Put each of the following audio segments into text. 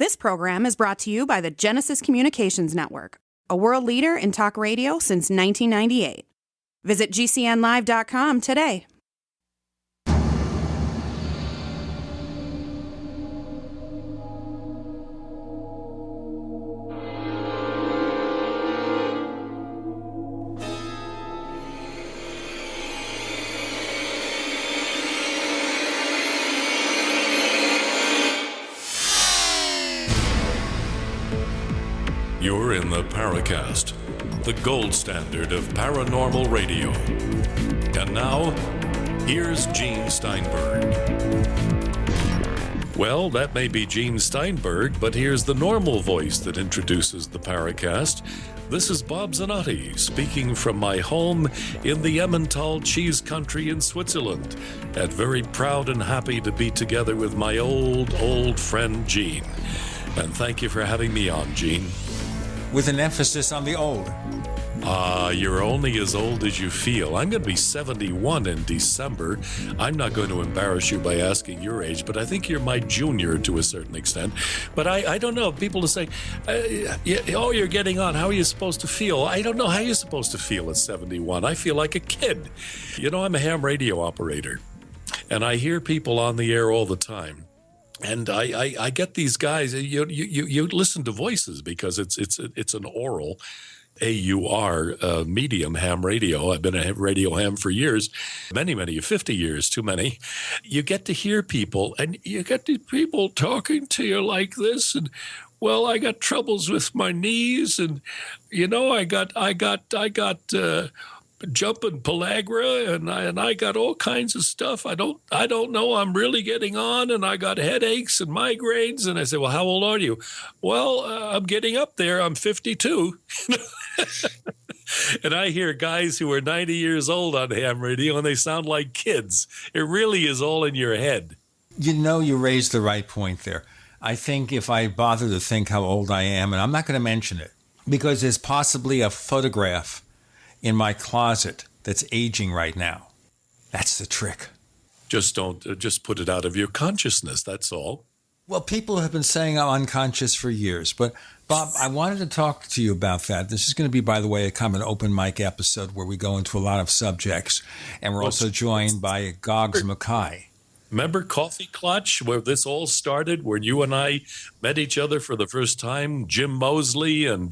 This program is brought to you by the Genesis Communications Network, a world leader in talk radio since 1998. Visit GCNlive.com today. You're in the Paracast, the gold standard of paranormal radio. And now, here's Gene Steinberg. Well, that may be Gene Steinberg, but here's the normal voice that introduces the Paracast. This is Bob Zanotti, speaking from my home in the Emmental cheese country in Switzerland, and very proud and happy to be together with my old friend Gene. And thank you for having me on, Gene. With an emphasis on the old. You're only as old as you feel. I'm going to be 71 in December. I'm not going to embarrass you by asking your age, but I think you're my junior to a certain extent. But I don't know. People are saying, you're getting on. How are you supposed to feel? I don't know how you're supposed to feel at 71. I feel like a kid. You know, I'm a ham radio operator, and I hear people on the air all the time. And I get these guys. You listen to voices because it's an oral, AUR medium ham radio. I've been a radio ham for years, many 50 years, too many. You get to hear people, and you get these people talking to you like this, and well, I got troubles with my knees, and you know, I got jumping pellagra, and I got all kinds of stuff. I don't know. I'm really getting on, and I got headaches and migraines. And I said, well, how old are you? Well, I'm getting up there. I'm 52. And I hear guys who are 90 years old on ham radio, and they sound like kids. It really is all in your head. You know, you raised the right point there. I think if I bother to think how old I am, and I'm not going to mention it, because there's possibly a photograph in my closet that's aging right now. That's the trick. Just put it out of your consciousness, that's all. Well, people have been saying I'm unconscious for years, but Bob, I wanted to talk to you about that. This is going to be, by the way, a kind of an open mic episode where we go into a lot of subjects, and we're also joined by Goggs Mackay. Remember Coffee Clutch, where this all started, where you and I met each other for the first time, Jim Mosley and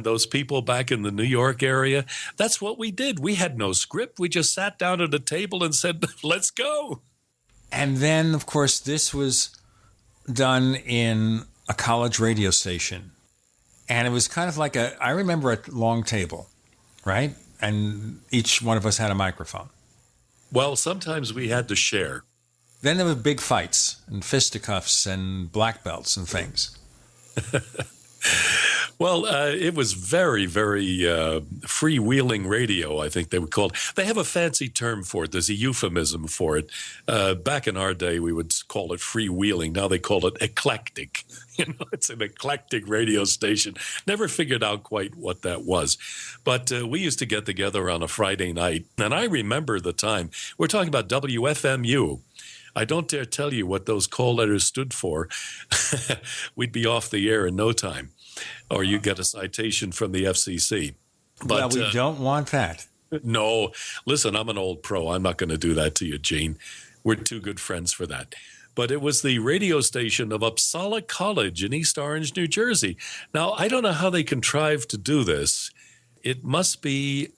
those people back in the New York area? That's what we did. We had no script. We just sat down at a table and said, let's go. And then, of course, this was done in a college radio station. And it was kind of like I remember a long table, right? And each one of us had a microphone. Well, sometimes we had to share. Then there were big fights and fisticuffs and black belts and things. Well, it was very, very freewheeling radio, I think they would call it. They have a fancy term for it. There's a euphemism for it. Back in our day, we would call it freewheeling. Now they call it eclectic. You know, it's an eclectic radio station. Never figured out quite what that was. But we used to get together on a Friday night. And I remember the time. We're talking about WFMU. I don't dare tell you what those call letters stood for. We'd be off the air in no time, or you get a citation from the FCC. But well, we don't want that. No, listen, I'm an old pro. I'm not going to do that to you, Gene. We're too good friends for that. But it was the radio station of Uppsala College in East Orange, New Jersey. Now, I don't know how they contrived to do this. It must be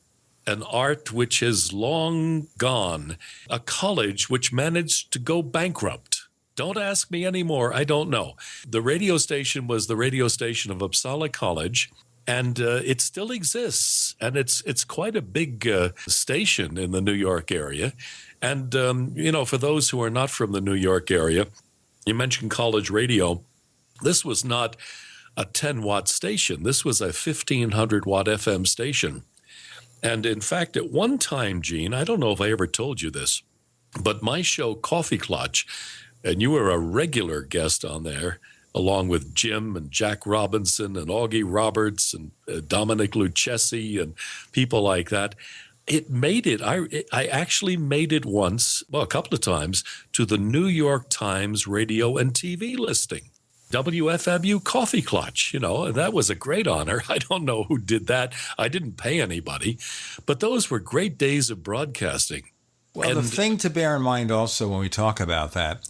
an art which has long gone, a college which managed to go bankrupt. Don't ask me anymore. I don't know. The radio station was the radio station of Uppsala College, and it still exists. And it's quite a big station in the New York area. And, you know, for those who are not from the New York area, you mentioned college radio. This was not a 10-watt station. This was a 1,500-watt FM station. And in fact, at one time, Gene, I don't know if I ever told you this, but my show, Coffee Clutch, and you were a regular guest on there, along with Jim and Jack Robinson and Augie Roberts and Dominic Lucchesi and people like that. It made it, I actually made it once, well, a couple of times, to the New York Times radio and TV listing. WFMU coffee clutch. That was a great honor. I don't know who did that. I didn't pay anybody, but those were great days of broadcasting. Well, the thing to bear in mind also when we talk about that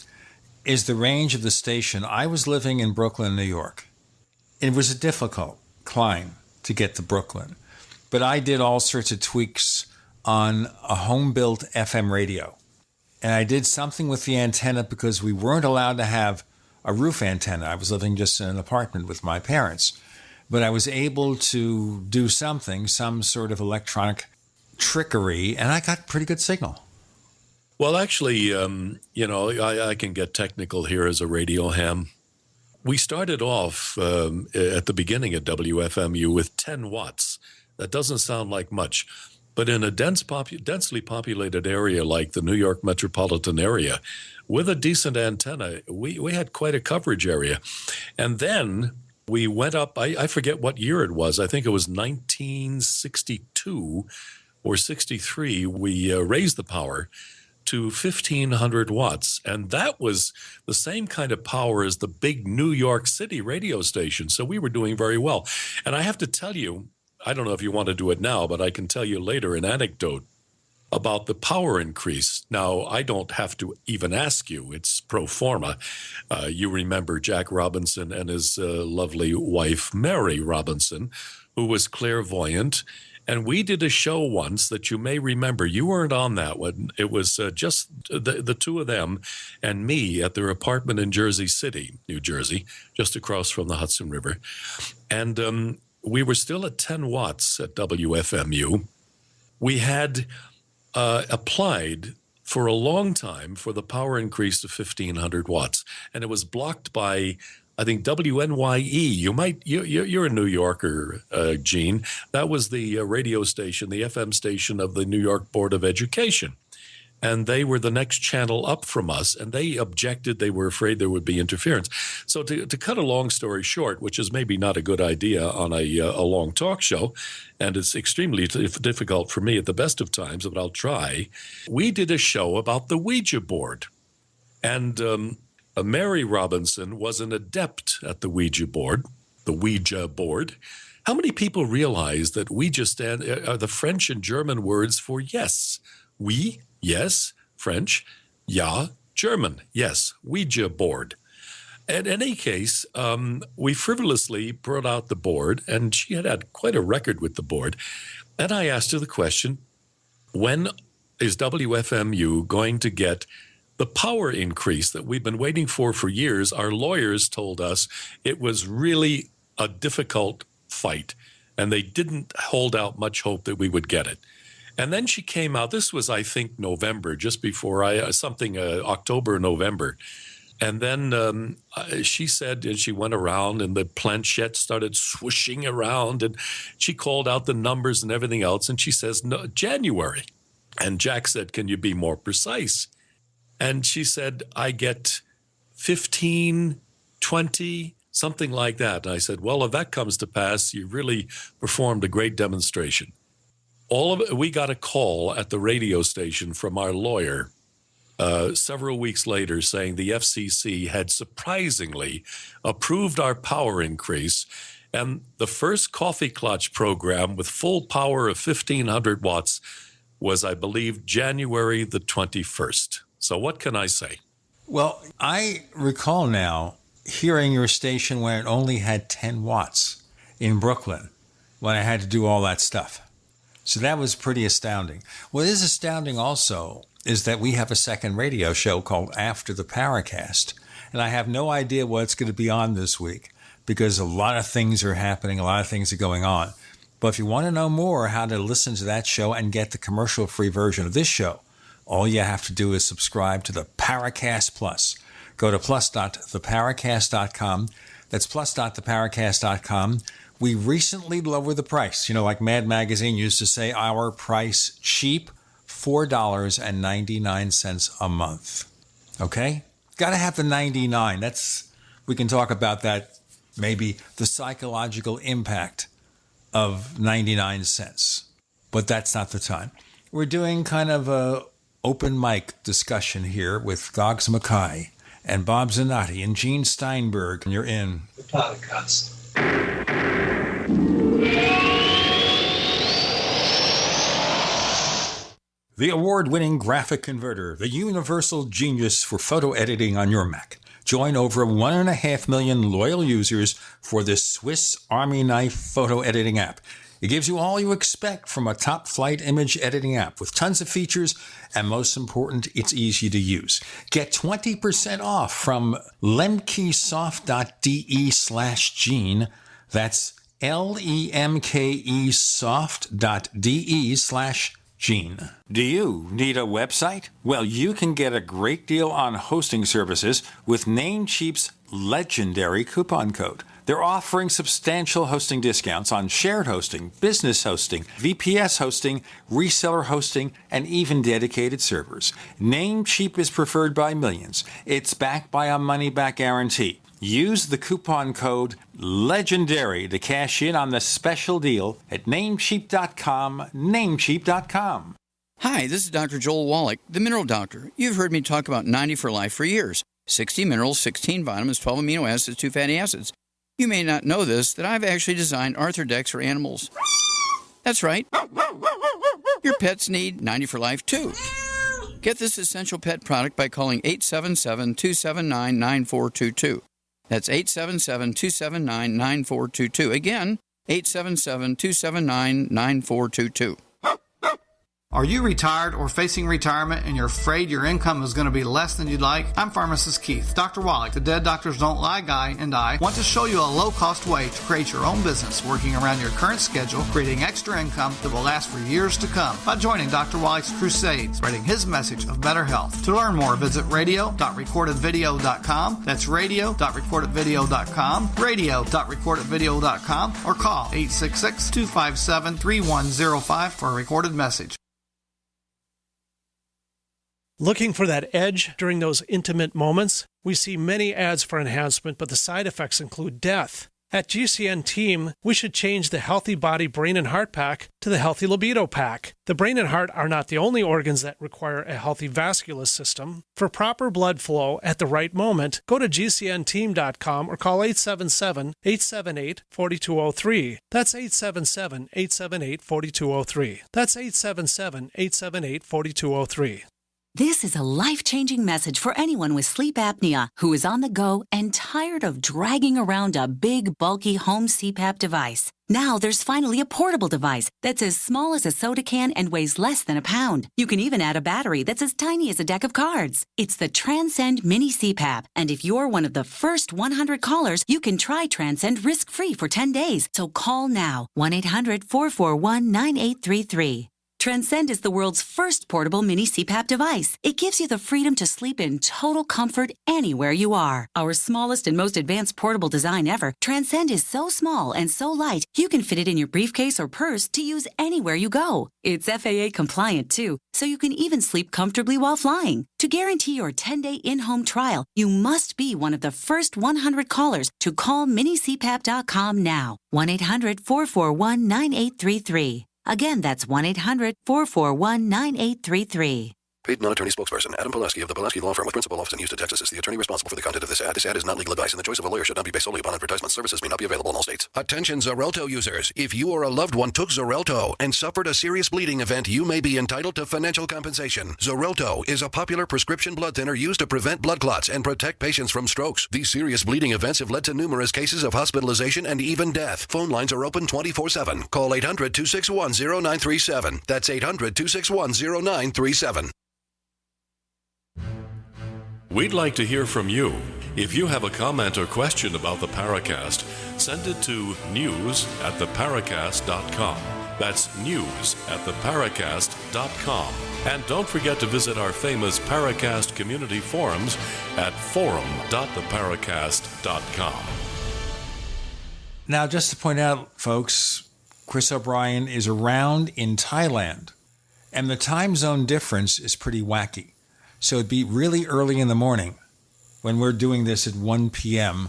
is the range of the station. I was living in Brooklyn, New York. It was a difficult climb to get to Brooklyn, but I did all sorts of tweaks on a home-built FM radio. And I did something with the antenna because we weren't allowed to have a roof antenna. I was living just in an apartment with my parents. But I was able to do something, some sort of electronic trickery, and I got pretty good signal. Well, actually, I can get technical here as a radio ham. We started off at the beginning at WFMU with 10 watts. That doesn't sound like much. But in a densely populated area like the New York metropolitan area, with a decent antenna, we had quite a coverage area. And then we went up, I forget what year it was. I think it was 1962 or 63. We raised the power to 1,500 watts. And that was the same kind of power as the big New York City radio station. So we were doing very well. And I have to tell you, I don't know if you want to do it now, but I can tell you later an anecdote about the power increase. Now, I don't have to even ask you. It's pro forma. You remember Jack Robinson and his lovely wife, Mary Robinson, who was clairvoyant. And we did a show once that you may remember. You weren't on that one. It was just the two of them and me at their apartment in Jersey City, New Jersey, just across from the Hudson River. And we were still at 10 watts at WFMU. We had applied for a long time for the power increase to 1,500 watts, and it was blocked by, I think, WNYE. You're a New Yorker, Gene. That was the radio station, the FM station of the New York Board of Education. And they were the next channel up from us, and they objected. They were afraid there would be interference. So to cut a long story short, which is maybe not a good idea on a long talk show, and it's extremely difficult for me at the best of times, but I'll try, we did a show about the Ouija board. And Mary Robinson was an adept at the Ouija board. How many people realize that Ouija are the French and German words for yes? Oui, yes, French. Ja, German, yes, Ouija board. In any case, we frivolously brought out the board, and she had quite a record with the board. And I asked her the question, when is WFMU going to get the power increase that we've been waiting for years? Our lawyers told us it was really a difficult fight, and they didn't hold out much hope that we would get it. And then she came out, this was, I think, November, just before October, November. And then she said, and she went around, and the planchette started swooshing around, and she called out the numbers and everything else, and she says, no, January. And Jack said, can you be more precise? And she said, I get 15, 20, something like that. And I said, well, if that comes to pass, you really performed a great demonstration. We got a call at the radio station from our lawyer several weeks later saying the FCC had surprisingly approved our power increase, and the first coffee clutch program with full power of 1,500 watts was, I believe, January the 21st. So what can I say? Well, I recall now hearing your station when it only had 10 watts in Brooklyn when I had to do all that stuff. So that was pretty astounding. What is astounding also is that we have a second radio show called After the Paracast. And I have no idea what it's going to be on this week because a lot of things are happening, a lot of things are going on. But if you want to know more how to listen to that show and get the commercial-free version of this show, all you have to do is subscribe to the Paracast Plus. Go to plus.theparacast.com. That's plus.theparacast.com. We recently lowered the price. Like Mad Magazine used to say, our price cheap, $4.99 a month. Okay? Got to have the 99. We can talk about that, maybe the psychological impact of 99 cents. But that's not the time. We're doing kind of a open mic discussion here with Goggs Mackay. and Bob Zanotti and Gene Steinberg. You're in the Paracast. The award-winning graphic converter, the universal genius for photo editing on your Mac. Join over 1.5 million loyal users for this Swiss Army knife photo editing app. It gives you all you expect from a top-flight image editing app with tons of features, and most important, it's easy to use. Get 20% off from lemkesoft.de/Gene. That's lemkesoft.de/Gene. Do you need a website? Well, you can get a great deal on hosting services with Namecheap's legendary coupon code. They're offering substantial hosting discounts on shared hosting, business hosting, VPS hosting, reseller hosting, and even dedicated servers. Namecheap is preferred by millions. It's backed by a money-back guarantee. Use the coupon code LEGENDARY to cash in on the special deal at Namecheap.com, Namecheap.com. Hi, this is Dr. Joel Wallach, the Mineral Doctor. You've heard me talk about 90 for Life for years. 60 minerals, 16 vitamins, 12 amino acids, 2 fatty acids. You may not know this, that I've actually designed Arthrodex for animals. That's right. Your pets need 90 for Life too. Get this essential pet product by calling 877-279-9422. That's 877-279-9422. Again, 877-279-9422. Are you retired or facing retirement and you're afraid your income is going to be less than you'd like? I'm Pharmacist Keith. Dr. Wallach, the Dead Doctors Don't Lie guy, and I want to show you a low-cost way to create your own business working around your current schedule, creating extra income that will last for years to come by joining Dr. Wallach's crusade, spreading his message of better health. To learn more, visit radio.recordedvideo.com. That's radio.recordedvideo.com, radio.recordedvideo.com, or call 866-257-3105 for a recorded message. Looking for that edge during those intimate moments? We see many ads for enhancement, but the side effects include death. At GCN Team, we should change the Healthy Body, Brain, and Heart Pack to the Healthy Libido Pack. The brain and heart are not the only organs that require a healthy vascular system. For proper blood flow at the right moment, go to GCNteam.com or call 877-878-4203. That's 877-878-4203. That's 877-878-4203. This is a life-changing message for anyone with sleep apnea who is on the go and tired of dragging around a big, bulky home CPAP device. Now there's finally a portable device that's as small as a soda can and weighs less than a pound. You can even add a battery that's as tiny as a deck of cards. It's the Transcend Mini CPAP, and if you're one of the first 100 callers, you can try Transcend risk-free for 10 days. So call now, 1-800-441-9833. Transcend is the world's first portable mini CPAP device. It gives you the freedom to sleep in total comfort anywhere you are. Our smallest and most advanced portable design ever, Transcend is so small and so light, you can fit it in your briefcase or purse to use anywhere you go. It's FAA compliant too, so you can even sleep comfortably while flying. To guarantee your 10-day in-home trial, you must be one of the first 100 callers to call minicpap.com now. 1-800-441-9833. Again, that's 1-800-441-9833. Paid non-attorney spokesperson Adam Pulaski of the Pulaski Law Firm with principal office in Houston, Texas is the attorney responsible for the content of this ad. This ad is not legal advice, and the choice of a lawyer should not be based solely upon advertisement. Services may not be available in all states. Attention Xarelto users. If you or a loved one took Xarelto and suffered a serious bleeding event, you may be entitled to financial compensation. Xarelto is a popular prescription blood thinner used to prevent blood clots and protect patients from strokes. These serious bleeding events have led to numerous cases of hospitalization and even death. Phone lines are open 24/7. Call 800-261-0937. That's 800-261-0937. We'd like to hear from you. If you have a comment or question about the Paracast, send it to news@theparacast.com. That's news@theparacast.com. And don't forget to visit our famous Paracast community forums at forum.theparacast.com. Now, just to point out, folks, Chris O'Brien is around in Thailand, and the time zone difference is pretty wacky. So it'd be really early in the morning when we're doing this at 1 p.m.,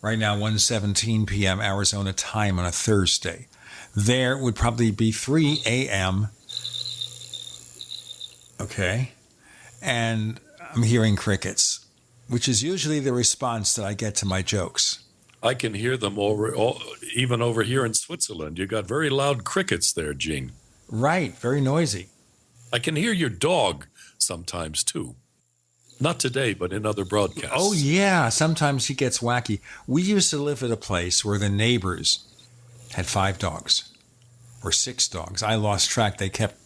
right now 1:17 p.m. Arizona time on a Thursday. There would probably be 3 a.m. Okay. And I'm hearing crickets. which is usually the response that I get to my jokes. I can hear them even over here in Switzerland. You got very loud crickets there, Gene. Right, very noisy. I can hear your dog sometimes, too. Not today, but in other broadcasts. Oh, yeah, sometimes he gets wacky. We used to live at a place where the neighbors had 5 dogs or 6 dogs. I lost track. They kept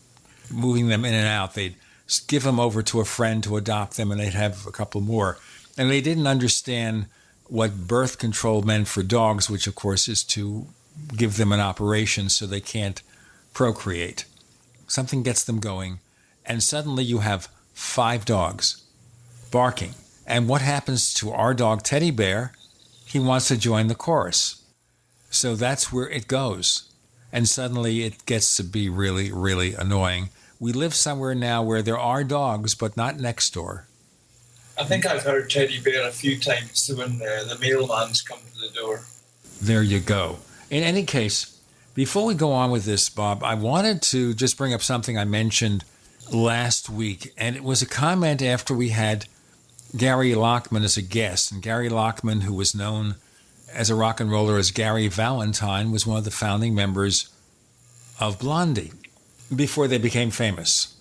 moving them in and out. They'd give them over to a friend to adopt them, and they'd have a couple more. And they didn't understand what birth control meant for dogs, which, of course, is to give them an operation so they can't procreate. Something gets them going, and suddenly you have 5 dogs barking. And what happens to our dog, Teddy Bear? He wants to join the chorus. So that's where it goes. And suddenly it gets to be really, really annoying. We live somewhere now where there are dogs, but not next door. I think I've heard Teddy Bear a few times when the mailman's come to the door. There you go. In any case, before we go on with this, Bob, I wanted to just bring up something I mentioned last week, and it was a comment after we had Gary Lockman as a guest. And Gary Lockman, who was known as a rock and roller as Gary Valentine, was one of the founding members of Blondie before they became famous.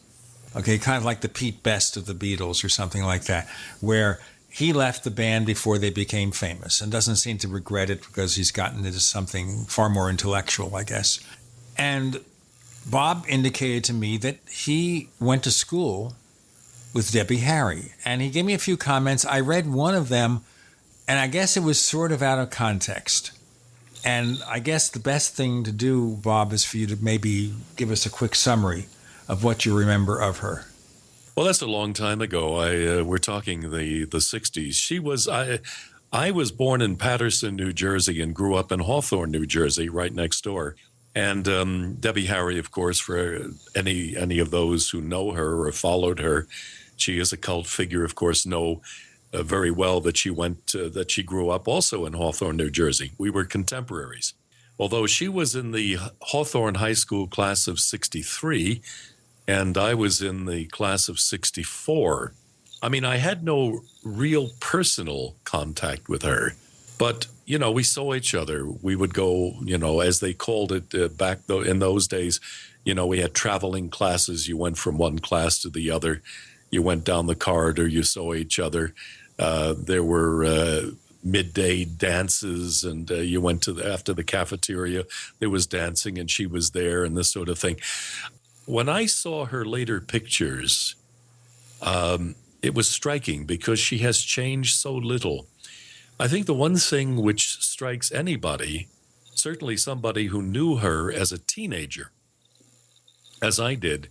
Okay, kind of like the Pete Best of the Beatles or something like that, where he left the band before they became famous and doesn't seem to regret it because he's gotten into something far more intellectual, I guess. And Bob indicated to me that he went to school with Debbie Harry, and he gave me a few comments. I read one of them, and I guess it was sort of out of context. And I guess the best thing to do, Bob, is for you to maybe give us a quick summary of what you remember of her. Well, that's a long time ago. We're talking the 60s. I was born in Paterson, New Jersey, and grew up in Hawthorne, New Jersey, right next door. And Debbie Harry, of course, for any of those who know her or followed her, she is a cult figure. Of course, know very well that she grew up also in Hawthorne, New Jersey. We were contemporaries. Although she was in the Hawthorne High School class of 63, and I was in the class of 64. I mean, I had no real personal contact with her, but, we saw each other. We would go, as they called it back in those days, we had traveling classes. You went from one class to the other. You went down the corridor, you saw each other. There were midday dances, and you went after the cafeteria. There was dancing, and she was there, and this sort of thing. When I saw her later pictures, it was striking because she has changed so little. I think the one thing which strikes anybody, certainly somebody who knew her as a teenager, as I did,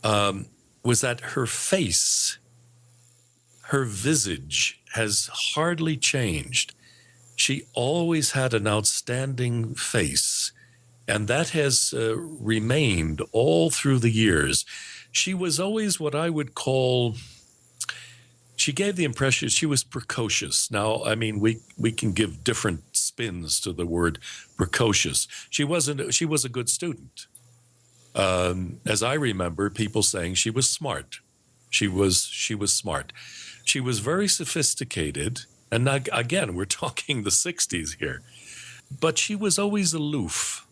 was that her face, her visage has hardly changed. She always had an outstanding face, and that has remained all through the years. She was always what I would call, she gave the impression she was precocious. Now, I mean, we can give different spins to the word precocious. She was a good student. As I remember, people saying she was smart. She was smart. She was very sophisticated. And again, we're talking the 60s here. But she was always aloof.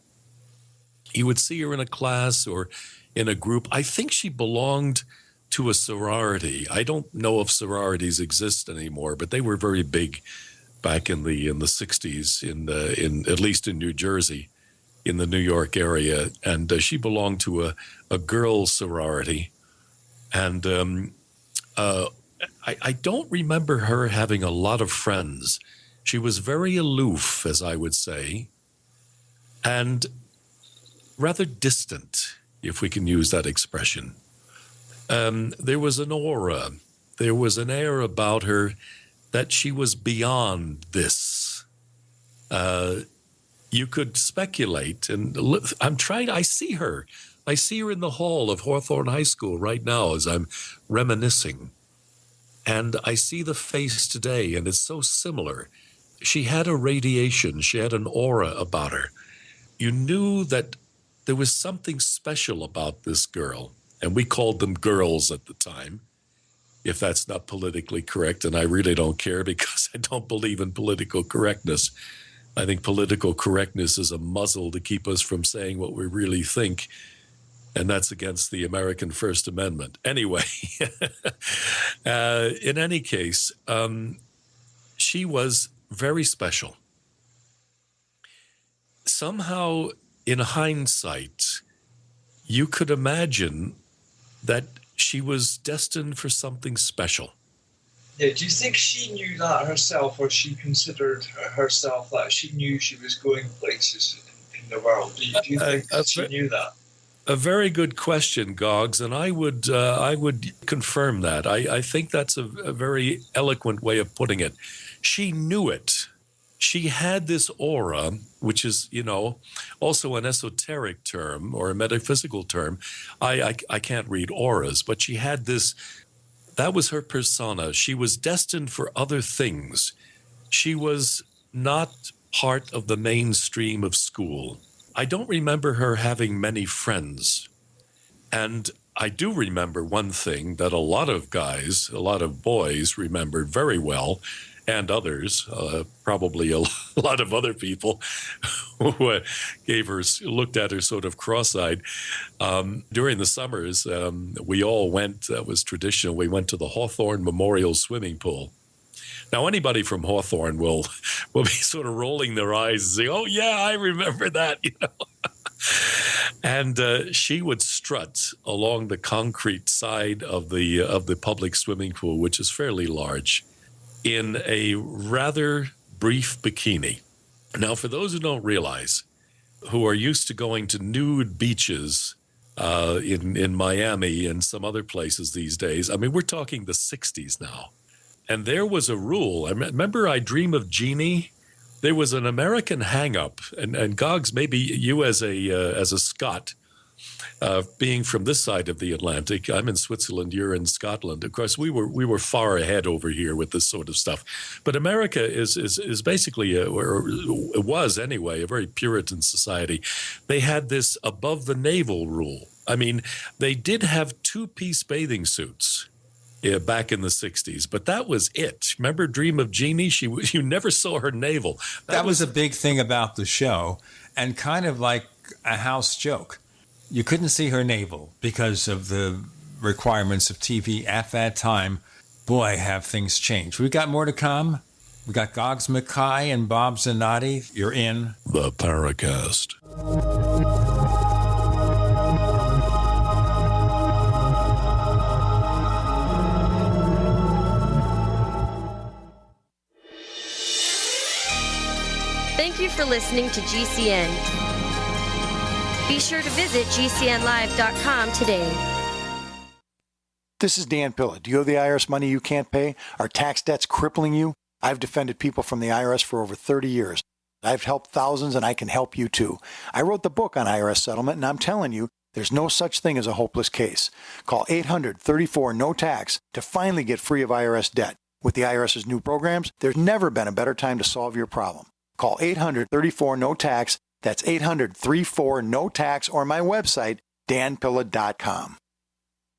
You would see her in a class or in a group. I think she belonged to a sorority. I don't know if sororities exist anymore, but they were very big back in the 60s, in at least in New Jersey, in the New York area. And she belonged to a girls' sorority. And I don't remember her having a lot of friends. She was very aloof, as I would say, and rather distant, if we can use that expression. There was an aura, there was an air about her that she was beyond this. You could speculate, and I see her. I see her in the hall of Hawthorne High School right now as I'm reminiscing. And I see the face today, and it's so similar. She had a radiation. She had an aura about her. You knew that there was something special about this girl, and we called them girls at the time. if that's not politically correct, and I really don't care because I don't believe in political correctness. I think political correctness is a muzzle to keep us from saying what we really think, and that's against the American First Amendment. Anyway, in any case, she was very special. Somehow, in hindsight, you could imagine that she was destined for something special. Yeah, do you think she knew that herself, or she considered herself that she knew she was going places in the world? Do you think that she knew that? A very good question, Goggs, and I would confirm that. I think that's a very eloquent way of putting it. She knew it. She had this aura, which is, also an esoteric term or a metaphysical term. I can't read auras, but she had this. That was her persona. She was destined for other things. She was not part of the mainstream of school. I don't remember her having many friends. And I do remember one thing that a lot of guys, a lot of boys remembered very well, and others, probably a lot of other people who looked at her sort of cross-eyed. During the summers, we all went, that was traditional, we went to the Hawthorne Memorial Swimming Pool. Now, anybody from Hawthorne will be sort of rolling their eyes and say, oh, yeah, I remember that, And she would strut along the concrete side of the public swimming pool, which is fairly large, in a rather brief bikini. Now, for those who don't realize, who are used to going to nude beaches in Miami and some other places these days, I mean, we're talking the 60s now. And there was a rule. I remember I Dream of Jeannie. There was an American hang-up, and Goggs, maybe you as a Scot, being from this side of the Atlantic. I'm in Switzerland, you're in Scotland. Of course, we were far ahead over here with this sort of stuff. But America is basically, or it was anyway, a very Puritan society. They had this above the navel rule. I mean, they did have two-piece bathing suits. Yeah, back in the 60s, but that was it. Remember Dream of Jeannie? You never saw her navel. That was a big thing about the show, and kind of like a house joke. You couldn't see her navel because of the requirements of TV at that time. Boy, have things changed. We got more to come. We got Goggs Mackay and Bob Zanotti. You're in the Paracast. Thank you for listening to GCN. Be sure to visit GCNlive.com today. This is Dan Pilla. Do you owe the IRS money you can't pay? Are tax debts crippling you? I've defended people from the IRS for over 30 years. I've helped thousands, and I can help you too. I wrote the book on IRS settlement, and I'm telling you, there's no such thing as a hopeless case. Call 800-34-NO-TAX to finally get free of IRS debt. With the IRS's new programs, there's never been a better time to solve your problem. Call 800-34-NO-TAX. That's 800-34-NO-TAX, or my website, danpilla.com.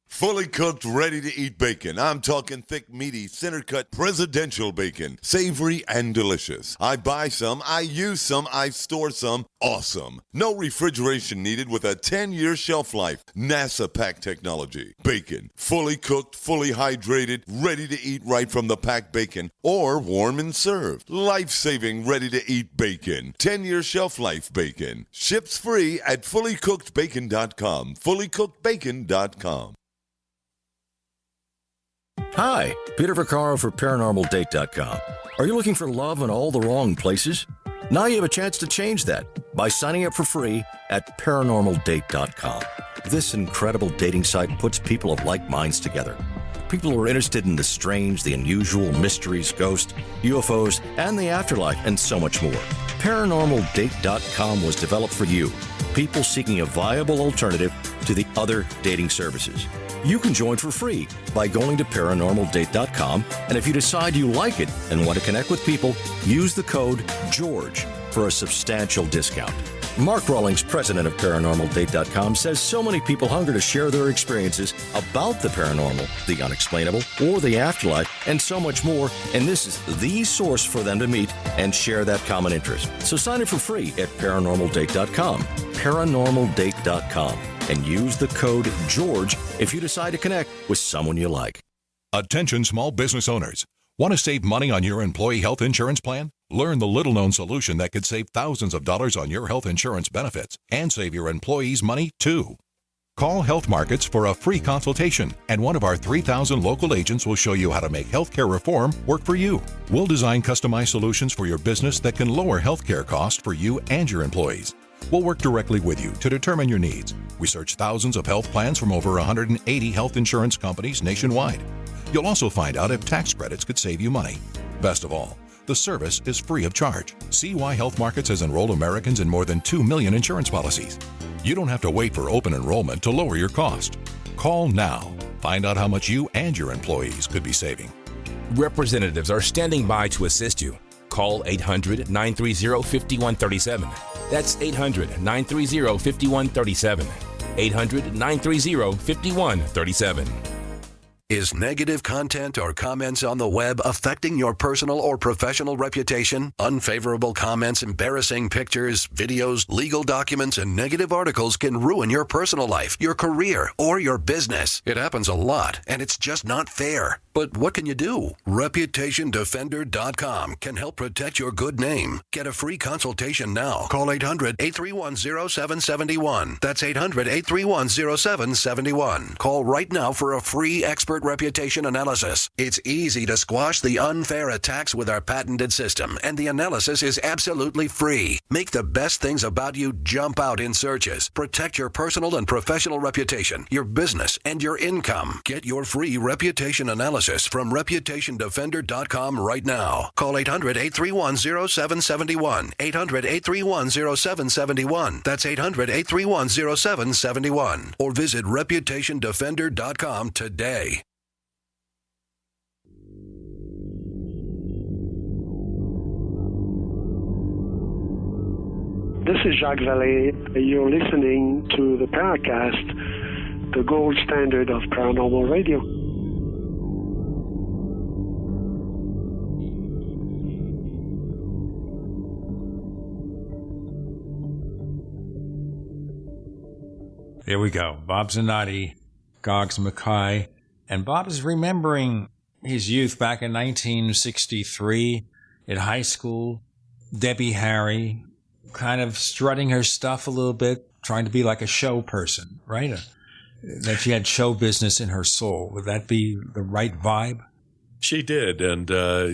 Fully cooked, ready-to-eat bacon. I'm talking thick, meaty, center-cut presidential bacon. Savory and delicious. I buy some, I use some, I store some. Awesome. No refrigeration needed with a 10-year shelf life. NASA pack technology. Bacon. Fully cooked, fully hydrated, ready to eat right from the packed bacon, or warm and served. Life-saving, ready-to-eat bacon. 10-year shelf life bacon. Ships free at fullycookedbacon.com. Fullycookedbacon.com. Hi, Peter Vaccaro for ParanormalDate.com. Are you looking for love in all the wrong places? Now you have a chance to change that by signing up for free at ParanormalDate.com. This incredible dating site puts people of like minds together. People who are interested in the strange, the unusual, mysteries, ghosts, UFOs, and the afterlife, and so much more. ParanormalDate.com was developed for you, people seeking a viable alternative to the other dating services. You can join for free by going to ParanormalDate.com, and if you decide you like it and want to connect with people, use the code GEORGE for a substantial discount. Mark Rawlings, president of ParanormalDate.com, says so many people hunger to share their experiences about the paranormal, the unexplainable, or the afterlife, and so much more, and this is the source for them to meet and share that common interest. So sign up for free at ParanormalDate.com, ParanormalDate.com, and use the code GEORGE if you decide to connect with someone you like. Attention small business owners. Want to save money on your employee health insurance plan? Learn the little-known solution that could save thousands of dollars on your health insurance benefits and save your employees money, too. Call Health Markets for a free consultation, and one of our 3,000 local agents will show you how to make healthcare reform work for you. We'll design customized solutions for your business that can lower healthcare costs for you and your employees. We'll work directly with you to determine your needs. We search thousands of health plans from over 180 health insurance companies nationwide. You'll also find out if tax credits could save you money. Best of all, the service is free of charge. See why Health Markets has enrolled Americans in more than 2 million insurance policies. You don't have to wait for open enrollment to lower your cost. Call now. Find out how much you and your employees could be saving. Representatives are standing by to assist you. Call 800-930-5137. That's 800-930-5137. 800-930-5137. Is negative content or comments on the web affecting your personal or professional reputation? Unfavorable comments, embarrassing pictures, videos, legal documents, and negative articles can ruin your personal life, your career, or your business. It happens a lot, and it's just not fair. But what can you do? ReputationDefender.com can help protect your good name. Get a free consultation now. Call 800-831-0771. That's 800-831-0771. Call right now for a free expert reputation analysis. It's easy to squash the unfair attacks with our patented system, and the analysis is absolutely free. Make the best things about you jump out in searches. Protect your personal and professional reputation, your business, and your income. Get your free reputation analysis from ReputationDefender.com right now. Call 800-831-0771. 800-831-0771. That's 800-831-0771. Or visit ReputationDefender.com today. This is Jacques Vallée. You're listening to the Paracast, the gold standard of paranormal radio. There we go. Bob Zanotti, Goggs Mackay. And Bob is remembering his youth back in 1963 in high school. Debbie Harry, kind of strutting her stuff a little bit, trying to be like a show person, right? That she had show business in her soul. Would that be the right vibe? She did. And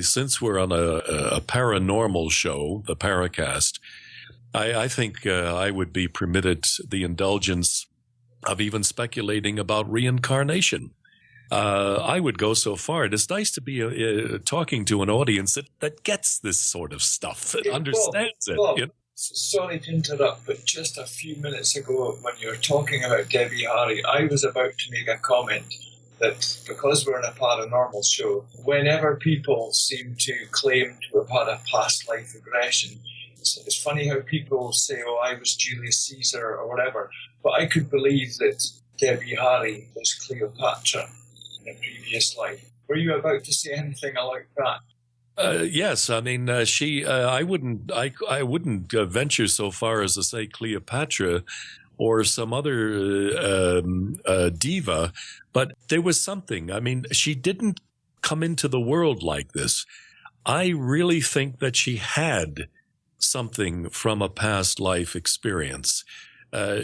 since we're on a paranormal show, the Paracast, I think I would be permitted the indulgence of even speculating about reincarnation. I would go so far. It's nice to be talking to an audience that gets this sort of stuff, that understands it. Bob, you know? Sorry to interrupt, but just a few minutes ago when you were talking about Debbie Harry, I was about to make a comment that because we're in a paranormal show, whenever people seem to claim to have had a past life regression, it's funny how people say, oh, I was Julius Caesar or whatever, but I could believe that Debbie Harry was Cleopatra in a previous life. Were you about to say anything like that? Yes, I mean, I wouldn't venture so far as to say Cleopatra or some other diva, but there was something. I mean, she didn't come into the world like this. I really think that she had something from a past life experience.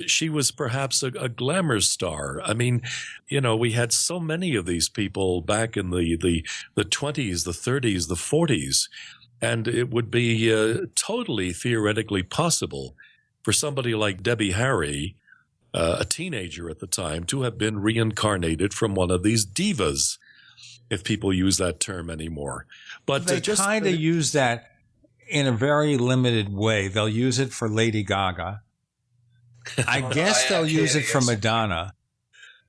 She was perhaps a glamour star. I mean, you know, we had so many of these people back in the 20s, the 30s, the 40s, and it would be totally theoretically possible for somebody like Debbie Harry, a teenager at the time, to have been reincarnated from one of these divas, if people use that term anymore. But they just kind of use that in a very limited way. They'll use it for Lady Gaga. I guess they'll use it for Madonna,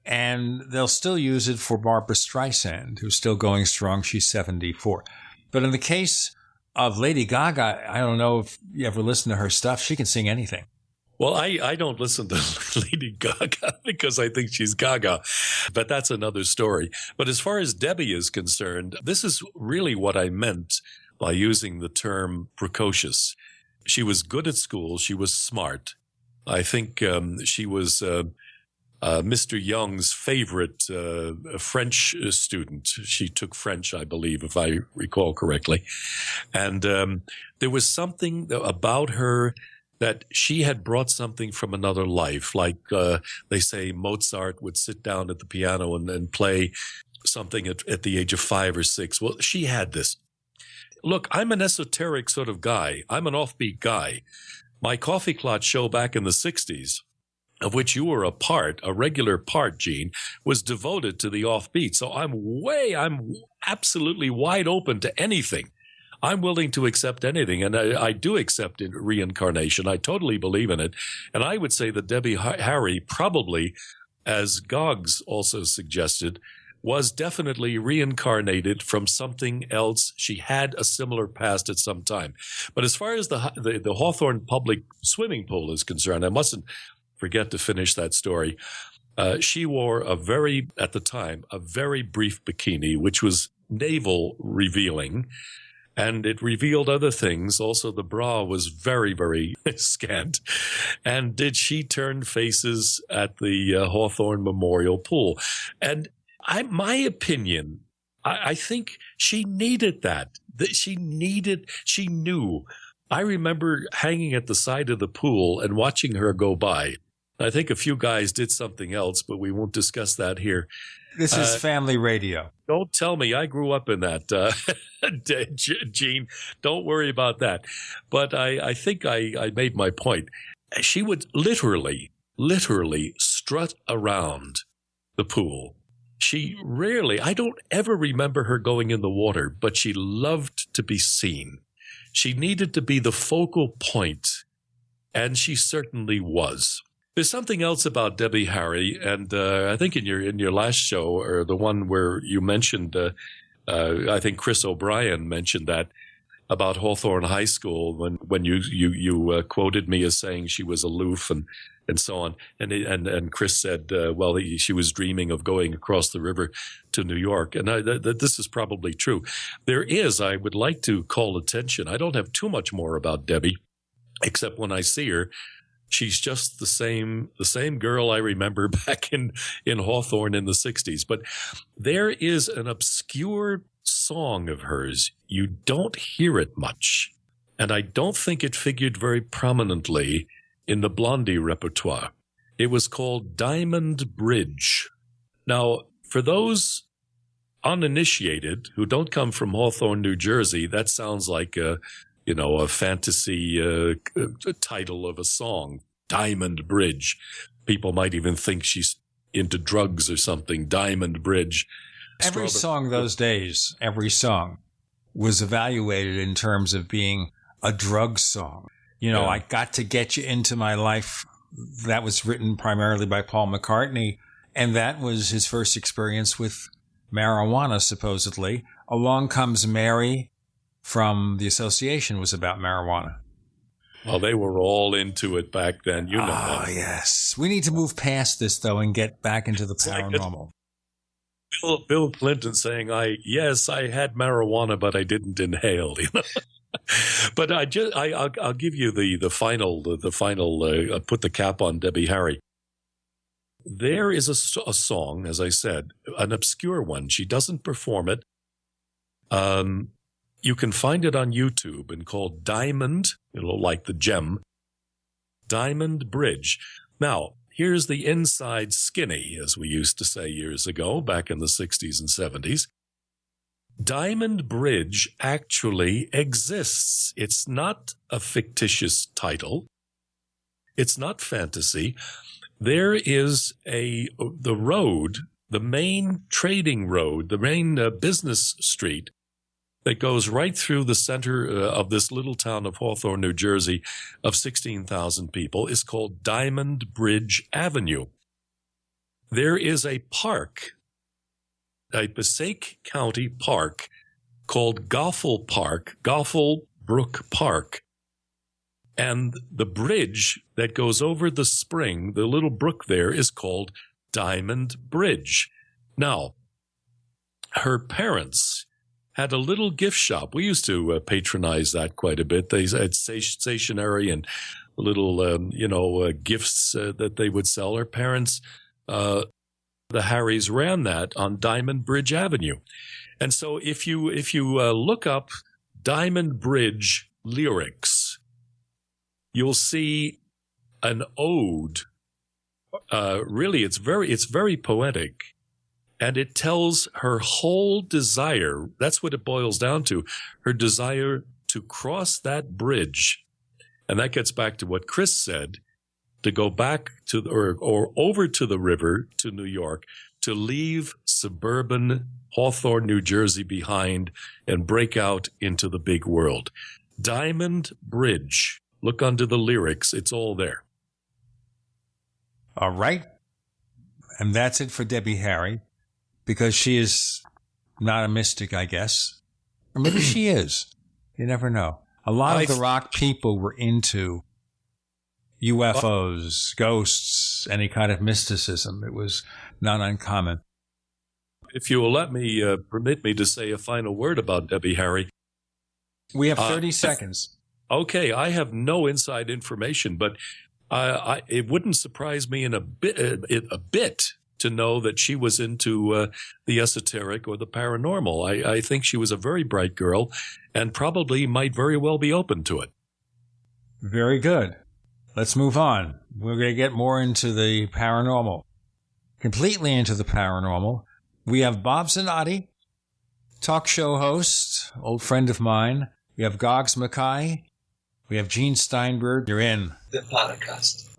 and they'll still use it for Barbra Streisand, who's still going strong. She's 74. But in the case of Lady Gaga, I don't know if you ever listen to her stuff. She can sing anything. Well, I don't listen to Lady Gaga because I think she's Gaga, but that's another story. But as far as Debbie is concerned, this is really what I meant by using the term precocious. She was good at school. She was smart. I think she was Mr. Young's favorite French student. She took French, I believe, if I recall correctly. And there was something about her that she had brought something from another life. Like they say Mozart would sit down at the piano and play something at the age of 5 or 6. Well, she had this. Look, I'm an esoteric sort of guy. I'm an offbeat guy. My Coffee Clot show back in the 60s, of which you were a regular part, Gene, was devoted to the offbeat. So I'm absolutely wide open to anything. I'm willing to accept anything, and I do accept reincarnation. I totally believe in it. And I would say that Debbie Harry probably, as Goggs also suggested, was definitely reincarnated from something else. She had a similar past at some time. But as far as the Hawthorne public swimming pool is concerned, I mustn't forget to finish that story. She wore at the time, a very brief bikini, which was navel revealing. And it revealed other things. Also, the bra was very, very scant. And did she turn faces at the Hawthorne Memorial Pool? And my opinion, I think she needed that. She knew. I remember hanging at the side of the pool and watching her go by. I think a few guys did something else, but we won't discuss that here. This is family radio. Don't tell me. I grew up in that, Gene. Don't worry about that. But I think I made my point. She would literally strut around the pool. She rarely, I don't ever remember her going in the water, but she loved to be seen. She needed to be the focal point, and she certainly was. There's something else about Debbie Harry, and I think in your last show, or the one where you mentioned, I think Chris O'Brien mentioned that about Hawthorne High School when you quoted me as saying she was aloof and so on, and Chris said, well, she was dreaming of going across the river to New York, and this is probably true. I would like to call attention. I don't have too much more about Debbie, except when I see her. She's just the same girl I remember back in Hawthorne in the 60s. But there is an obscure song of hers. You don't hear it much. And I don't think it figured very prominently in the Blondie repertoire. It was called Diamond Bridge. Now, for those uninitiated who don't come from Hawthorne, New Jersey, that sounds like a fantasy title of a song, Diamond Bridge. People might even think she's into drugs or something, Diamond Bridge. Every song those days, was evaluated in terms of being a drug song. I Got to Get You Into My Life. That was written primarily by Paul McCartney, and that was his first experience with marijuana, supposedly. Along Comes Mary from the Association was about marijuana. Well, they were all into it back then. You know that. Oh, yes. We need to move past this, though, and get back into the paranormal. Bill Clinton saying, I had marijuana, but I didn't inhale, But I'll give you the final put the cap on Debbie Harry. There is a song, as I said, an obscure one. She doesn't perform it. You can find it on YouTube and called Diamond, like the gem, Diamond Bridge. Now, here's the inside skinny, as we used to say years ago, back in the 60s and 70s. Diamond Bridge actually exists. It's not a fictitious title. It's not fantasy. There is the road, the main trading road, the main business street that goes right through the center of this little town of Hawthorne, New Jersey, of 16,000 people, is called Diamond Bridge Avenue. There is a park, a Passaic County park called Goffle Brook Park. And the bridge that goes over the spring, the little brook there, is called Diamond Bridge. Now, her parents had a little gift shop. We used to patronize that quite a bit. They had stationery and little, gifts that they would sell. Her parents, the Harrys, ran that on Diamond Bridge Avenue. And so if you look up Diamond Bridge lyrics, you'll see an ode. Really, it's very poetic. And it tells her whole desire, that's what it boils down to, her desire to cross that bridge. And that gets back to what Chris said, to go back to or over to the river to New York, to leave suburban Hawthorne, New Jersey behind and break out into the big world. Diamond Bridge. Look under the lyrics. It's all there. All right. And that's it for Debbie Harry, because she is not a mystic, I guess. Or maybe she is. You never know. A lot of the rock people were into UFOs, ghosts, any kind of mysticism. It was not uncommon. If you will permit me to say a final word about Debbie Harry. We have 30 seconds. Okay, I have no inside information, but it wouldn't surprise me a bit to know that she was into the esoteric or the paranormal. I think she was a very bright girl and probably might very well be open to it. Very good. Let's move on. We're going to get more into the paranormal. Completely into the paranormal. We have Bob Zanotti, talk show host, old friend of mine. We have Goggs Mackay. We have Gene Steinberg. You're in the Paracast.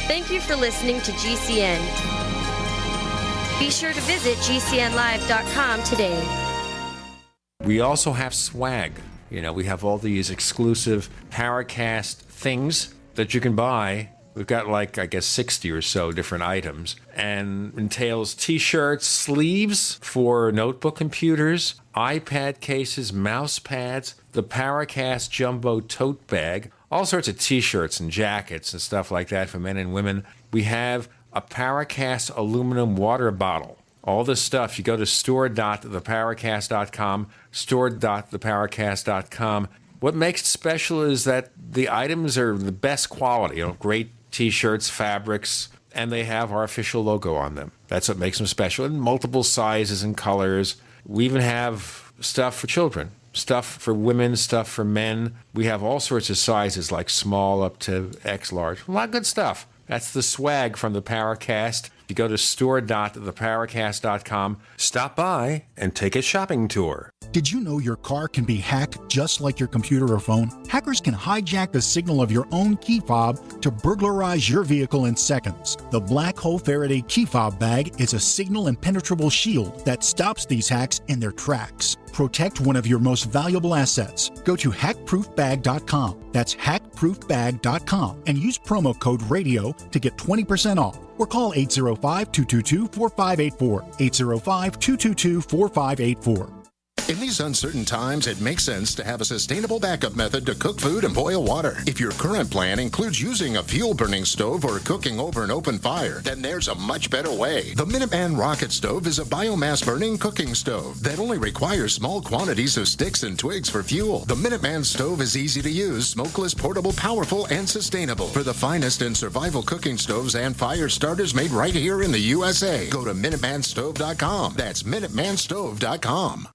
Thank you for listening to GCN. Be sure to visit GCNlive.com today. We also have swag. We have all these exclusive Paracast things that you can buy. We've got 60 or so different items, and entails T-shirts, sleeves for notebook computers, iPad cases, mouse pads, the Paracast Jumbo Tote Bag, all sorts of T-shirts and jackets and stuff like that for men and women. We have a Paracast aluminum water bottle. All this stuff, you go to store.theparacast.com, store.theparacast.com. What makes it special is that the items are the best quality, great T-shirts, fabrics, and they have our official logo on them. That's what makes them special, in multiple sizes and colors. We even have stuff for children, stuff for women, stuff for men. We have all sorts of sizes, like small up to X large. A lot of good stuff. That's the swag from the Paracast. You go to store.theparacast.com, stop by, and take a shopping tour. Did you know your car can be hacked just like your computer or phone? Hackers can hijack the signal of your own key fob to burglarize your vehicle in seconds. The Black Hole Faraday key fob bag is a signal impenetrable shield that stops these hacks in their tracks. Protect one of your most valuable assets. Go to hackproofbag.com. That's hackproofbag.com and use promo code RADIO to get 20% off. Or call 805-222-4584. 805-222-4584. In these uncertain times, it makes sense to have a sustainable backup method to cook food and boil water. If your current plan includes using a fuel-burning stove or cooking over an open fire, then there's a much better way. The Minuteman Rocket Stove is a biomass-burning cooking stove that only requires small quantities of sticks and twigs for fuel. The Minuteman Stove is easy to use, smokeless, portable, powerful, and sustainable. For the finest in survival cooking stoves and fire starters made right here in the USA, go to MinutemanStove.com. That's MinutemanStove.com.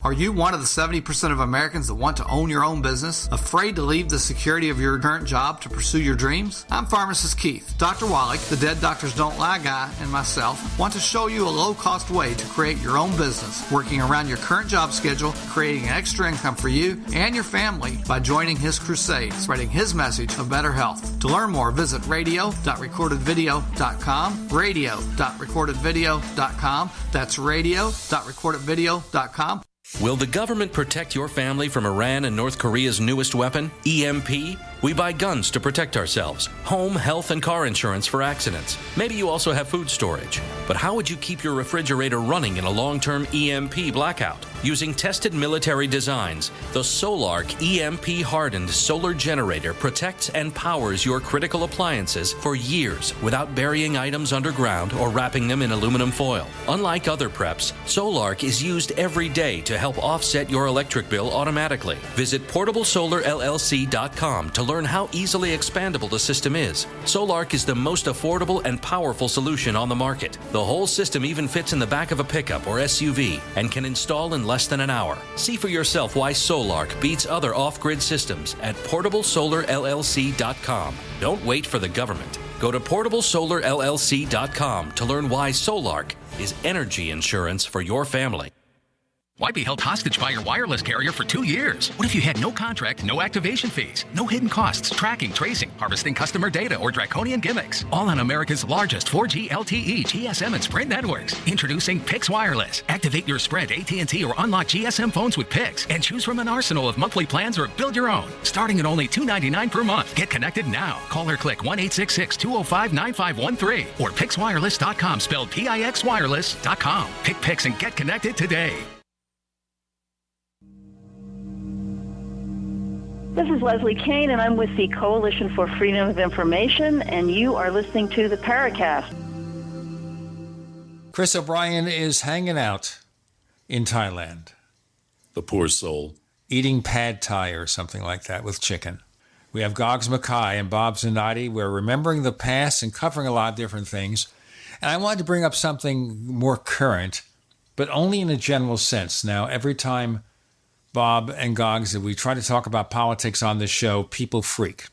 Are you one of the 70% of Americans that want to own your own business? Afraid to leave the security of your current job to pursue your dreams? I'm Pharmacist Keith. Dr. Wallach, the Dead Doctors Don't Lie guy, and myself want to show you a low-cost way to create your own business, working around your current job schedule, creating extra income for you and your family by joining his crusade, spreading his message of better health. To learn more, visit radio.recordedvideo.com, radio.recordedvideo.com. That's radio.recordedvideo.com. Will the government protect your family from Iran and North Korea's newest weapon, EMP? We buy guns to protect ourselves, home, health, and car insurance for accidents. Maybe you also have food storage. But how would you keep your refrigerator running in a long-term EMP blackout? Using tested military designs, the Solarc EMP-hardened solar generator protects and powers your critical appliances for years without burying items underground or wrapping them in aluminum foil. Unlike other preps, Solarc is used every day to help offset your electric bill automatically. Visit PortableSolarLLC.com to learn how easily expandable the system is. Solarc is the most affordable and powerful solution on the market. The whole system even fits in the back of a pickup or SUV and can install in less than an hour. See for yourself why Solarc beats other off-grid systems at PortableSolarLLC.com. Don't wait for the government. Go to PortableSolarLLC.com to learn why Solarc is energy insurance for your family. Why be held hostage by your wireless carrier for 2 years? What if you had no contract, no activation fees, no hidden costs, tracking, tracing, harvesting customer data, or draconian gimmicks? All on America's largest 4G LTE, GSM, and Sprint networks. Introducing Pix Wireless. Activate your Sprint, AT&T, or unlock GSM phones with Pix and choose from an arsenal of monthly plans or build your own. Starting at only $2.99 per month. Get connected now. Call or click 1-866-205-9513 or PixWireless.com, spelled PIXWireless.com. Pick Pix and get connected today. This is Leslie Kane, and I'm with the Coalition for Freedom of Information, and you are listening to the Paracast. Chris O'Brien is hanging out in Thailand. The poor soul. Eating pad thai or something like that with chicken. We have Goggs Mackay and Bob Zanotti. We're remembering the past and covering a lot of different things. And I wanted to bring up something more current, but only in a general sense. Now, every time Bob and Goggs, we try to talk about politics on this show, people freak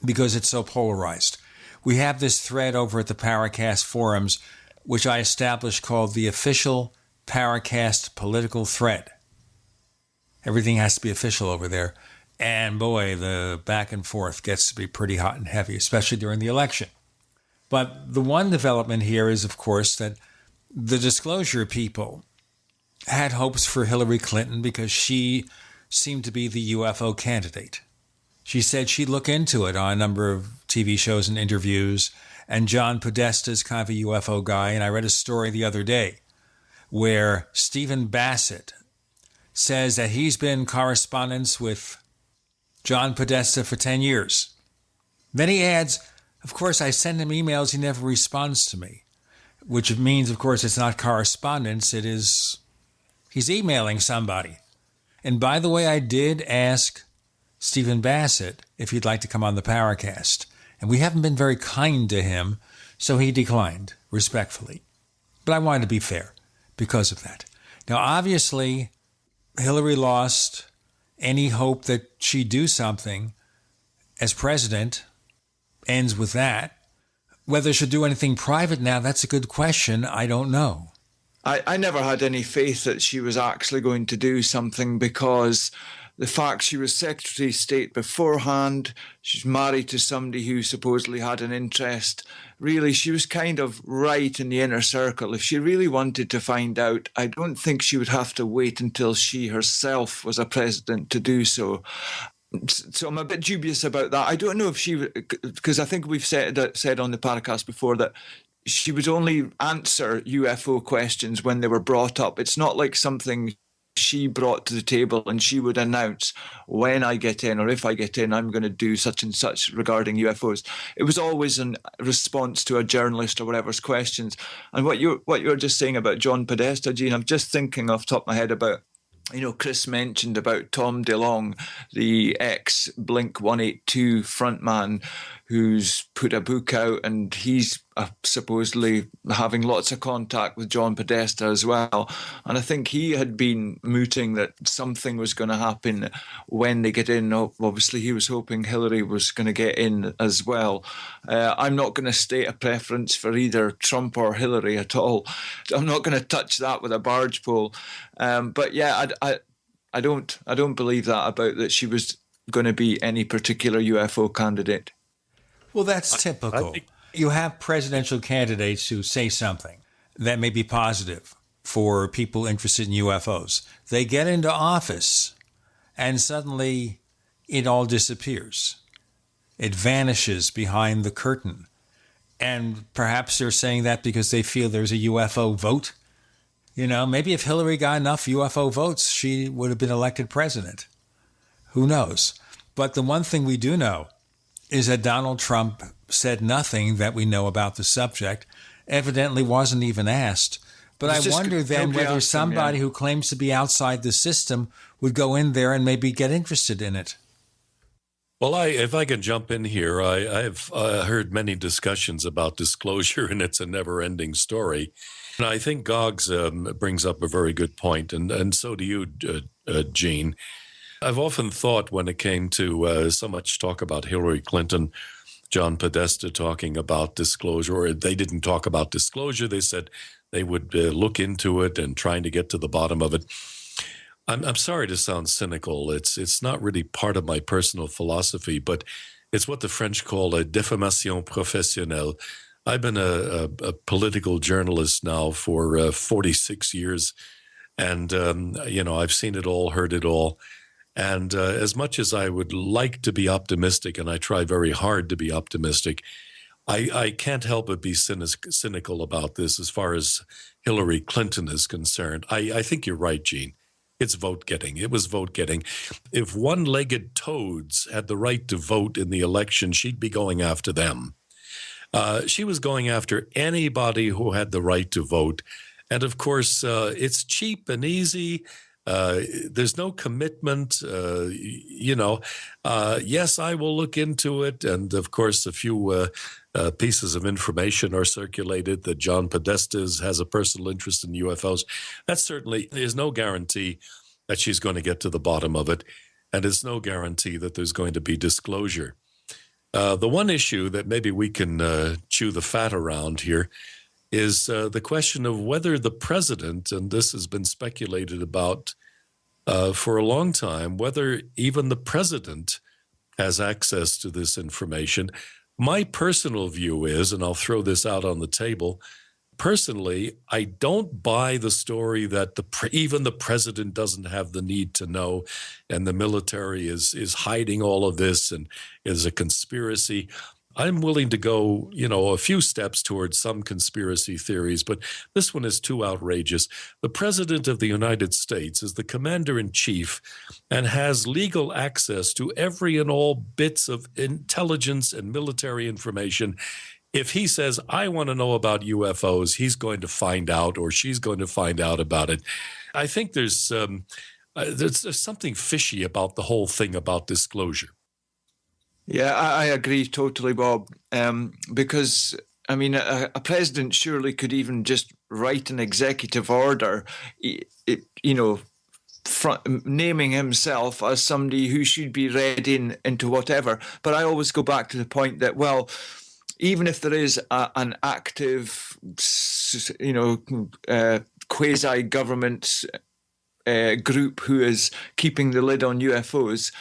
because it's so polarized. We have this thread over at the Paracast forums, which I established called the official Paracast political thread. Everything has to be official over there. And boy, the back and forth gets to be pretty hot and heavy, especially during the election. But the one development here is, of course, that the disclosure people had hopes for Hillary Clinton because she seemed to be the UFO candidate. She said she'd look into it on a number of TV shows and interviews, and John Podesta is kind of a UFO guy, and I read a story the other day where Stephen Bassett says that he's been in correspondence with John Podesta for 10 years. Then he adds, of course, I send him emails, he never responds to me, which means, of course, it's not correspondence, it is he's emailing somebody. And by the way, I did ask Stephen Bassett if he'd like to come on the Paracast. And we haven't been very kind to him, so he declined, respectfully. But I wanted to be fair because of that. Now, obviously, Hillary lost any hope that she'd do something as president. Ends with that. Whether she'll do anything private now, that's a good question. I don't know. I never had any faith that she was actually going to do something because the fact she was Secretary of State beforehand, she's married to somebody who supposedly had an interest. Really, she was kind of right in the inner circle. If she really wanted to find out, I don't think she would have to wait until she herself was a president to do so. So I'm a bit dubious about that. I don't know if she, because I think we've said on the Paracast before that she would only answer UFO questions when they were brought up. It's not like something she brought to the table and she would announce, when I get in or if I get in, I'm going to do such and such regarding UFOs. It was always in response to a journalist or whatever's questions. And what you're just saying about John Podesta, Gene, I'm just thinking off the top of my head about, Chris mentioned about Tom DeLonge, the ex-Blink-182 frontman who's put a book out, and he's supposedly having lots of contact with John Podesta as well. And I think he had been mooting that something was going to happen when they get in. Obviously, he was hoping Hillary was going to get in as well. I'm not going to state a preference for either Trump or Hillary at all. I'm not going to touch that with a barge pole. But yeah, I don't believe that about that she was going to be any particular UFO candidate. Well, that's typical. You have presidential candidates who say something that may be positive for people interested in UFOs. They get into office and suddenly it all disappears. It vanishes behind the curtain. And perhaps they're saying that because they feel there's a UFO vote. You know, maybe if Hillary got enough UFO votes, she would have been elected president. Who knows? But the one thing we do know is that Donald Trump said nothing that we know about the subject, evidently wasn't even asked. But I wonder then whether somebody who claims to be outside the system would go in there and maybe get interested in it. Well, if I can jump in here, I've heard many discussions about disclosure, and it's a never-ending story. And I think Goggs brings up a very good point, and so do you, Gene. I've often thought when it came to so much talk about Hillary Clinton, John Podesta talking about disclosure, or they didn't talk about disclosure. They said they would look into it and trying to get to the bottom of it. I'm sorry to sound cynical. It's not really part of my personal philosophy, but it's what the French call a déformation professionnelle. I've been a political journalist now for 46 years, and I've seen it all, heard it all. And as much as I would like to be optimistic, and I try very hard to be optimistic, I can't help but be cynical about this as far as Hillary Clinton is concerned. I think you're right, Gene. It's vote getting. It was vote getting. If one-legged toads had the right to vote in the election, she'd be going after them. She was going after anybody who had the right to vote. And of course, it's cheap and easy. There's no commitment, yes, I will look into it. And of course, a few pieces of information are circulated that John Podesta has a personal interest in UFOs. That certainly is no guarantee that she's going to get to the bottom of it. And it's no guarantee that there's going to be disclosure. The one issue that maybe we can chew the fat around here is the question of whether the president, and this has been speculated about for a long time, whether even the president has access to this information. My personal view is, and I'll throw this out on the table, personally, I don't buy the story that even the president doesn't have the need to know, and the military is hiding all of this and is a conspiracy. I'm willing to go, a few steps towards some conspiracy theories, but this one is too outrageous. The President of the United States is the commander-in-chief and has legal access to every and all bits of intelligence and military information. If he says, I want to know about UFOs, he's going to find out, or she's going to find out about it. I think there's something fishy about the whole thing about disclosure. Yeah, I agree totally, Bob, because, I mean, a president surely could even just write an executive order, naming himself as somebody who should be read into whatever. But I always go back to the point that, well, even if there is an active, quasi-government group who is keeping the lid on UFOs,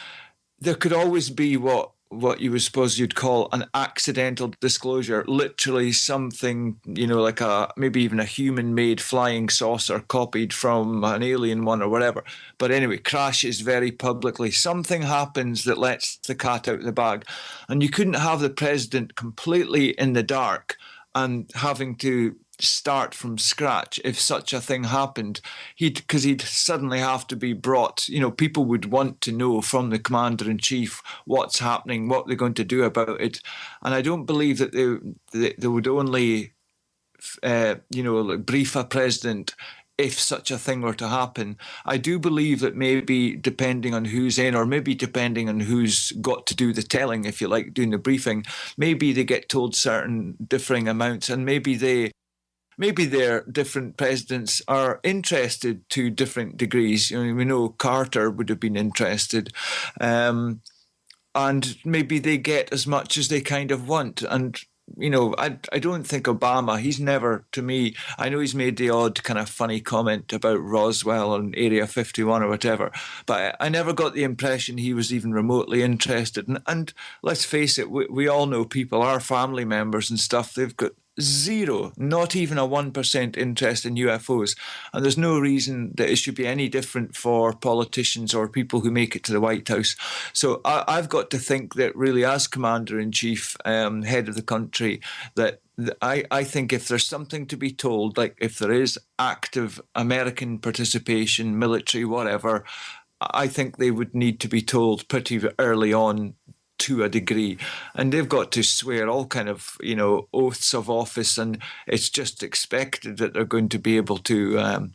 there could always be what you would suppose you'd call an accidental disclosure, literally something, like maybe even a human-made flying saucer copied from an alien one or whatever. But anyway, crashes very publicly. Something happens that lets the cat out of the bag. And you couldn't have the president completely in the dark and having to start from scratch if such a thing happened. Because he'd suddenly have to be brought, people would want to know from the commander-in-chief what's happening, what they're going to do about it. And I don't believe that they would only brief a president if such a thing were to happen. I do believe that maybe depending on who's in, or maybe depending on who's got to do the telling, if you like, doing the briefing, maybe they get told certain differing amounts, and maybe their different presidents are interested to different degrees. We know Carter would have been interested, and maybe they get as much as they kind of want. And, I don't think Obama, he's never, to me, I know he's made the odd kind of funny comment about Roswell and Area 51 or whatever, but I never got the impression he was even remotely interested. And let's face it, we all know people, our family members and stuff, they've got zero, not even a 1% interest in UFOs. And there's no reason that it should be any different for politicians or people who make it to the White House. So I've got to think that really, as Commander-in-Chief, head of the country, that I think if there's something to be told, like if there is active American participation, military, whatever, I think they would need to be told pretty early on, to a degree, and they've got to swear all kind of, oaths of office, and it's just expected that they're going to be able to,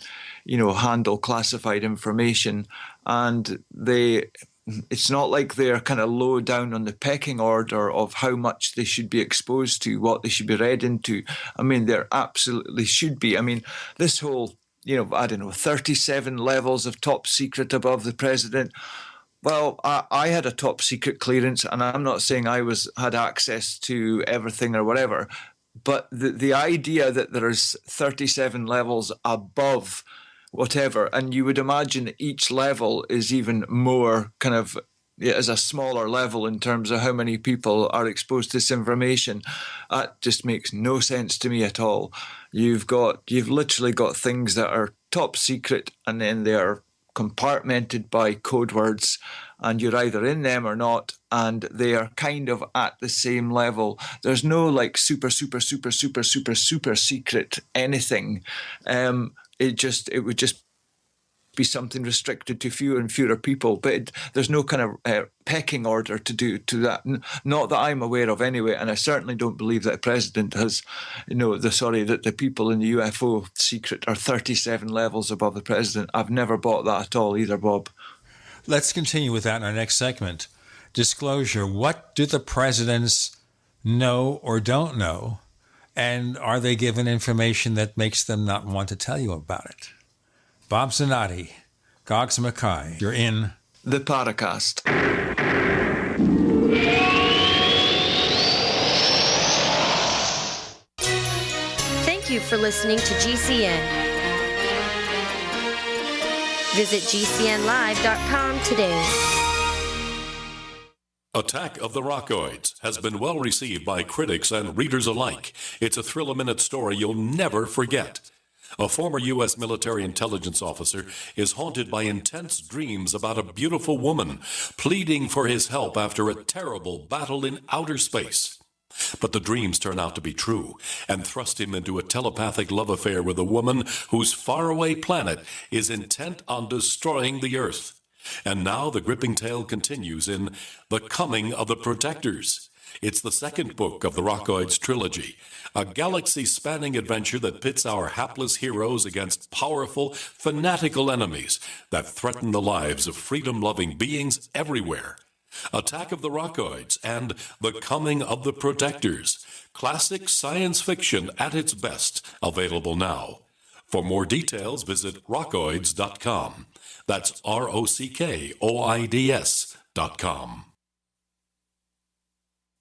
handle classified information. And it's not like they're kind of low down on the pecking order of how much they should be exposed to, what they should be read into. I mean, there absolutely should be. I mean, this whole, 37 levels of top secret above the president. Well, I had a top secret clearance, and I'm not saying I had access to everything or whatever, but the idea that there's 37 levels above whatever, and you would imagine each level is even more kind of as a smaller level in terms of how many people are exposed to this information. That just makes no sense to me at all. You've literally got things that are top secret, and then they're compartmented by code words, and you're either in them or not, and they are kind of at the same level. There's no like super secret anything. It would just be something restricted to fewer and fewer people, but there's no kind of pecking order to that. Not that I'm aware of anyway, and I certainly don't believe that the president has, that the people in the UFO secret are 37 levels above the president. I've never bought that at all either, Bob. Let's continue with that in our next segment. Disclosure. What do the presidents know or don't know? And are they given information that makes them not want to tell you about it? Bob Zanotti, Goggs Mackay, you're in the Paracast. Thank you for listening to GCN. Visit GCNlive.com today. Attack of the Rockoids has been well received by critics and readers alike. It's a thrill-a-minute story you'll never forget. A former U.S. military intelligence officer is haunted by intense dreams about a beautiful woman pleading for his help after a terrible battle in outer space. But the dreams turn out to be true and thrust him into a telepathic love affair with a woman whose faraway planet is intent on destroying the Earth. And now the gripping tale continues in The Coming of the Protectors. It's the second book of the Rockoids trilogy, a galaxy-spanning adventure that pits our hapless heroes against powerful, fanatical enemies that threaten the lives of freedom-loving beings everywhere. Attack of the Rockoids and The Coming of the Protectors. Classic science fiction at its best, available now. For more details, visit rockoids.com. That's ROCKOIDS.com.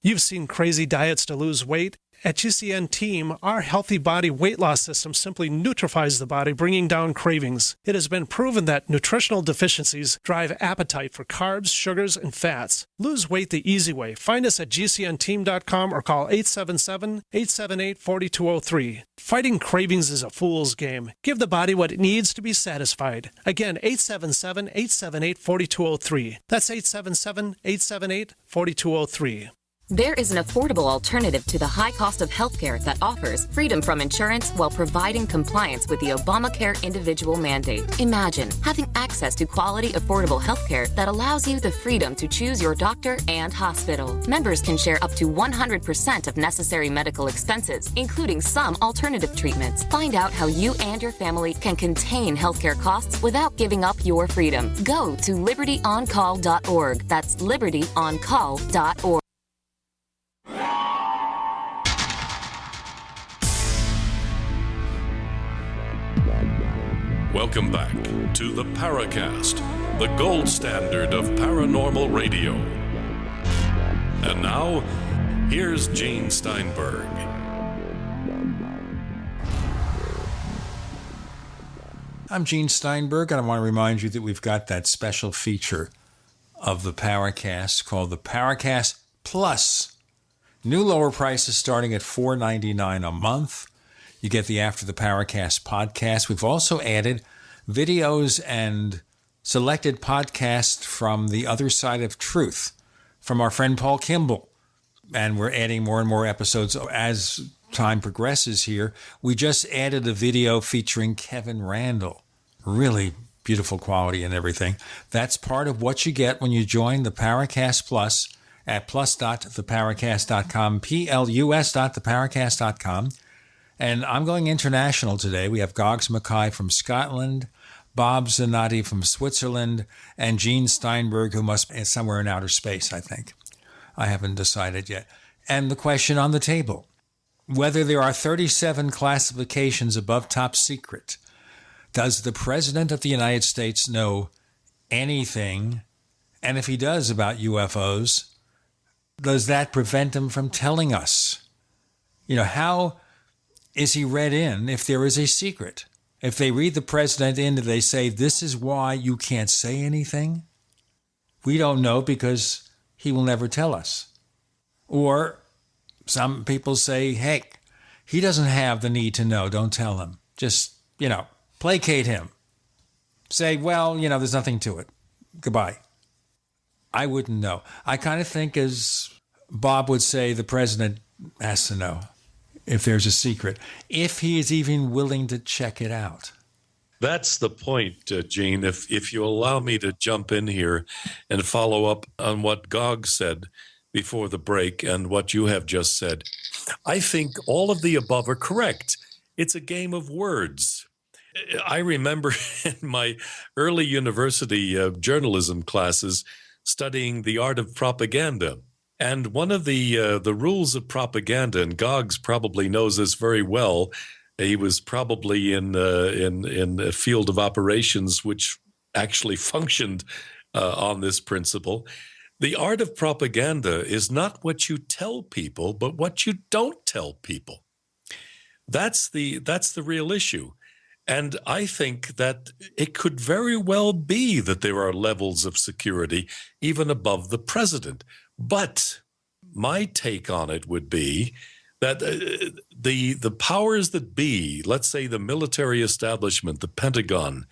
You've seen crazy diets to lose weight. At GCN Team, our healthy body weight loss system simply neutralifies the body, bringing down cravings. It has been proven that nutritional deficiencies drive appetite for carbs, sugars, and fats. Lose weight the easy way. Find us at GCNteam.com or call 877-878-4203. Fighting cravings is a fool's game. Give the body what it needs to be satisfied. Again, 877-878-4203. That's 877-878-4203. There is an affordable alternative to the high cost of healthcare that offers freedom from insurance while providing compliance with the Obamacare individual mandate. Imagine having access to quality, affordable healthcare that allows you the freedom to choose your doctor and hospital. Members can share up to 100% of necessary medical expenses, including some alternative treatments. Find out how you and your family can contain healthcare costs without giving up your freedom. Go to libertyoncall.org. That's libertyoncall.org. Welcome back to the Paracast, the gold standard of paranormal radio. And now, here's Gene Steinberg. I'm Gene Steinberg, and I want to remind you that we've got that special feature of the Paracast called the Paracast Plus. New lower prices starting at $4.99 a month. You get the After the Paracast podcast. We've also added videos and selected podcasts from The Other Side of Truth from our friend Paul Kimball. And we're adding more and more episodes as time progresses here. We just added a video featuring Kevin Randall. Really beautiful quality and everything. That's part of what you get when you join the Paracast Plus at plus.theparacast.com, plus.theparacast.com. And I'm going international today. We have Goggs Mackay from Scotland, Bob Zanotti from Switzerland, and Gene Steinberg, who must be somewhere in outer space, I think. I haven't decided yet. And the question on the table, whether there are 37 classifications above top secret, does the President of the United States know anything? And if he does about UFOs, does that prevent him from telling us? How is he read in if there is a secret? If they read the president in, do they say, this is why you can't say anything? We don't know because he will never tell us. Or some people say, hey, he doesn't have the need to know. Don't tell him. Just, placate him. Say, well, there's nothing to it. Goodbye. I wouldn't know. I kind of think, as Bob would say, the president has to know if there's a secret, if he is even willing to check it out. That's the point, Gene. If you allow me to jump in here and follow up on what Goggs said before the break and what you have just said, I think all of the above are correct. It's a game of words. I remember in my early university journalism classes studying the art of propaganda. And one of the rules of propaganda, and Goggs probably knows this very well. He was probably in a field of operations which actually functioned on this principle. The art of propaganda is not what you tell people, but what you don't tell people. That's the real issue. And I think that it could very well be that there are levels of security even above the president. But my take on it would be that the powers that be, let's say the military establishment, the Pentagon,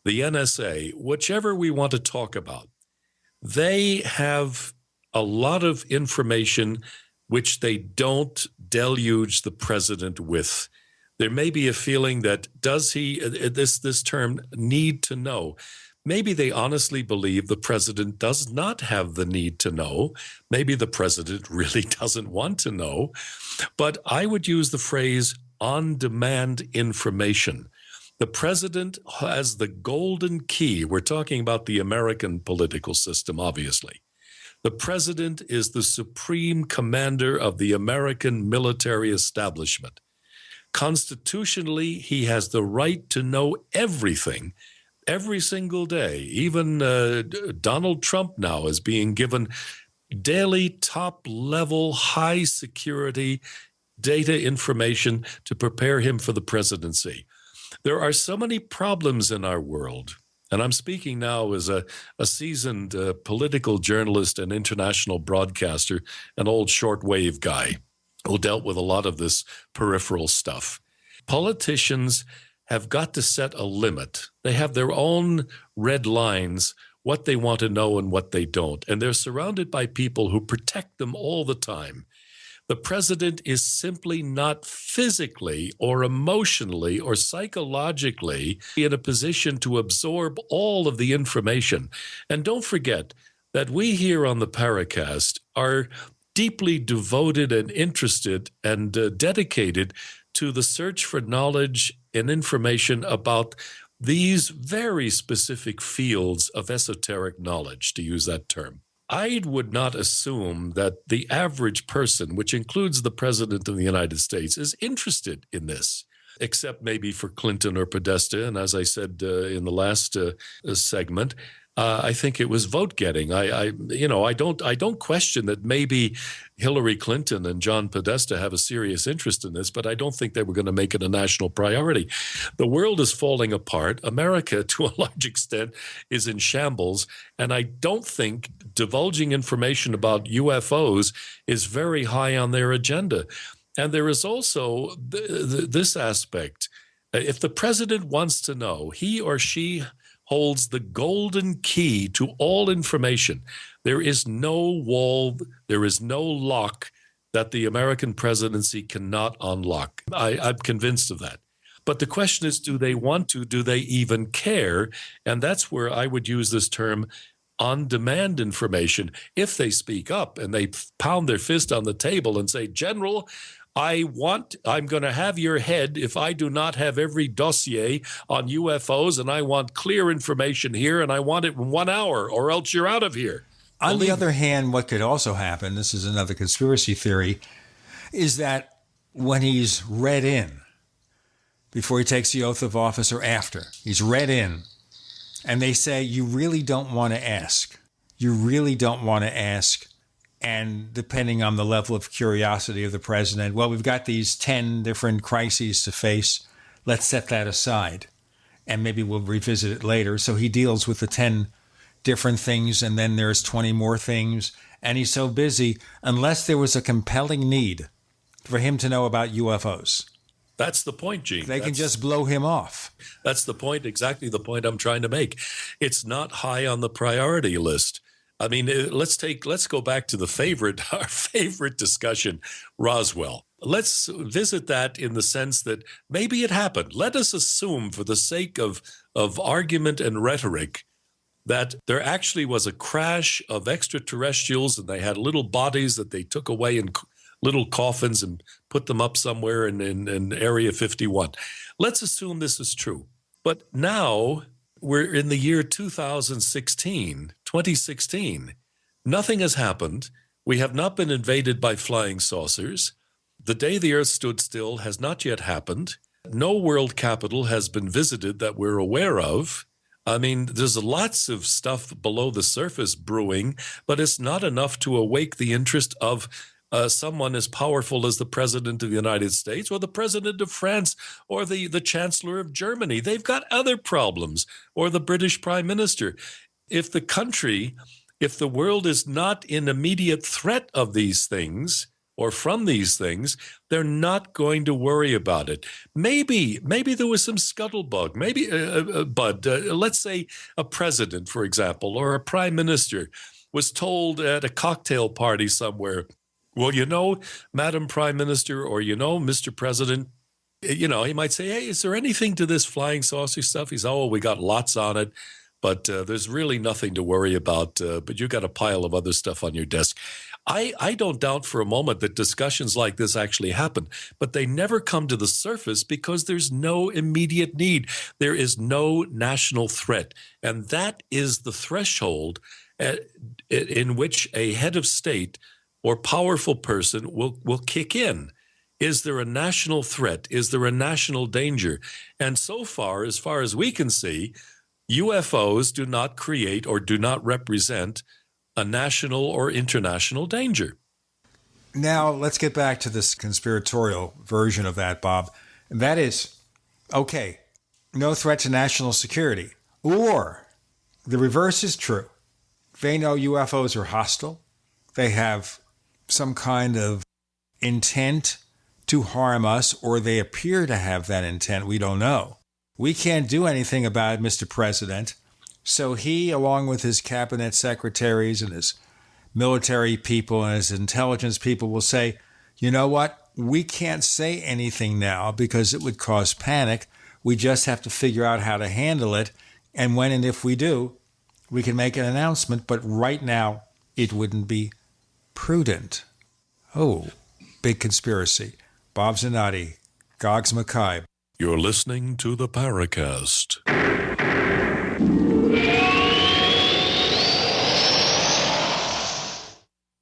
the NSA, whichever we want to talk about, they have a lot of information which they don't deluge the president with. There may be a feeling that does he, this term, need to know. Maybe they honestly believe the president does not have the need to know. Maybe the president really doesn't want to know. But I would use the phrase on-demand information. The president has the golden key. We're talking about the American political system, obviously. The president is the supreme commander of the American military establishment. Constitutionally, he has the right to know everything every single day. Even Donald Trump now is being given daily top-level, high-security data information to prepare him for the presidency. There are so many problems in our world, and I'm speaking now as a seasoned political journalist and international broadcaster, an old shortwave guy who dealt with a lot of this peripheral stuff. Politicians have got to set a limit. They have their own red lines, what they want to know and what they don't. And they're surrounded by people who protect them all the time. The president is simply not physically or emotionally or psychologically in a position to absorb all of the information. And don't forget that we here on the Paracast are deeply devoted and interested and dedicated to the search for knowledge and information about these very specific fields of esoteric knowledge, to use that term. I would not assume that the average person, which includes the President of the United States, is interested in this, except maybe for Clinton or Podesta. And as I said in the last segment, I think it was vote getting. I don't question that maybe Hillary Clinton and John Podesta have a serious interest in this, but I don't think they were going to make it a national priority. The world is falling apart. America, to a large extent, is in shambles, and I don't think divulging information about UFOs is very high on their agenda. And there is also this aspect. If the president wants to know, he or she holds the golden key to all information. There is no wall, there is no lock that the American presidency cannot unlock. I'm convinced of that. But the question is, do they want to? Do they even care? And that's where I would use this term on-demand information. If they speak up and they pound their fist on the table and say, General, I'm going to have your head if I do not have every dossier on UFOs, and I want clear information here, and I want it in 1 hour, or else you're out of here. On the other hand, what could also happen, this is another conspiracy theory, is that when he's read in, before he takes the oath of office or after, he's read in, and they say, you really don't want to ask. You really don't want to ask. And depending on the level of curiosity of the president, well, we've got these 10 different crises to face. Let's set that aside, and maybe we'll revisit it later. So he deals with the 10 different things, and then there's 20 more things. And he's so busy, unless there was a compelling need for him to know about UFOs. That's the point, Gene. They can just blow him off. That's the point, exactly the point I'm trying to make. It's not high on the priority list. I mean, let's go back to our favorite discussion, Roswell. Let's visit that in the sense that maybe it happened. Let us assume, for the sake of argument and rhetoric, that there actually was a crash of extraterrestrials, and they had little bodies that they took away in little coffins and put them up somewhere in Area 51. Let's assume this is true. But now we're in the year 2016. Nothing has happened. We have not been invaded by flying saucers. The day the Earth stood still has not yet happened. No world capital has been visited that we're aware of. I mean, there's lots of stuff below the surface brewing, but it's not enough to awake the interest of someone as powerful as the President of the United States or the President of France or the Chancellor of Germany. They've got other problems, or the British Prime Minister. If the world is not in immediate threat of these things or from these things, they're not going to worry about it. Maybe there was some scuttlebug. Let's say a president, for example, or a prime minister was told at a cocktail party somewhere, well, Madam Prime Minister, or, Mr. President, he might say, hey, is there anything to this flying saucer stuff? He's, we got lots on it, but there's really nothing to worry about. But you got a pile of other stuff on your desk. I don't doubt for a moment that discussions like this actually happen, but they never come to the surface because there's no immediate need. There is no national threat. And that is the threshold in which a head of state or powerful person will kick in. Is there a national threat? Is there a national danger? And so far as we can see, UFOs do not create or do not represent a national or international danger. Now, let's get back to this conspiratorial version of that, Bob. And that is, okay, no threat to national security. Or the reverse is true. They know UFOs are hostile. They have some kind of intent to harm us, or they appear to have that intent. We don't know. We can't do anything about it, Mr. President. So he, along with his cabinet secretaries and his military people and his intelligence people, will say, you know what? We can't say anything now because it would cause panic. We just have to figure out how to handle it. And when and if we do, we can make an announcement. But right now, it wouldn't be prudent. Oh, big conspiracy. Bob Zanotti, Goggs Mackay. You're listening to the Paracast.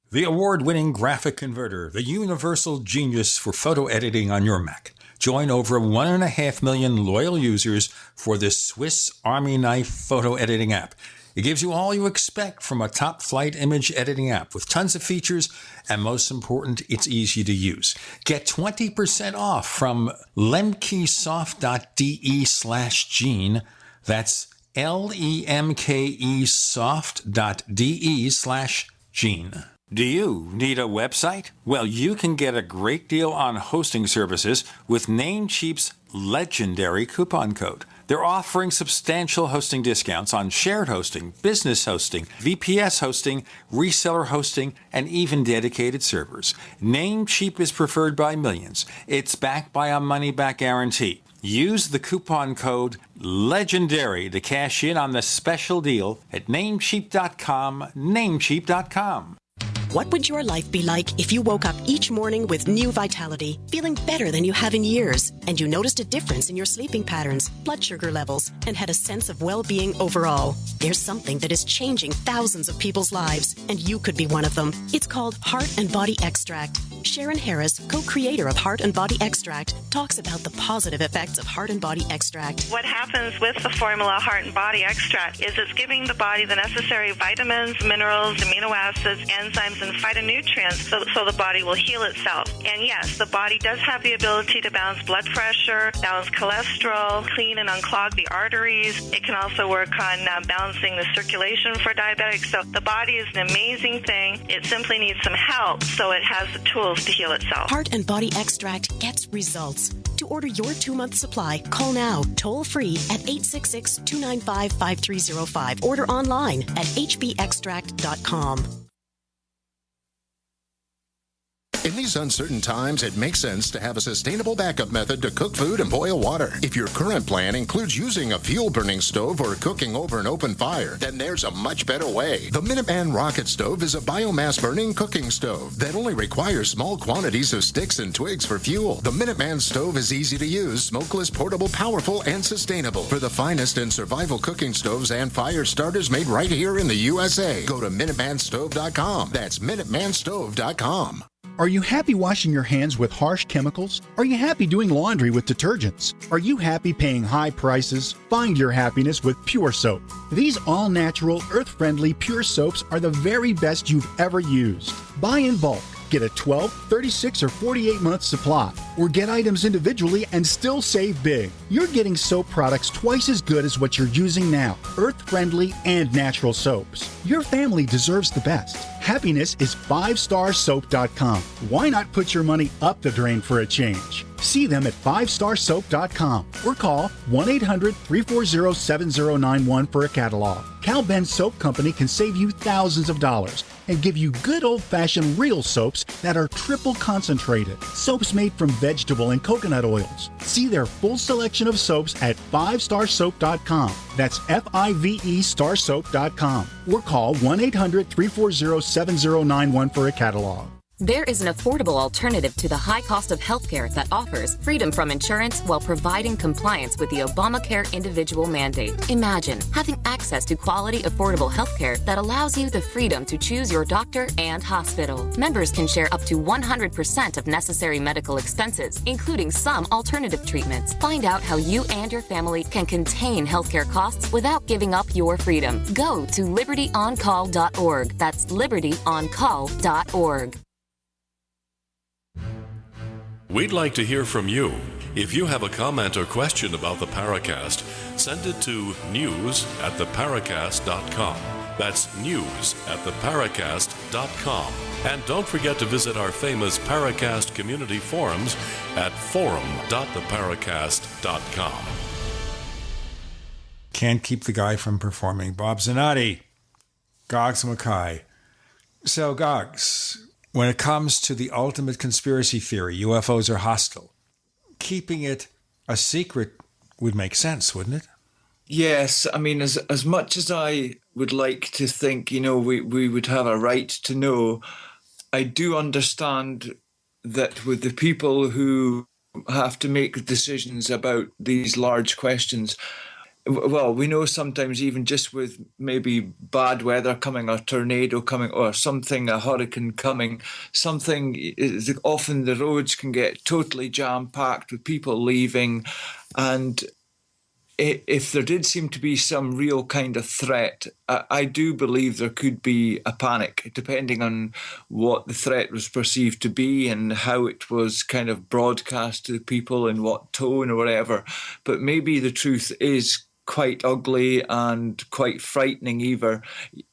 The award-winning graphic converter, the universal genius for photo editing on your Mac. Join over 1.5 million loyal users for this Swiss Army knife photo editing app. It gives you all you expect from a top-flight image editing app with tons of features, and most important, it's easy to use. Get 20% off from lemkesoft.de/Gene. That's lemkesoft.de/Gene. Do you need a website? Well, you can get a great deal on hosting services with Namecheap's legendary coupon code. They're offering substantial hosting discounts on shared hosting, business hosting, VPS hosting, reseller hosting, and even dedicated servers. Namecheap is preferred by millions. It's backed by a money-back guarantee. Use the coupon code LEGENDARY to cash in on the special deal at Namecheap.com, Namecheap.com. What would your life be like if you woke up each morning with new vitality, feeling better than you have in years, and you noticed a difference in your sleeping patterns, blood sugar levels, and had a sense of well-being overall? There's something that is changing thousands of people's lives, and you could be one of them. It's called Heart and Body Extract. Sharon Harris, co-creator of Heart and Body Extract, talks about the positive effects of Heart and Body Extract. What happens with the formula Heart and Body Extract is it's giving the body the necessary vitamins, minerals, amino acids, enzymes, and phytonutrients so the body will heal itself. And yes, the body does have the ability to balance blood pressure, balance cholesterol, clean and unclog the arteries. It can also work on balancing the circulation for diabetics. So the body is an amazing thing. It simply needs some help so it has the tools to heal itself. Heart and Body Extract gets results. To order your 2-month supply, call now, toll free at 866-295-5305. Order online at hbextract.com. In these uncertain times, it makes sense to have a sustainable backup method to cook food and boil water. If your current plan includes using a fuel-burning stove or cooking over an open fire, then there's a much better way. The Minuteman Rocket Stove is a biomass-burning cooking stove that only requires small quantities of sticks and twigs for fuel. The Minuteman Stove is easy to use, smokeless, portable, powerful, and sustainable. For the finest in survival cooking stoves and fire starters made right here in the USA, go to MinutemanStove.com. That's MinutemanStove.com. Are you happy washing your hands with harsh chemicals? Are you happy doing laundry with detergents? Are you happy paying high prices? Find your happiness with Pure Soap. These all-natural, earth-friendly Pure Soaps are the very best you've ever used. Buy in bulk. Get a 12, 36, or 48-month supply, or get items individually and still save big. You're getting soap products twice as good as what you're using now, earth-friendly and natural soaps. Your family deserves the best. Happiness is 5starsoap.com. Why not put your money up the drain for a change? See them at 5starsoap.com or call 1-800-340-7091 for a catalog. Cal Ben Soap Company can save you thousands of dollars and give you good old-fashioned real soaps that are triple concentrated. Soaps made from vegetable and coconut oils. See their full selection of soaps at 5starsoap.com. That's F-I-V-E starsoap.com. Or call 1-800-340-7091 for a catalog. There is an affordable alternative to the high cost of healthcare that offers freedom from insurance while providing compliance with the Obamacare individual mandate. Imagine having access to quality, affordable healthcare that allows you the freedom to choose your doctor and hospital. Members can share up to 100% of necessary medical expenses, including some alternative treatments. Find out how you and your family can contain healthcare costs without giving up your freedom. Go to libertyoncall.org. That's libertyoncall.org. We'd like to hear from you. If you have a comment or question about the Paracast, send it to news@theparacast.com. That's news@theparacast.com. And don't forget to visit our famous Paracast community forums at forum.theparacast.com. Can't keep the guy from performing. Bob Zanotti, Goggs Mackay. So, Goggs, when it comes to the ultimate conspiracy theory, UFOs are hostile, keeping it a secret would make sense, wouldn't it? Yes, I mean, as much as I would like to think, we would have a right to know, I do understand that with the people who have to make decisions about these large questions, well, we know sometimes even just with maybe bad weather coming, a tornado coming, or something, a hurricane coming, often the roads can get totally jam-packed with people leaving. And if there did seem to be some real kind of threat, I do believe there could be a panic, depending on what the threat was perceived to be and how it was kind of broadcast to the people, in what tone or whatever. But maybe the truth is quite ugly and quite frightening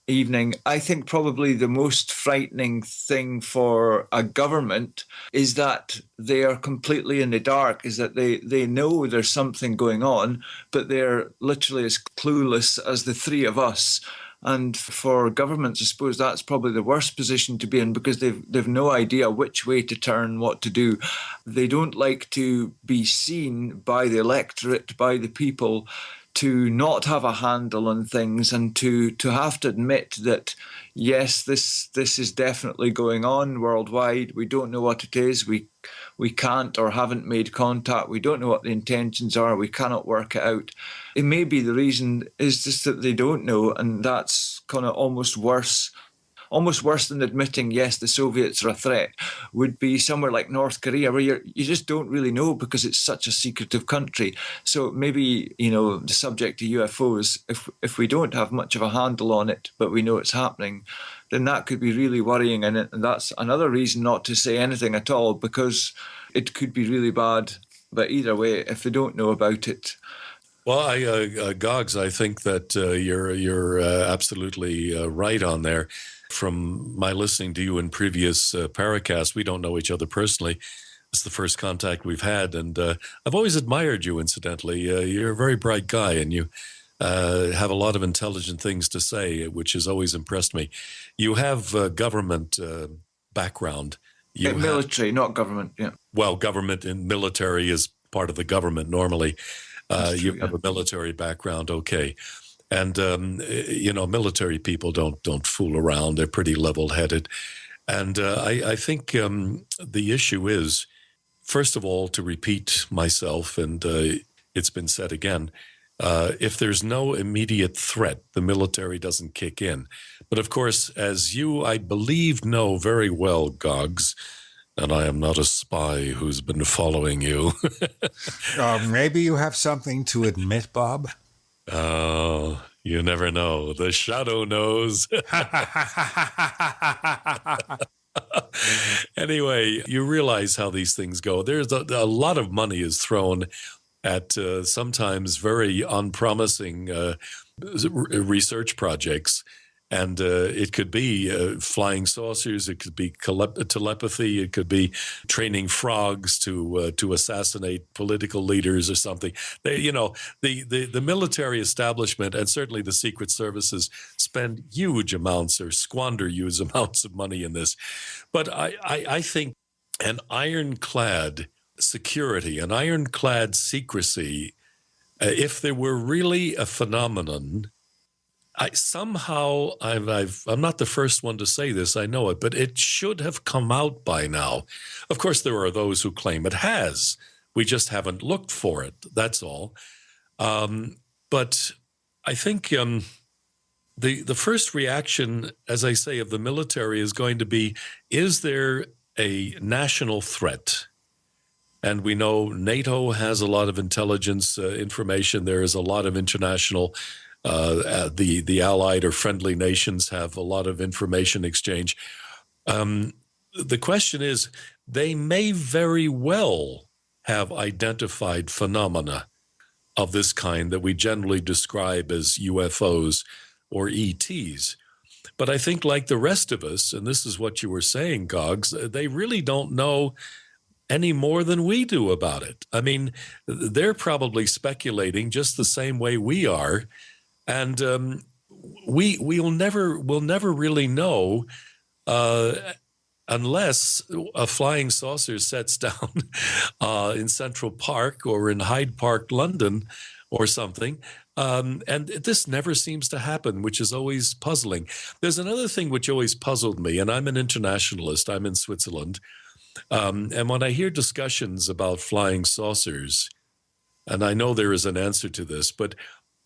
evening. I think probably the most frightening thing for a government is that they are completely in the dark, is that they know there's something going on, but they're literally as clueless as the three of us. And for governments, I suppose that's probably the worst position to be in, because they've no idea which way to turn, what to do. They don't like to be seen by the electorate, by the people, to not have a handle on things, and to have to admit that, yes, this is definitely going on worldwide. We don't know what it is. We can't or haven't made contact. We don't know what the intentions are. We cannot work it out. It may be the reason is just that they don't know, and that's kind of almost worse than admitting, yes, the Soviets are a threat, would be somewhere like North Korea, where you just don't really know because it's such a secretive country. So maybe, the subject to UFOs, if we don't have much of a handle on it, but we know it's happening, then that could be really worrying. And that's another reason not to say anything at all, because it could be really bad. But either way, if they don't know about it. Well, Goggs, I think that you're absolutely right on there. From my listening to you in previous Paracast, we don't know each other personally. It's the first contact we've had, and I've always admired you, incidentally. You're a very bright guy, and you have a lot of intelligent things to say, which has always impressed me. You have government background. Military, not government, yeah. Well, government and military is part of the government normally. You have a military background, okay. And, military people don't fool around. They're pretty level-headed. And I think the issue is, first of all, to repeat myself, and it's been said again, if there's no immediate threat, the military doesn't kick in. But, of course, as you, I believe, know very well, Goggs, and I am not a spy who's been following you. Maybe you have something to admit, Bob? Oh, you never know. The shadow knows. Anyway, you realize how these things go. There's a lot of money is thrown at sometimes very unpromising research projects. And it could be flying saucers, it could be telepathy, it could be training frogs to assassinate political leaders or something. The military establishment and certainly the secret services spend huge amounts or squander huge amounts of money in this. But I think an ironclad security, an ironclad secrecy, if there were really a phenomenon, I'm not the first one to say this, I know it, but it should have come out by now. Of course, there are those who claim it has. We just haven't looked for it, that's all. But I think the first reaction, as I say, of the military is going to be, is there a national threat? And we know NATO has a lot of intelligence information. There is a lot of international the allied or friendly nations have a lot of information exchange. The question is, they may very well have identified phenomena of this kind that we generally describe as UFOs or ETs. But I think like the rest of us, and this is what you were saying, Goggs, they really don't know any more than we do about it. I mean, they're probably speculating just the same way we are. And we'll never really know unless a flying saucer sets down in Central Park or in Hyde Park, London, or something. And this never seems to happen, which is always puzzling. There's another thing which always puzzled me, and I'm an internationalist. I'm in Switzerland. And when I hear discussions about flying saucers, and I know there is an answer to this, but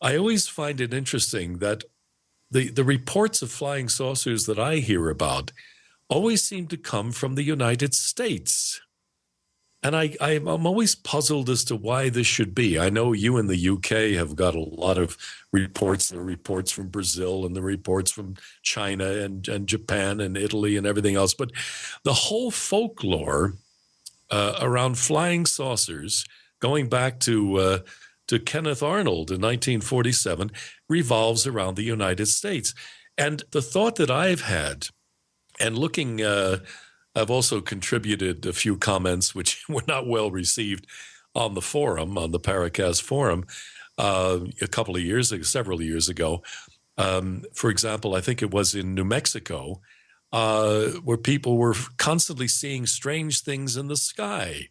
I always find it interesting that the reports of flying saucers that I hear about always seem to come from the United States. And I'm always puzzled as to why this should be. I know you in the UK have got a lot of reports. There are reports from Brazil and the reports from China and Japan and Italy and everything else. But the whole folklore around flying saucers, going back to Kenneth Arnold in 1947, revolves around the United States. And the thought that I've had, and looking I've also contributed a few comments which were not well received on the forum, on the Paracast forum, several years ago. For example, I think it was in New Mexico, where people were constantly seeing strange things in the sky.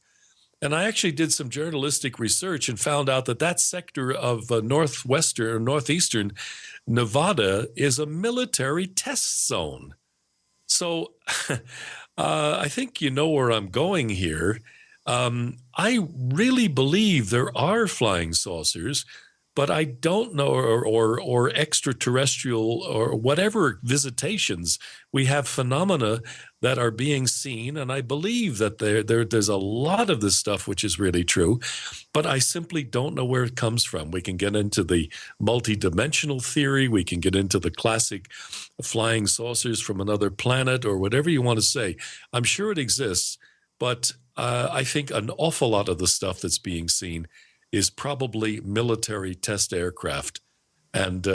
And I actually did some journalistic research and found out that sector of northeastern Nevada is a military test zone. So I think you know where I'm going here. I really believe there are flying saucers, but I don't know, or extraterrestrial or whatever visitations. We have phenomena that are being seen, and I believe that there's a lot of this stuff which is really true, but I simply don't know where it comes from. We can get into the multidimensional theory. We can get into the classic flying saucers from another planet or whatever you want to say. I'm sure it exists, but I think an awful lot of the stuff that's being seen is probably military test aircraft. And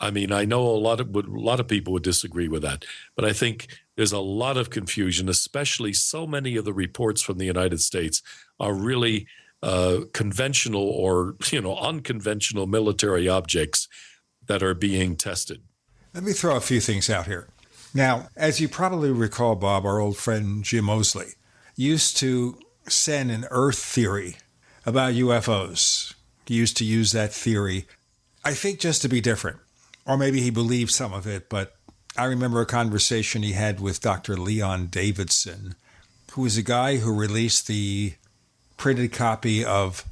I mean, I know a lot of people would disagree with that, but I think there's a lot of confusion, especially so many of the reports from the United States are really conventional or, unconventional military objects that are being tested. Let me throw a few things out here. Now, as you probably recall, Bob, our old friend Jim Moseley used to send an Earth theory about UFOs. He used to use that theory, I think, just to be different. Or maybe he believed some of it, but I remember a conversation he had with Dr. Leon Davidson, who was a guy who released the printed copy of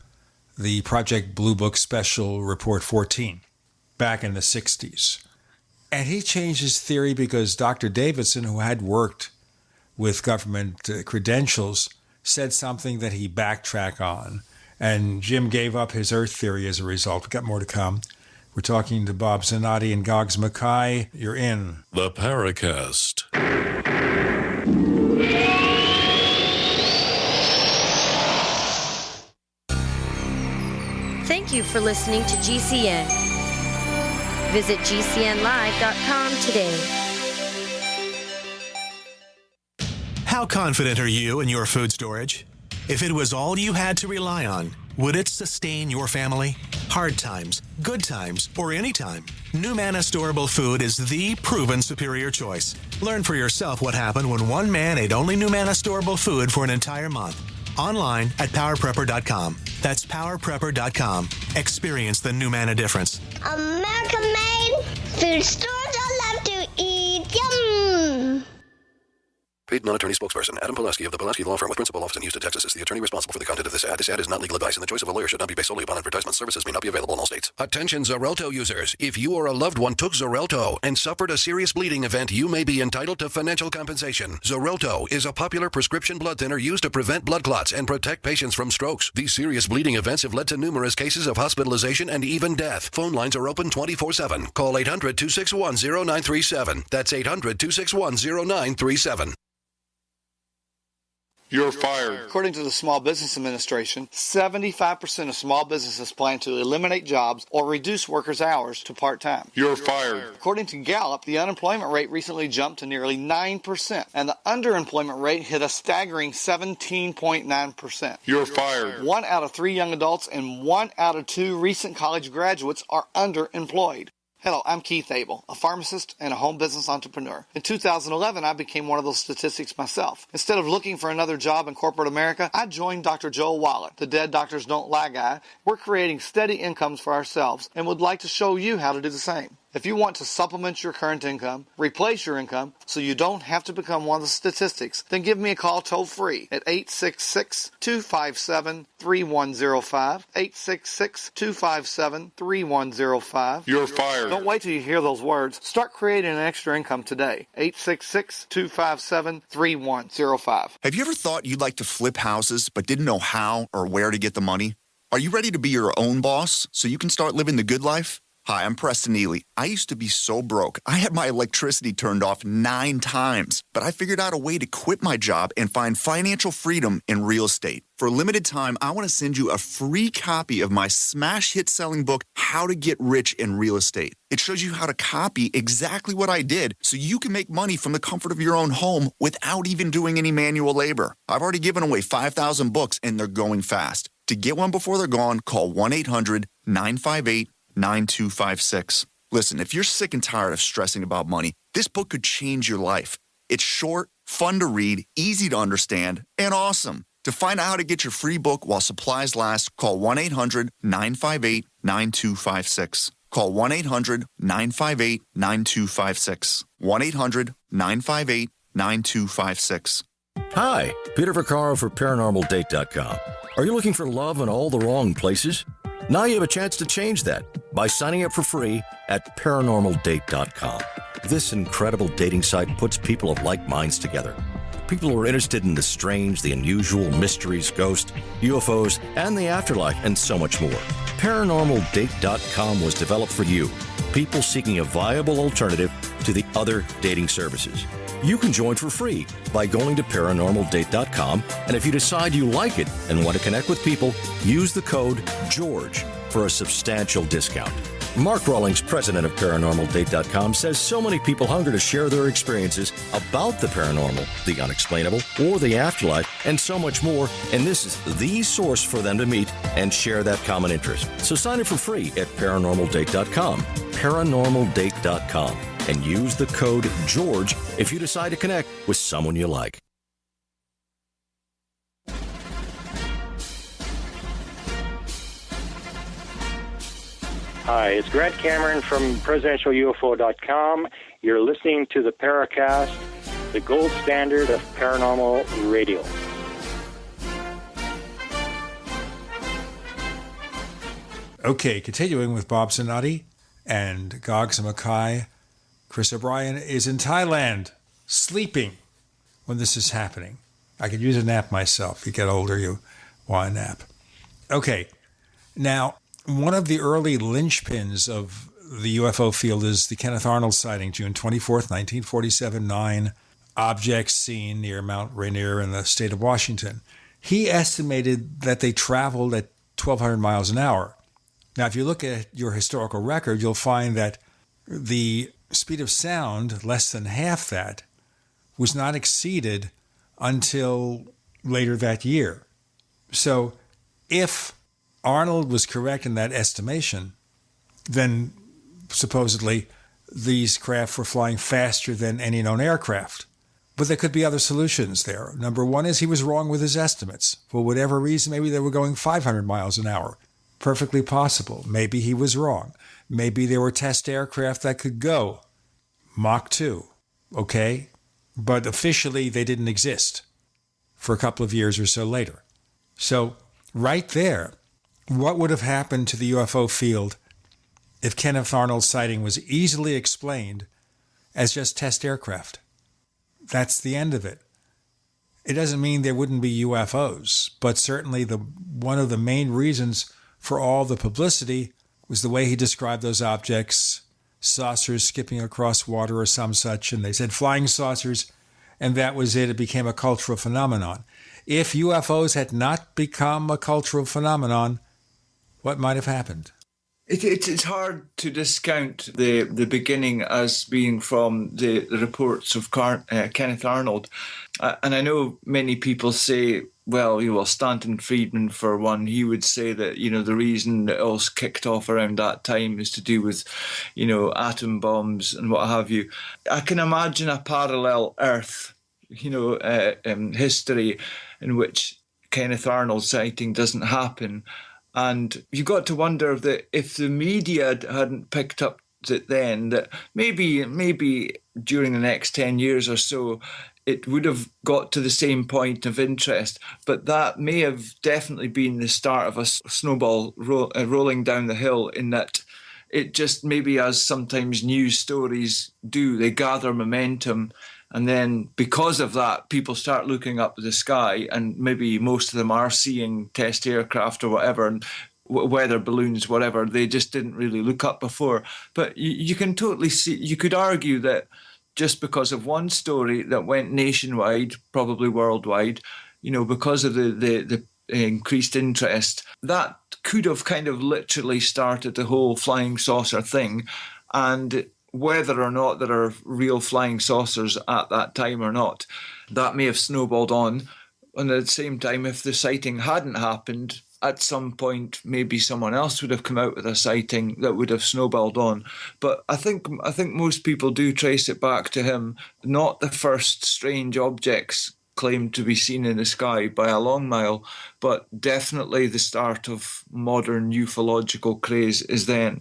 the Project Blue Book Special Report 14 back in the 60s. And he changed his theory because Dr. Davidson, who had worked with government credentials, said something that he backtracked on. And Jim gave up his Earth theory as a result. We've got more to come. We're talking to Bob Zanotti and Goggs Mackay. You're in the Paracast. Thank you for listening to GCN. Visit GCNlive.com today. How confident are you in your food storage? If it was all you had to rely on, would it sustain your family? Hard times, good times, or any time, NuManna Storable Food is the proven superior choice. Learn for yourself what happened when one man ate only NuManna Storable Food for an entire month. Online at PowerPrepper.com. That's PowerPrepper.com. Experience the NuManna difference. American-made food stores I love to eat. Yum! Paid non-attorney spokesperson Adam Pulaski of the Pulaski Law Firm with principal office in Houston, Texas is the attorney responsible for the content of this ad. This ad is not legal advice, and the choice of a lawyer should not be based solely upon advertisement. Services may not be available in all states. Attention Xarelto users. If you or a loved one took Xarelto and suffered a serious bleeding event, you may be entitled to financial compensation. Xarelto is a popular prescription blood thinner used to prevent blood clots and protect patients from strokes. These serious bleeding events have led to numerous cases of hospitalization and even death. Phone lines are open 24/7. Call 800-261-0937. That's 800-261-0937. You're fired. According to the Small Business Administration, 75% of small businesses plan to eliminate jobs or reduce workers' hours to part-time. You're fired. According to Gallup, the unemployment rate recently jumped to nearly 9%, and the underemployment rate hit a staggering 17.9%. You're fired. 1 out of 3 young adults and 1 out of 2 recent college graduates are underemployed. Hello, I'm Keith Abel, a pharmacist and a home business entrepreneur. In 2011, I became one of those statistics myself. Instead of looking for another job in corporate America, I joined Dr. Joel Wallach, the Dead Doctors Don't Lie guy. We're creating steady incomes for ourselves and would like to show you how to do the same. If you want to supplement your current income, replace your income, so you don't have to become one of the statistics, then give me a call toll-free at 866-257-3105, 866-257-3105. You're fired. Don't wait till you hear those words. Start creating an extra income today. 866-257-3105. Have you ever thought you'd like to flip houses but didn't know how or where to get the money? Are you ready to be your own boss so you can start living the good life? Hi, I'm Preston Ely. I used to be so broke. I had my electricity turned off 9 times, but I figured out a way to quit my job and find financial freedom in real estate. For a limited time, I want to send you a free copy of my smash hit selling book, How to Get Rich in Real Estate. It shows you how to copy exactly what I did so you can make money from the comfort of your own home without even doing any manual labor. I've already given away 5,000 books and they're going fast. To get one before they're gone, call 1-800-958-9256. Listen, if you're sick and tired of stressing about money, this book could change your life. It's short, fun to read, easy to understand, and awesome. To find out how to get your free book while supplies last, call 1-800-958-9256. Call 1-800-958-9256. 1-800-958-9256. Hi, Peter Vaccaro for ParanormalDate.com. Are you looking for love in all the wrong places? Now you have a chance to change that by signing up for free at ParanormalDate.com. This incredible dating site puts people of like minds together. People who are interested in the strange, the unusual, mysteries, ghosts, UFOs, and the afterlife, and so much more. ParanormalDate.com was developed for you, people seeking a viable alternative to the other dating services. You can join for free by going to ParanormalDate.com, and if you decide you like it and want to connect with people, use the code GEORGE for a substantial discount. Mark Rawlings, president of ParanormalDate.com, says so many people hunger to share their experiences about the paranormal, the unexplainable, or the afterlife, and so much more, and this is the source for them to meet and share that common interest. So sign up for free at ParanormalDate.com, ParanormalDate.com, and use the code GEORGE if you decide to connect with someone you like. Hi, it's Grant Cameron from PresidentialUFO.com. You're listening to the Paracast, the gold standard of paranormal radio. Okay, continuing with Bob Zanotti and Goggs Mackay. Chris O'Brien is in Thailand, sleeping when this is happening. I could use a nap myself. You get older, you want a nap. Okay, now, one of the early linchpins of the UFO field is the Kenneth Arnold sighting, June 24th, 1947, 9 objects seen near Mount Rainier in the state of Washington. He estimated that they traveled at 1,200 miles an hour. Now, if you look at your historical record, you'll find that the speed of sound, less than half that, was not exceeded until later that year. So if Arnold was correct in that estimation, then supposedly these craft were flying faster than any known aircraft. But there could be other solutions there. Number one is he was wrong with his estimates. For whatever reason, maybe they were going 500 miles an hour. Perfectly possible. Maybe he was wrong. Maybe there were test aircraft that could go Mach 2, okay? But officially, they didn't exist for a couple of years or so later. So right there, what would have happened to the UFO field if Kenneth Arnold's sighting was easily explained as just test aircraft? That's the end of it. It doesn't mean there wouldn't be UFOs, but certainly one of the main reasons for all the publicity was the way he described those objects, saucers skipping across water or some such, and they said flying saucers, and that was it. It became a cultural phenomenon. If UFOs had not become a cultural phenomenon, what might have happened? It's hard to discount the beginning as being from the reports of Kenneth Arnold. And I know many people say, well, Stanton Friedman, for one, he would say that, the reason it all kicked off around that time is to do with, atom bombs and what have you. I can imagine a parallel Earth, history in which Kenneth Arnold's sighting doesn't happen. And you've got to wonder that if the media hadn't picked up it then that maybe during the next 10 years or so, it would have got to the same point of interest, but that may have definitely been the start of a snowball rolling down the hill, in that it just maybe, as sometimes news stories do, they gather momentum, and then because of that, people start looking up at the sky, and maybe most of them are seeing test aircraft or whatever, and weather balloons, whatever, they just didn't really look up before. But you can totally see, you could argue that just because of one story that went nationwide, probably worldwide, because of the increased interest, that could have kind of literally started the whole flying saucer thing. And whether or not there are real flying saucers at that time or not, that may have snowballed on. And at the same time, if the sighting hadn't happened, at some point, maybe someone else would have come out with a sighting that would have snowballed on. But I think most people do trace it back to him. Not the first strange objects claimed to be seen in the sky by a long mile, but definitely the start of modern ufological craze is then.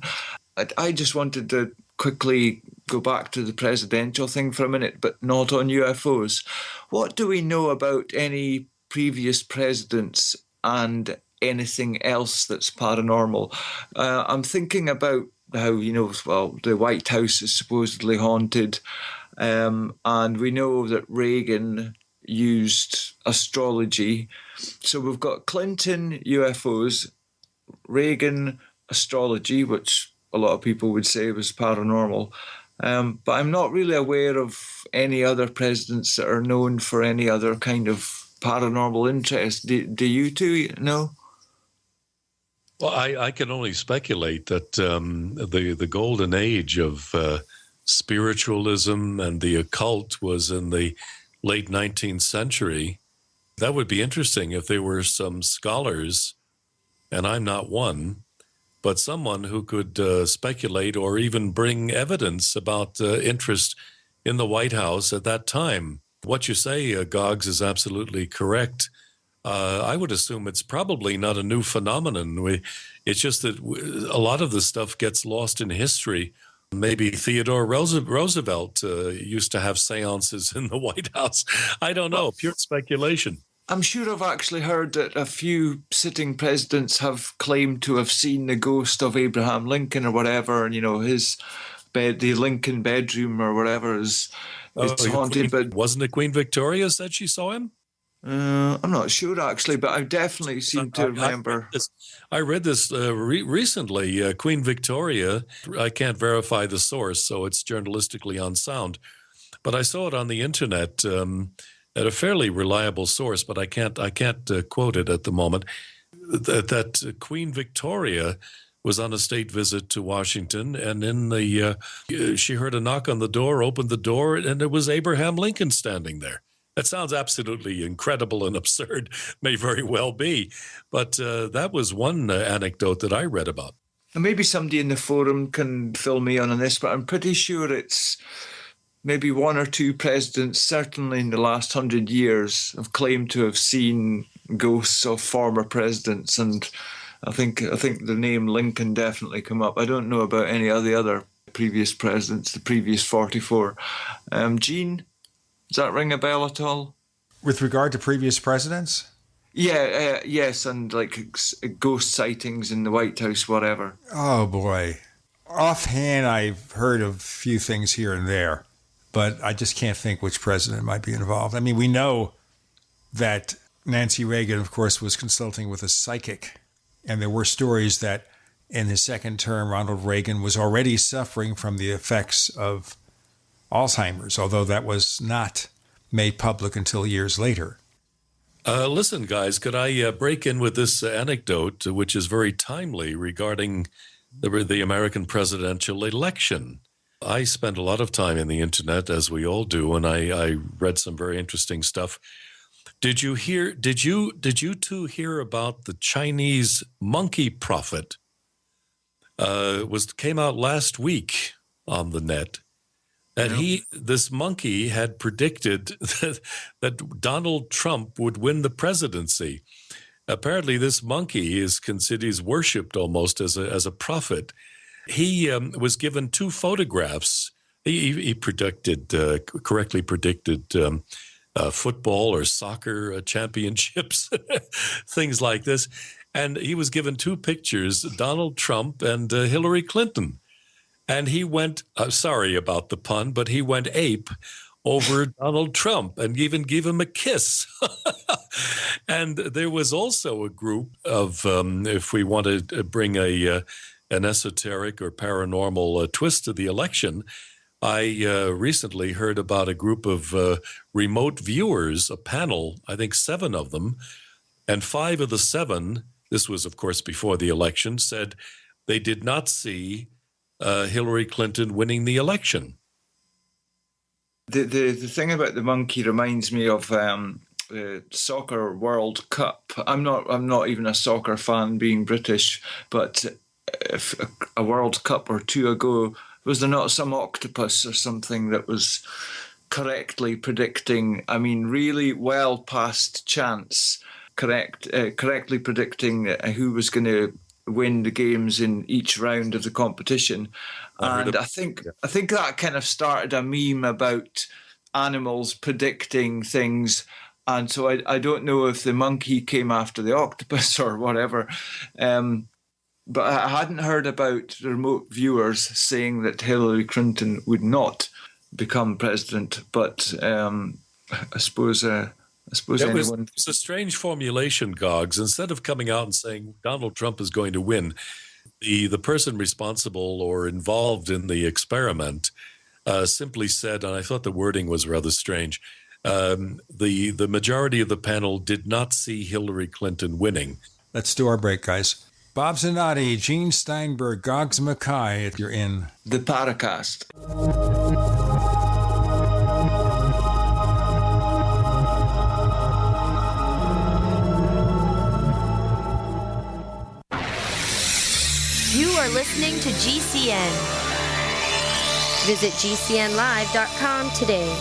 I just wanted to quickly go back to the presidential thing for a minute, but not on UFOs. What do we know about any previous presidents and anything else that's paranormal? I'm thinking about how, the White House is supposedly haunted, and we know that Reagan used astrology. So we've got Clinton, UFOs, Reagan, astrology, which a lot of people would say was paranormal. But I'm not really aware of any other presidents that are known for any other kind of paranormal interest. Do you two know? Well, I can only speculate that the golden age of spiritualism and the occult was in the late 19th century. That would be interesting if there were some scholars, and I'm not one, but someone who could speculate or even bring evidence about interest in the White House at that time. What you say, Goggs, is absolutely correct. I would assume it's probably not a new phenomenon. It's just that a lot of the stuff gets lost in history. Maybe Theodore Roosevelt used to have seances in the White House. I don't know, pure speculation. I'm sure I've actually heard that a few sitting presidents have claimed to have seen the ghost of Abraham Lincoln or whatever, and, his bed, the Lincoln bedroom or whatever is haunted. But wasn't it Queen Victoria said she saw him? I'm not sure, actually, but I definitely seem to remember. I read this recently. Queen Victoria, I can't verify the source, so it's journalistically unsound, but I saw it on the internet at a fairly reliable source, but I can't quote it at the moment, that Queen Victoria was on a state visit to Washington, and she heard a knock on the door, opened the door, and it was Abraham Lincoln standing there. That sounds absolutely incredible and absurd, may very well be. But that was one anecdote that I read about. And maybe somebody in the forum can fill me in on this, but I'm pretty sure it's maybe one or two presidents, certainly in the last 100 years, have claimed to have seen ghosts of former presidents. And I think the name Lincoln definitely come up. I don't know about any of the other previous presidents, the previous 44. Gene? Does that ring a bell at all? With regard to previous presidents? Yeah, yes, and like ghost sightings in the White House, whatever. Oh, boy. Offhand, I've heard of a few things here and there, but I just can't think which president might be involved. I mean, we know that Nancy Reagan, of course, was consulting with a psychic, and there were stories that in his second term, Ronald Reagan was already suffering from the effects of Alzheimer's, although that was not made public until years later. Listen, guys, could I break in with this anecdote, which is very timely regarding the American presidential election? I spent a lot of time in the internet, as we all do, and I read some very interesting stuff. Did you two hear about the Chinese monkey prophet? Came out last week on the net. And this monkey had predicted that Donald Trump would win the presidency. Apparently, this monkey is worshipped almost as a prophet, He was given 2 photographs. He correctly predicted football or soccer championships, things like this. And he was given 2 pictures, Donald Trump and Hillary Clinton. And he went, sorry about the pun, but he went ape over Donald Trump and even gave him a kiss. And there was also a group of, if we want to bring an esoteric or paranormal twist to the election, I recently heard about a group of remote viewers, a panel, I think 7 of them, and 5 of the 7, this was, of course, before the election, said they did not see Hillary Clinton winning the election. The thing about the monkey reminds me of the Soccer World Cup. I'm not even a soccer fan, being British, but if a World Cup or 2 ago, was there not some octopus or something that was correctly predicting? I mean, really well past chance, correctly predicting who was going to win the games in each round of the competition. And I think that kind of started a meme about animals predicting things. And so I don't know if the monkey came after the octopus or whatever. But I hadn't heard about remote viewers saying that Hillary Clinton would not become president. But I suppose anyone... It's a strange formulation, Goggs. Instead of coming out and saying Donald Trump is going to win, the person responsible or involved in the experiment simply said, and I thought the wording was rather strange, the majority of the panel did not see Hillary Clinton winning. Let's do our break, guys. Bob Zanotti, Gene Steinberg, Goggs Mackay, if you're in the Paracast. You are listening to GCN. Visit GCNlive.com today.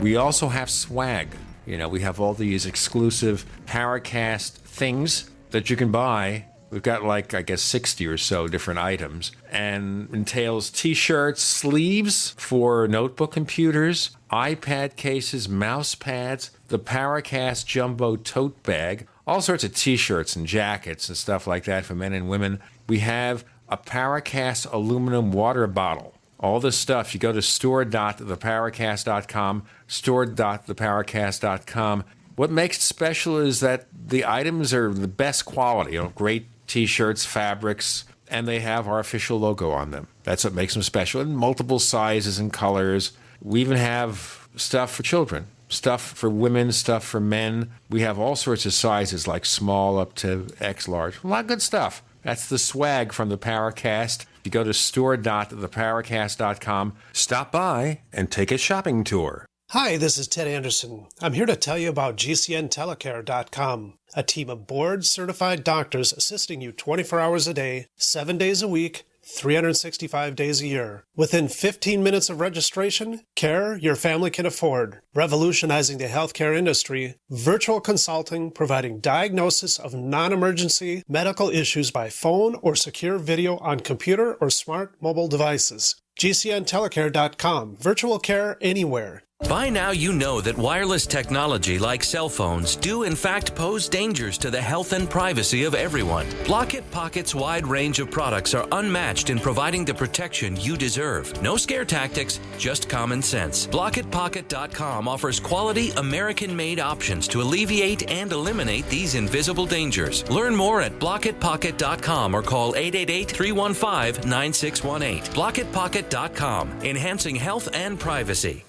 We also have swag. You know, we have all these exclusive Paracast things that you can buy. We've got like, I guess, 60 or so different items, and entails t-shirts, sleeves for notebook computers, iPad cases, mouse pads, the Paracast Jumbo Tote Bag, all sorts of t-shirts and jackets and stuff like that for men and women. We have a Paracast aluminum water bottle. All this stuff, you go to store.theparacast.com, store.theparacast.com. What makes it special is that the items are the best quality, great t-shirts, fabrics, and they have our official logo on them. That's what makes them special, in multiple sizes and colors. We even have stuff for children, stuff for women, stuff for men. We have all sorts of sizes, like small up to X large. A lot of good stuff. That's the swag from the Paracast. You go to store.theparacast.com, stop by, and take a shopping tour. Hi, this is Ted Anderson. I'm here to tell you about GCNtelecare.com, a team of board-certified doctors assisting you 24 hours a day, 7 days a week, 365 days a year. Within 15 minutes of registration, care your family can afford. Revolutionizing the healthcare industry, virtual consulting providing diagnosis of non-emergency medical issues by phone or secure video on computer or smart mobile devices. GCNtelecare.com. Virtual care anywhere. By now you know that wireless technology like cell phones do in fact pose dangers to the health and privacy of everyone. Block-It Pocket's wide range of products are unmatched in providing the protection you deserve. No scare tactics, just common sense. BlockItPocket.com offers quality American-made options to alleviate and eliminate these invisible dangers. Learn more at BlockItPocket.com or call 888-315-9618. BlockItPocket.com, enhancing health and privacy.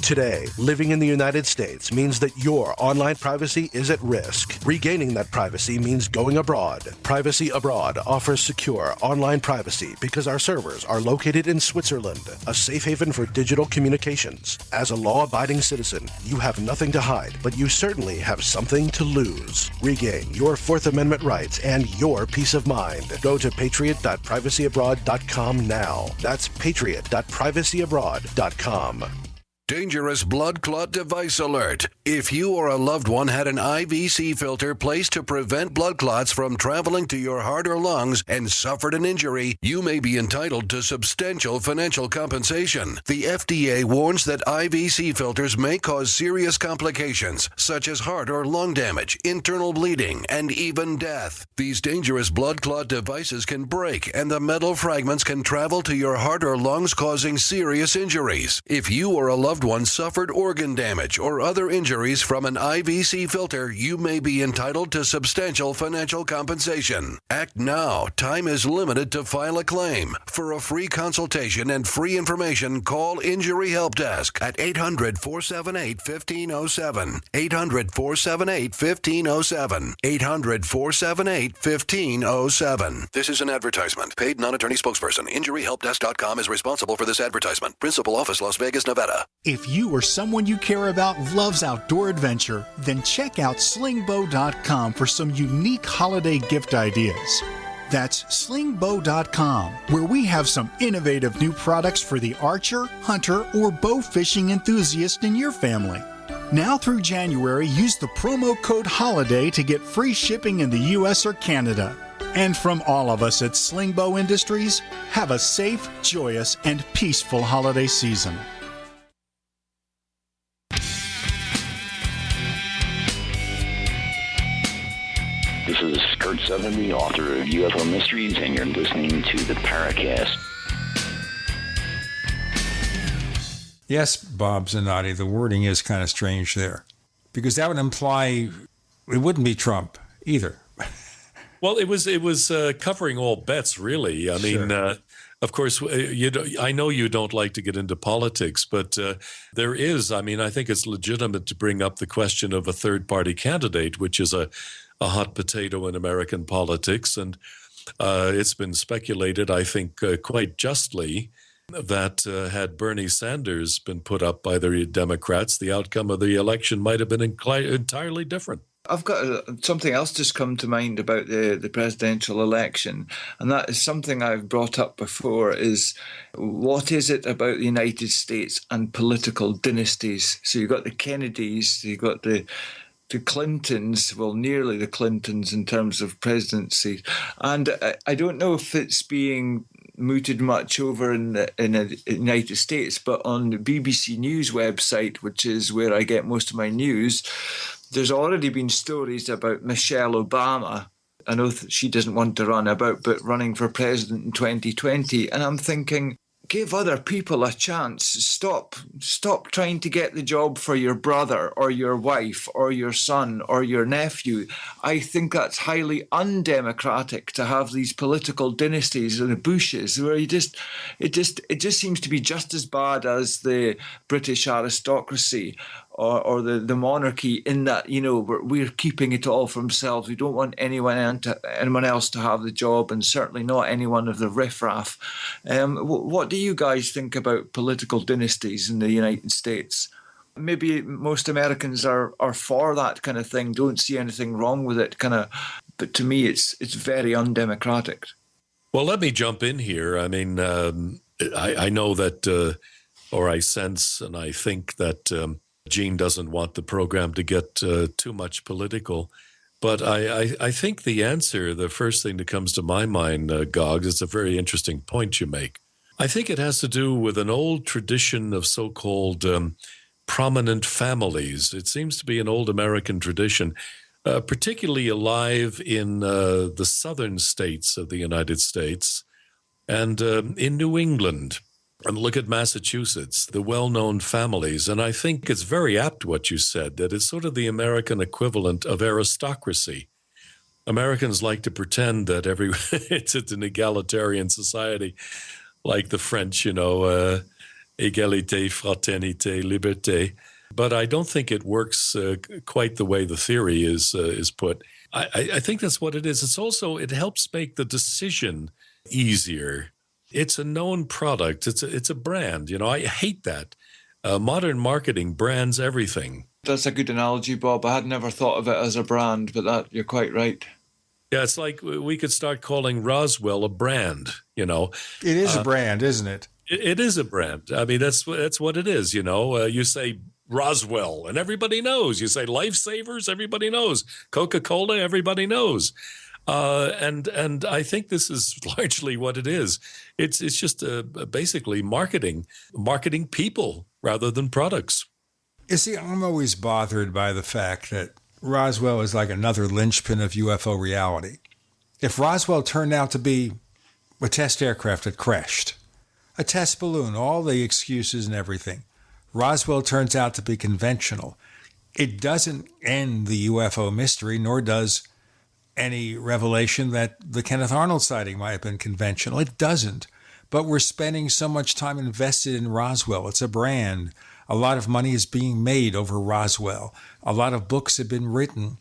Today, living in the United States means that your online privacy is at risk. Regaining that privacy means going abroad. Privacy Abroad offers secure online privacy because our servers are located in Switzerland, a safe haven for digital communications. As a law-abiding citizen, you have nothing to hide, but you certainly have something to lose. Regain your Fourth Amendment rights and your peace of mind. Go to patriot.privacyabroad.com now. That's patriot.privacyabroad.com. Dangerous blood clot device alert. If you or a loved one had an IVC filter placed to prevent blood clots from traveling to your heart or lungs and suffered an injury, you may be entitled to substantial financial compensation. The FDA warns that IVC filters may cause serious complications, such as heart or lung damage, internal bleeding, and even death. These dangerous blood clot devices can break, and the metal fragments can travel to your heart or lungs, causing serious injuries. If you or a loved one suffered organ damage or other injuries from an IVC filter, you may be entitled to substantial financial compensation. Act now. Time is limited to file a claim. For a free consultation and free information, call Injury Help Desk at 800-478-1507. 800-478-1507. 800-478-1507. This is an advertisement. Paid non-attorney spokesperson. InjuryHelpDesk.com is responsible for this advertisement. Principal office, Las Vegas, Nevada. If you or someone you care about loves outdoor adventure, then check out slingbow.com for some unique holiday gift ideas. That's slingbow.com, where we have some innovative new products for the archer, hunter, or bow fishing enthusiast in your family. Now through January, use the promo code HOLIDAY to get free shipping in the U.S. or Canada. And from all of us at Slingbow Industries, have a safe, joyous, and peaceful holiday season. This is Kurt Sotheby, author of UFO Mysteries, and you're listening to the Paracast. Yes, Bob Zanotti, the wording is kind of strange there, because that would imply it wouldn't be Trump either. Well, it was covering all bets, really. I mean, of course, I know you don't like to get into politics, but there is. I mean, I think it's legitimate to bring up the question of a third-party candidate, which is a hot potato in American politics, and it's been speculated, I think, quite justly, that had Bernie Sanders been put up by the Democrats, the outcome of the election might have been entirely different. I've got something else just come to mind about the presidential election, and that is something I've brought up before, is what is it about the United States and political dynasties? So you've got the Kennedys, you've got the Clintons, well, nearly the Clintons in terms of presidency. And I don't know if it's being mooted much over in the United States, but on the BBC News website, which is where I get most of my news, there's already been stories about Michelle Obama. I know she doesn't want to run about, but running for president in 2020. And I'm thinking, give other people a chance. Stop trying to get the job for your brother or your wife or your son or your nephew. I think that's highly undemocratic to have these political dynasties or the Bushes, where it just seems to be just as bad as the British aristocracy or the monarchy, in that, you know, we're keeping it all for themselves. We don't want anyone else to have the job, and certainly not anyone of the riffraff. What do you guys think about political dynasties in the United States? Maybe most Americans are for that kind of thing, don't see anything wrong with it, but to me it's very undemocratic. Well, let me jump in here. I mean, I know that, or I sense and I think that Gene doesn't want the program to get too much political. But I think the answer, the first thing that comes to my mind, Goggs, it's a very interesting point you make. I think it has to do with an old tradition of so-called prominent families. It seems to be an old American tradition, particularly alive in the southern states of the United States and in New England. And look at Massachusetts, the well-known families. And I think it's very apt what you said, that it's sort of the American equivalent of aristocracy. Americans like to pretend that it's an egalitarian society, like the French, you know, égalité, fraternité, liberté. But I don't think it works quite the way the theory is put. I think that's what it is. It's also, it helps make the decision easier. It's a known product. It's a brand. You know, I hate that. Modern marketing brands everything. That's a good analogy, Bob. I had never thought of it as a brand, but you're quite right. Yeah, it's like we could start calling Roswell a brand, you know. It is a brand, isn't it? It is a brand. I mean, that's what it is. You say Roswell, and everybody knows. You say Lifesavers, everybody knows. Coca-Cola, everybody knows. And I think this is largely what it is. It's just basically marketing people rather than products. You see, I'm always bothered by the fact that Roswell is like another linchpin of UFO reality. If Roswell turned out to be a test aircraft that crashed, a test balloon, all the excuses and everything, Roswell turns out to be conventional, it doesn't end the UFO mystery, nor does any revelation that the Kenneth Arnold sighting might have been conventional. It doesn't. But we're spending so much time invested in Roswell. It's a brand. A lot of money is being made over Roswell. A lot of books have been written.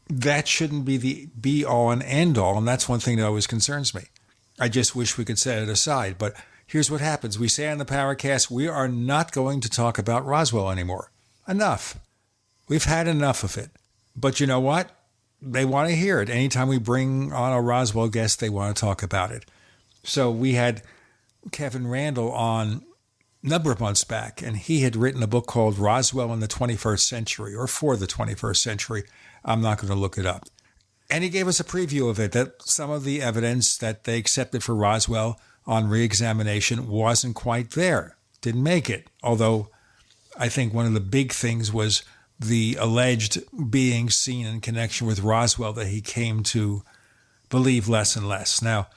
That shouldn't be the be-all and end-all, and that's one thing that always concerns me. I just wish we could set it aside. But here's what happens. We say on the Paracast, we are not going to talk about Roswell anymore. Enough. We've had enough of it. But you know what? They want to hear it. Anytime we bring on a Roswell guest, they want to talk about it. So we had Kevin Randall on a number of months back, and he had written a book called Roswell in the 21st Century, or For the 21st Century. I'm not going to look it up. And he gave us a preview of it, that some of the evidence that they accepted for Roswell on reexamination wasn't quite there, didn't make it. Although I think one of the big things was the alleged being seen in connection with Roswell that he came to believe less and less. Now,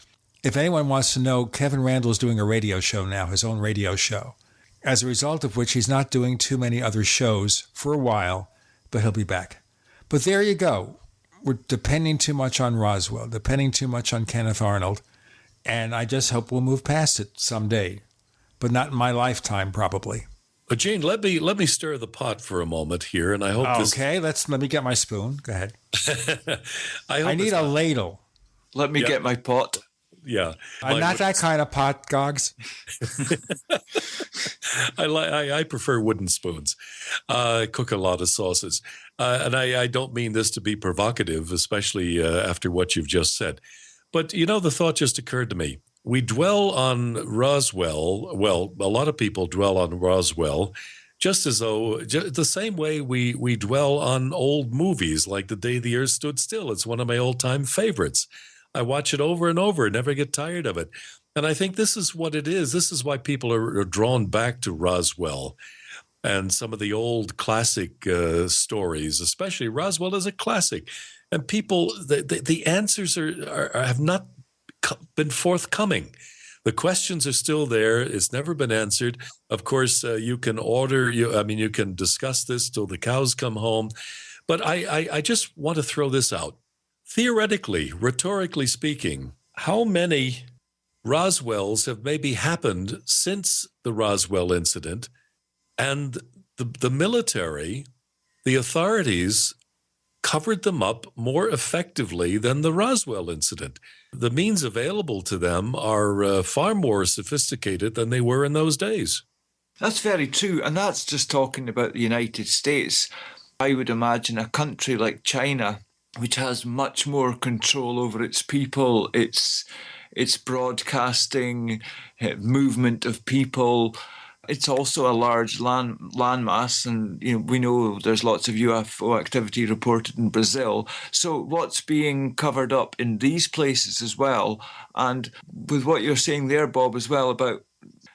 if anyone wants to know, Kevin Randall is doing a radio show now, his own radio show, as a result of which he's not doing too many other shows for a while, but he'll be back. But there you go. We're depending too much on Roswell, depending too much on Kenneth Arnold, and I just hope we'll move past it someday, but not in my lifetime, probably. But Jane, let me stir the pot for a moment here, and I hope Okay, let me get my spoon. Go ahead. I need a ladle. Let me get my pot. Yeah. I'm not that kind of pot, Goggs. I prefer wooden spoons. I cook a lot of sauces. And I don't mean this to be provocative, especially after what you've just said. But, the thought just occurred to me. We dwell on Roswell. Well, a lot of people dwell on Roswell just as though the same way we dwell on old movies like The Day the Earth Stood Still. It's one of my old-time favorites. I watch it over and over and never get tired of it. And I think this is what it is. This is why people are drawn back to Roswell and some of the old classic stories, especially Roswell is a classic. And people, the answers have not been forthcoming. The questions are still there. It's never been answered. Of course, you can you can discuss this till the cows come home. But I just want to throw this out. Theoretically, rhetorically speaking, how many Roswells have maybe happened since the Roswell incident, and the military, the authorities covered them up more effectively than the Roswell incident? The means available to them are far more sophisticated than they were in those days. That's very true, and that's just talking about the United States. I would imagine a country like China, which has much more control over its people, its broadcasting, movement of people. It's also a large landmass, and we know there's lots of UFO activity reported in Brazil. So what's being covered up in these places as well? And with what you're saying there, Bob, as well, about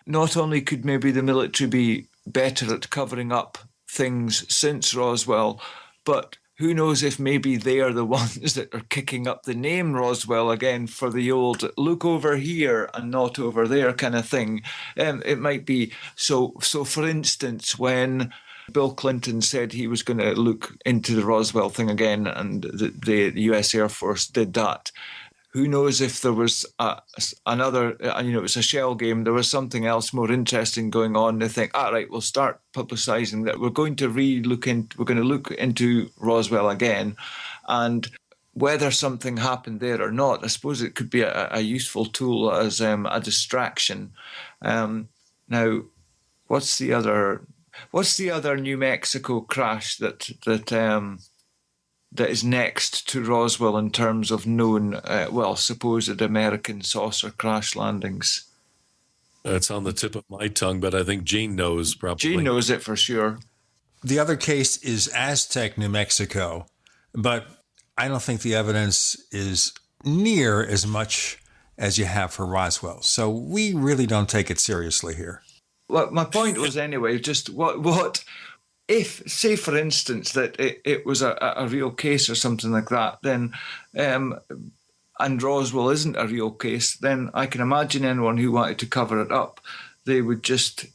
not only could maybe the military be better at covering up things since Roswell, but who knows if maybe they are the ones that are kicking up the name Roswell again for the old look over here and not over there kind of thing. It might be. So for instance, when Bill Clinton said he was going to look into the Roswell thing again, and the US Air Force did that, who knows if there was another, it was a shell game, there was something else more interesting going on. They think, right, we'll start publicising that we're going to look into Roswell again. And whether something happened there or not, I suppose it could be a useful tool as a distraction. Now, what's the other New Mexico crash that is next to Roswell in terms of known, supposed American saucer crash landings? It's on the tip of my tongue, but I think Gene knows probably. Gene knows it for sure. The other case is Aztec, New Mexico, but I don't think the evidence is near as much as you have for Roswell. So we really don't take it seriously here. Well, my point was anyway, just what if, say for instance, that it was a real case or something like that, then and Roswell isn't a real case, then I can imagine anyone who wanted to cover it up, they would just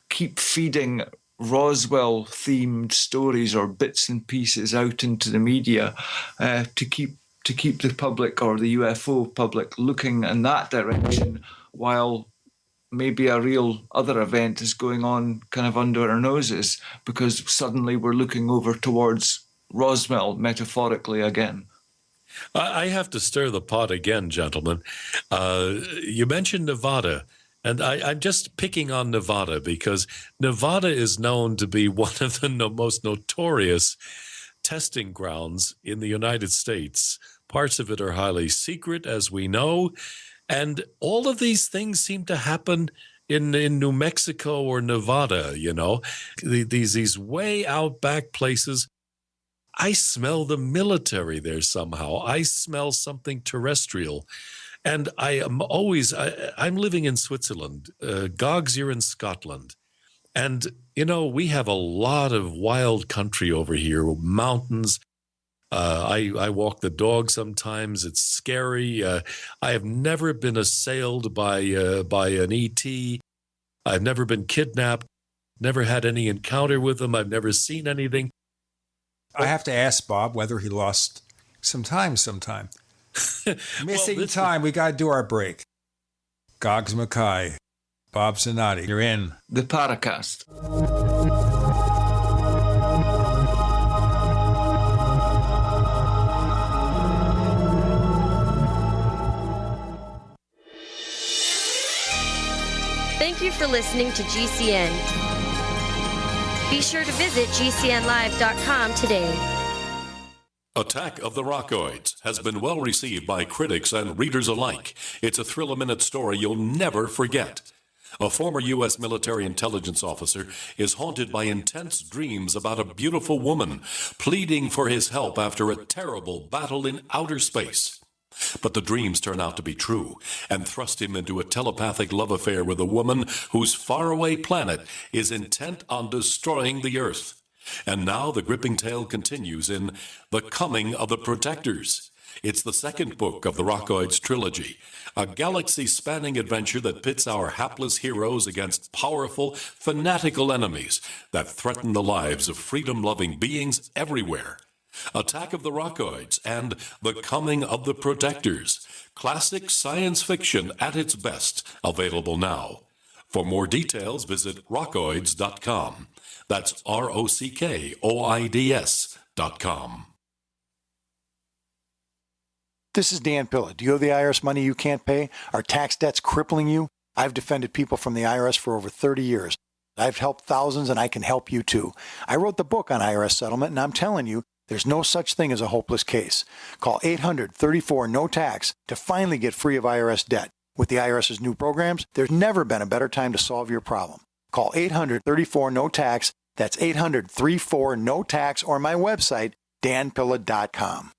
keep feeding Roswell-themed stories or bits and pieces out into the media to keep the public or the UFO public looking in that direction, while maybe a real other event is going on kind of under our noses, because suddenly we're looking over towards Roswell metaphorically again. I have to stir the pot again, gentlemen. You mentioned Nevada, and I'm just picking on Nevada because Nevada is known to be one of the most notorious testing grounds in the United States. Parts of it are highly secret, as we know, and all of these things seem to happen in New Mexico or Nevada, you know, these way out back places. I smell the military there somehow. I smell something terrestrial. And I am always, I'm living in Switzerland. Goggs, you're in Scotland. And, you know, we have a lot of wild country over here, mountains. I walk the dog sometimes. It's scary. I have never been assailed by an ET. I've never been kidnapped, never had any encounter with them. I've never seen anything. I have to ask Bob whether he lost some time sometime. Missing time. We got to do our break. Goggs Mackay, Bob Zanotti, you're in the Paracast. Thank you for listening to GCN. Be sure to visit GCNlive.com today. Attack of the Rockoids has been well received by critics and readers alike. It's a thrill-a-minute story you'll never forget. A former U.S. military intelligence officer is haunted by intense dreams about a beautiful woman pleading for his help after a terrible battle in outer space. But the dreams turn out to be true and thrust him into a telepathic love affair with a woman whose faraway planet is intent on destroying the Earth. And now the gripping tale continues in The Coming of the Protectors. It's the second book of the Rockoids trilogy, a galaxy-spanning adventure that pits our hapless heroes against powerful, fanatical enemies that threaten the lives of freedom-loving beings everywhere. Attack of the Rockoids and The Coming of the Protectors. Classic science fiction at its best, available now. For more details, visit rockoids.com. That's ROCKOIDS.com. This is Dan Pilla. Do you owe the IRS money you can't pay? Are tax debts crippling you? I've defended people from the IRS for over 30 years. I've helped thousands, and I can help you too. I wrote the book on IRS settlement, and I'm telling you, there's no such thing as a hopeless case. Call 800-34-NO-TAX to finally get free of IRS debt. With the IRS's new programs, there's never been a better time to solve your problem. Call 800-34-NO-TAX. That's 800-34-NO-TAX, or my website, danpilla.com.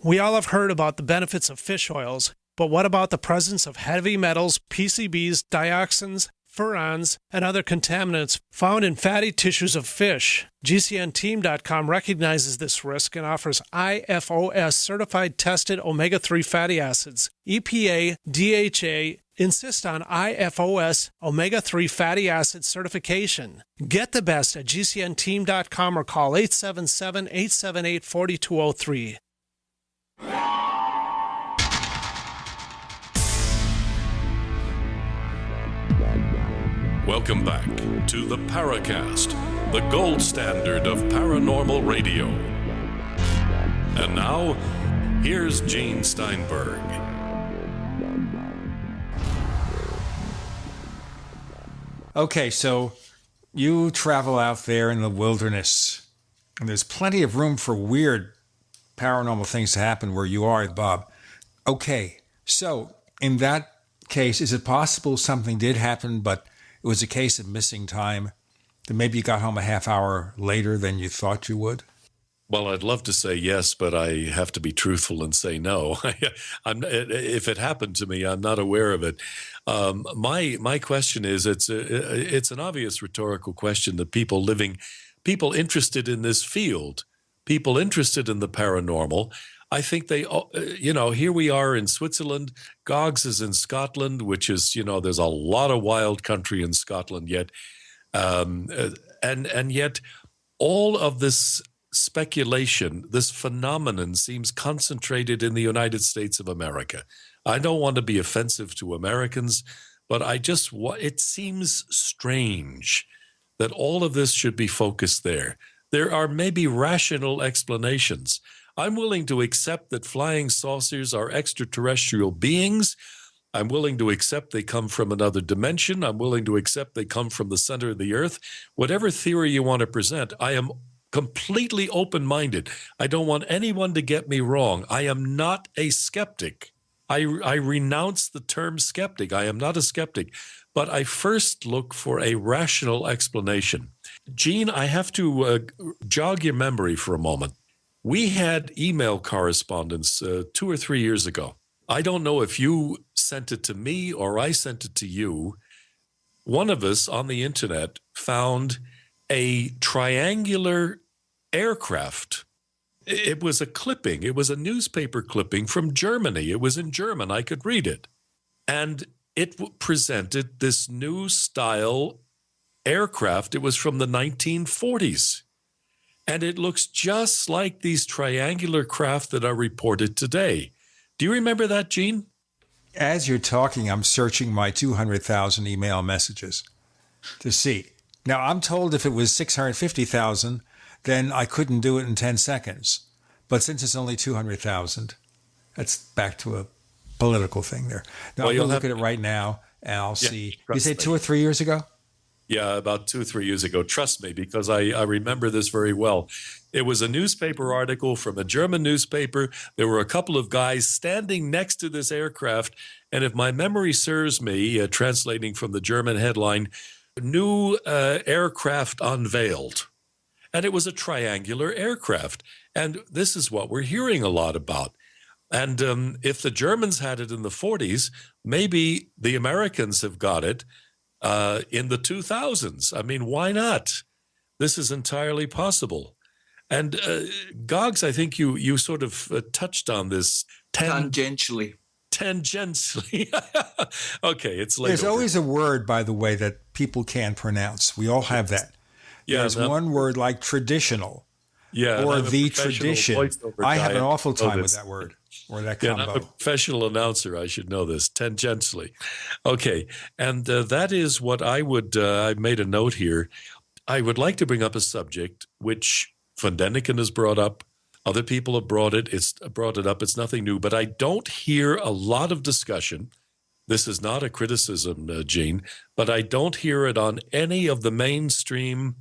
We all have heard about the benefits of fish oils, but what about the presence of heavy metals, PCBs, dioxins, furans, and other contaminants found in fatty tissues of fish? GCNteam.com recognizes this risk and offers IFOS certified tested omega-3 fatty acids. EPA, DHA insist on IFOS omega-3 fatty acid certification. Get the best at GCNteam.com or call 877-878-4203. Welcome back to the Paracast, the gold standard of paranormal radio. And now, here's Gene Steinberg. Okay, so you travel out there in the wilderness, and there's plenty of room for weird paranormal things to happen where you are, Bob. Okay, so in that case, is it possible something did happen, but it was a case of missing time, that maybe you got home a half hour later than you thought you would? Well, I'd love to say yes, but I have to be truthful and say no. If it happened to me, I'm not aware of it. My question is, it's an obvious rhetorical question that people interested in this field, people interested in the paranormal, I think they, here we are in Switzerland. Goggs is in Scotland, which is, there's a lot of wild country in Scotland yet. And yet all of this speculation, this phenomenon seems concentrated in the United States of America. I don't want to be offensive to Americans, but it seems strange that all of this should be focused there. There are maybe rational explanations. I'm willing to accept that flying saucers are extraterrestrial beings. I'm willing to accept they come from another dimension. I'm willing to accept they come from the center of the earth. Whatever theory you want to present, I am completely open-minded. I don't want anyone to get me wrong. I am not a skeptic. I renounce the term skeptic. I am not a skeptic. But I first look for a rational explanation. Gene, I have to jog your memory for a moment. We had email correspondence 2 or 3 years ago. I don't know if you sent it to me or I sent it to you. One of us on the internet found a triangular aircraft. It was a clipping. It was a newspaper clipping from Germany. It was in German. I could read it. And it presented this new style aircraft. It was from the 1940s. And it looks just like these triangular craft that are reported today. Do you remember that, Gene? As you're talking, I'm searching my 200,000 email messages to see. Now, I'm told if it was 650,000, then I couldn't do it in 10 seconds. But since it's only 200,000, that's back to a political thing there. Now, I'm going to look at it right now, and I'll see. You say 2 or 3 years ago? Yeah, about 2 or 3 years ago. Trust me, because I remember this very well. It was a newspaper article from a German newspaper. There were a couple of guys standing next to this aircraft. And if my memory serves me, translating from the German headline, new aircraft unveiled. And it was a triangular aircraft. And this is what we're hearing a lot about. And if the Germans had it in the 40s, maybe the Americans have got it in the 2000s. I mean, why not? This is entirely possible. And Goggs, I think you sort of touched on this. Tangentially. Okay, it's late. There's always a word, by the way, that people can't pronounce. We all have that. Yeah, there's one word like traditional. Yeah, or the tradition. I have an awful time with that word or that combo. Yeah, I'm a professional announcer. I should know this tangentially. Okay, and that is what I would. I made a note here. I would like to bring up a subject which Von Däniken has brought up. Other people have brought it up. It's nothing new, but I don't hear a lot of discussion. This is not a criticism, Gene, but I don't hear it on any of the mainstream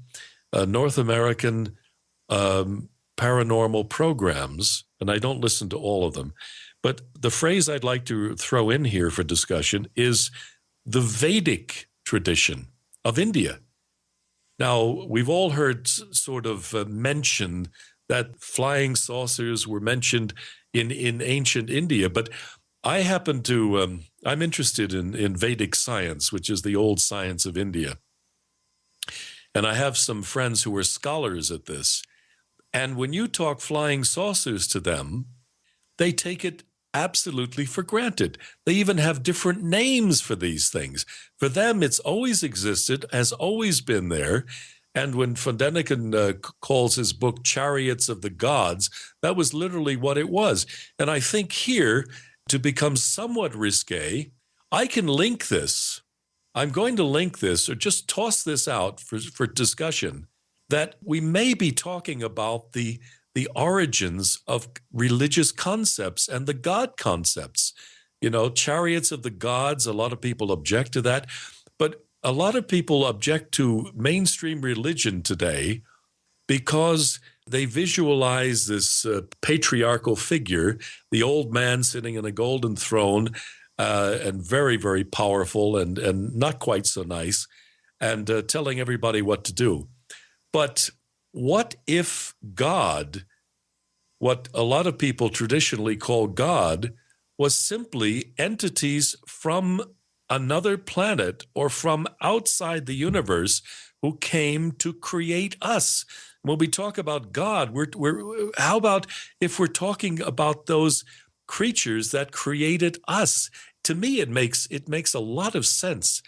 North American paranormal programs, and I don't listen to all of them. But the phrase I'd like to throw in here for discussion is the Vedic tradition of India. Now, we've all heard sort of mention that flying saucers were mentioned in ancient India, but I happen to, I'm interested in Vedic science, which is the old science of India. And I have some friends who are scholars at this. And when you talk flying saucers to them, they take it absolutely for granted. They even have different names for these things. For them, it's always existed, has always been there. And when Von Däniken calls his book Chariots of the Gods, that was literally what it was. And I think here, to become somewhat risque, I can link this. I'm going to link this or just toss this out for discussion, that we may be talking about the origins of religious concepts and the God concepts. You know, Chariots of the Gods, a lot of people object to that. But a lot of people object to mainstream religion today because they visualize this patriarchal figure, the old man sitting in a golden throne, and very, very powerful and not quite so nice, and telling everybody what to do. But what if God, what a lot of people traditionally call God, was simply entities from another planet or from outside the universe who came to create us? When we talk about God, how about if we're talking about those creatures that created us? To me, it makes a lot of sense,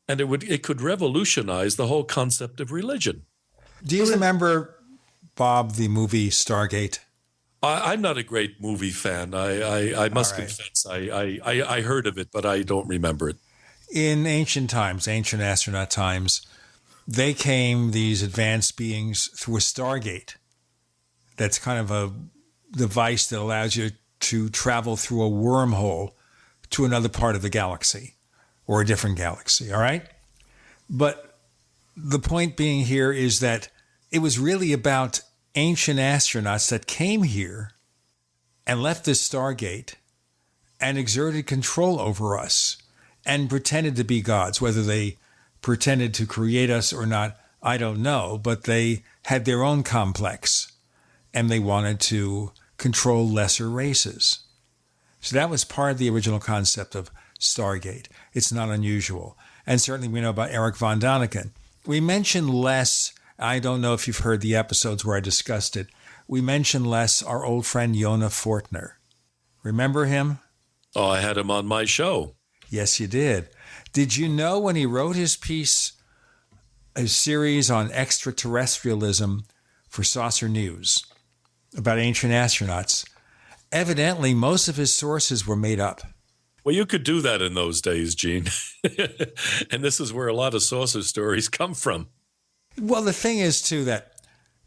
and it could revolutionize the whole concept of religion. Do you remember, Bob, the movie Stargate? I'm not a great movie fan. I must confess, I heard of it, but I don't remember it. In ancient times, ancient astronaut times, they came, these advanced beings, through a Stargate. That's kind of a device that allows you to travel through a wormhole to another part of the galaxy or a different galaxy, all right? But the point being here is that it was really about ancient astronauts that came here and left this Stargate and exerted control over us and pretended to be gods. Whether they pretended to create us or not, I don't know, but they had their own complex and they wanted to control lesser races. So that was part of the original concept of Stargate. It's not unusual. And certainly we know about Eric von Däniken. We mentioned less, I don't know if you've heard the episodes where I discussed it, we mentioned less our old friend Yonah Fortner. Remember him? Oh, I had him on my show. Yes, you did. Did you know when he wrote his piece, his series on extraterrestrialism for Saucer News about ancient astronauts, evidently most of his sources were made up. Well, you could do that in those days, Gene. And this is where a lot of saucer stories come from. Well, the thing is, too, that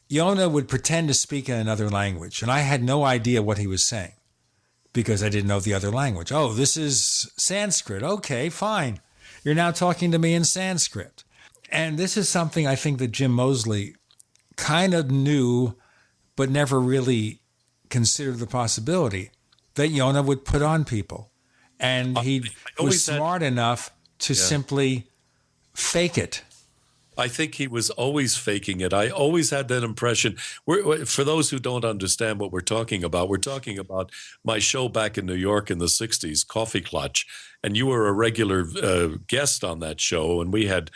Yonah would pretend to speak in another language, and I had no idea what he was saying because I didn't know the other language. Oh, this is Sanskrit. Okay, fine. You're now talking to me in Sanskrit. And this is something I think that Jim Moseley kind of knew, but never really considered the possibility that Yonah would put on people. And he was smart enough to simply fake it. I think he was always faking it. I always had that impression. For those who don't understand what we're talking about my show back in New York in the 60s, Coffee Clutch. And you were a regular guest on that show. And we had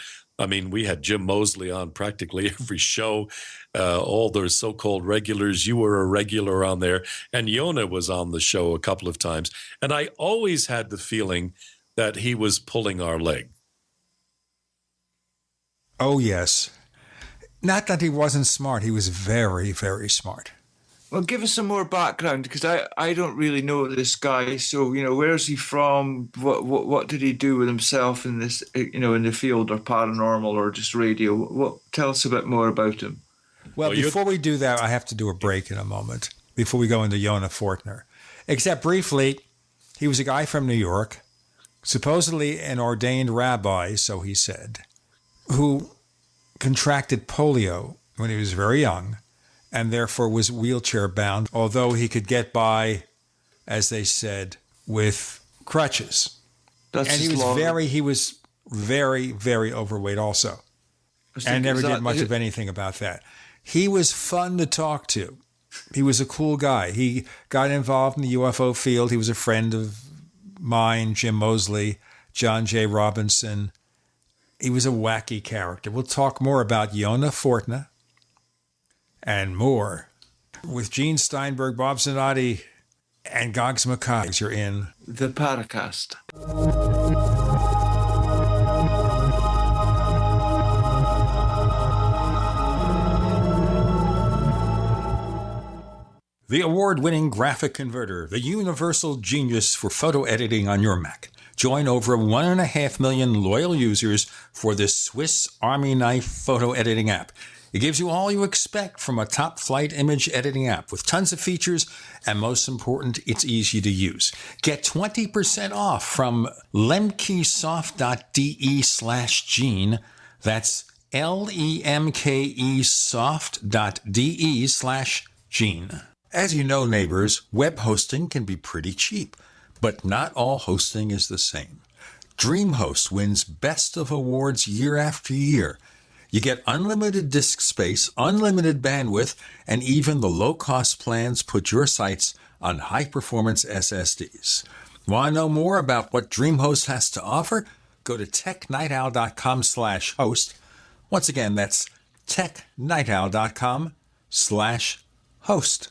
Jim Moseley on practically every show, all those so-called regulars. You were a regular on there. And Yonah was on the show a couple of times. And I always had the feeling that he was pulling our leg. Oh, yes. Not that he wasn't smart. He was very, very smart. Well, give us some more background, because I don't really know this guy. So, where's he from? What did he do with himself in this, in the field or paranormal or just radio? Tell us a bit more about him. Well, before we do that, I have to do a break in a moment before we go into Yonah Fortner. Except briefly, he was a guy from New York, supposedly an ordained rabbi, so he said, who contracted polio when he was very young and therefore was wheelchair bound, although he could get by, as they said, with crutches. And he was very, very overweight also, and never did much of anything about that. He was fun to talk to. He was a cool guy. He got involved in the UFO field. He was a friend of mine, Jim Moseley, John J. Robinson. He was a wacky character. We'll talk more about Yonah Fortner and more with Gene Steinberg, Bob Zanotti, and Goggs Mackay. You're in the Paracast. The award-winning graphic converter, the universal genius for photo editing on your Mac. Join over 1.5 million loyal users for this Swiss Army knife photo editing app. It gives you all you expect from a top-flight image editing app with tons of features, and most important, it's easy to use. Get 20% off from lemkesoft.de/Gene. That's lemkesoft.de/Gene. As you know, neighbors, web hosting can be pretty cheap. But not all hosting is the same. DreamHost wins Best of Awards year after year. You get unlimited disk space, unlimited bandwidth, and even the low-cost plans put your sites on high-performance SSDs. Want to know more about what DreamHost has to offer? Go to technightowl.com/host. Once again, that's technightowl.com/host.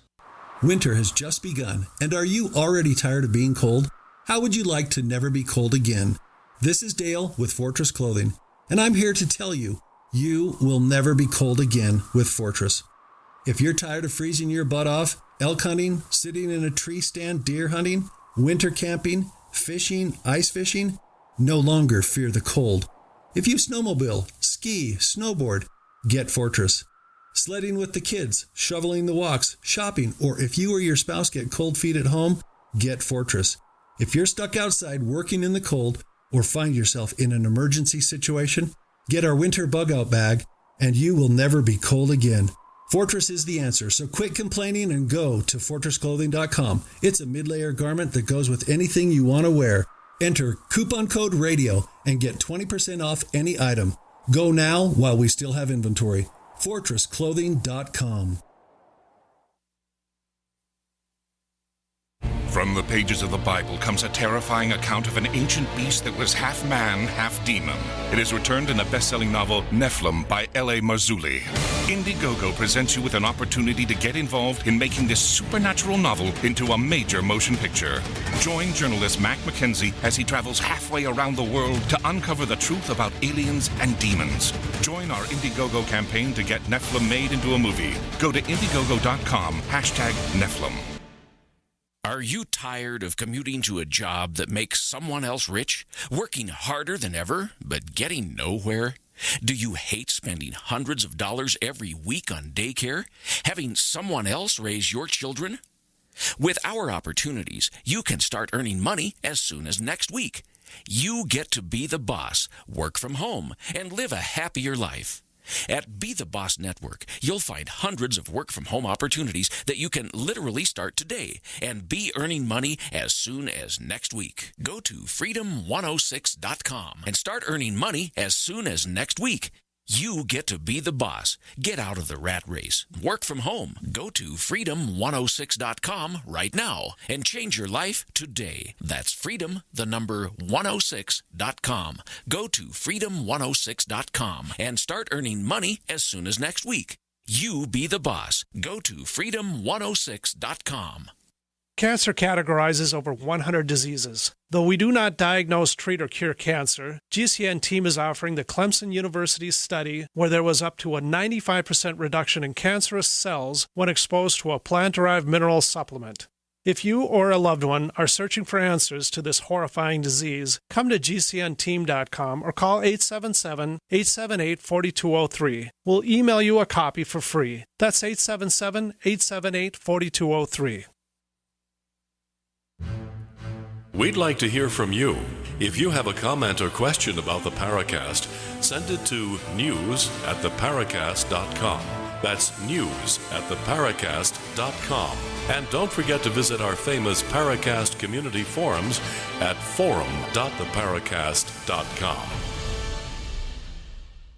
Winter has just begun, and are you already tired of being cold? How would you like to never be cold again? This is Dale with Fortress Clothing, and I'm here to tell you, you will never be cold again with Fortress. If you're tired of freezing your butt off, elk hunting, sitting in a tree stand deer hunting, winter camping, fishing, ice fishing, no longer fear the cold. If you snowmobile, ski, snowboard, get Fortress. Sledding with the kids, shoveling the walks, shopping, or if you or your spouse get cold feet at home, get Fortress. If you're stuck outside working in the cold or find yourself in an emergency situation, get our winter bug out bag and you will never be cold again. Fortress is the answer, so quit complaining and go to fortressclothing.com. It's a mid-layer garment that goes with anything you want to wear. Enter coupon code RADIO and get 20% off any item. Go now while we still have inventory. fortressclothing.com. From the pages of the Bible comes a terrifying account of an ancient beast that was half man, half demon. It is returned in the best-selling novel Nephilim by L.A. Marzulli. Indiegogo presents you with an opportunity to get involved in making this supernatural novel into a major motion picture. Join journalist Mac McKenzie as he travels halfway around the world to uncover the truth about aliens and demons. Join our Indiegogo campaign to get Nephilim made into a movie. Go to Indiegogo.com, #Nephilim. Are you tired of commuting to a job that makes someone else rich? Working harder than ever, but getting nowhere? Do you hate spending hundreds of dollars every week on daycare? Having someone else raise your children? With our opportunities, you can start earning money as soon as next week. You get to be the boss, work from home, and live a happier life. At Be the Boss Network, you'll find hundreds of work-from-home opportunities that you can literally start today and be earning money as soon as next week. Go to freedom106.com and start earning money as soon as next week. You get to be the boss. Get out of the rat race. Work from home. Go to freedom106.com right now and change your life today. That's freedom106.com. Go to freedom106.com and start earning money as soon as next week. You be the boss. Go to freedom106.com. Cancer categorizes over 100 diseases. Though we do not diagnose, treat, or cure cancer, GCN team is offering the Clemson University study where there was up to a 95% reduction in cancerous cells when exposed to a plant-derived mineral supplement. If you or a loved one are searching for answers to this horrifying disease, come to GCNteam.com or call 877-878-4203. We'll email you a copy for free. That's 877-878-4203. We'd like to hear from you. If you have a comment or question about the Paracast, send it to news@theparacast.com. That's news@theparacast.com. And don't forget to visit our famous Paracast community forums at forum.theparacast.com.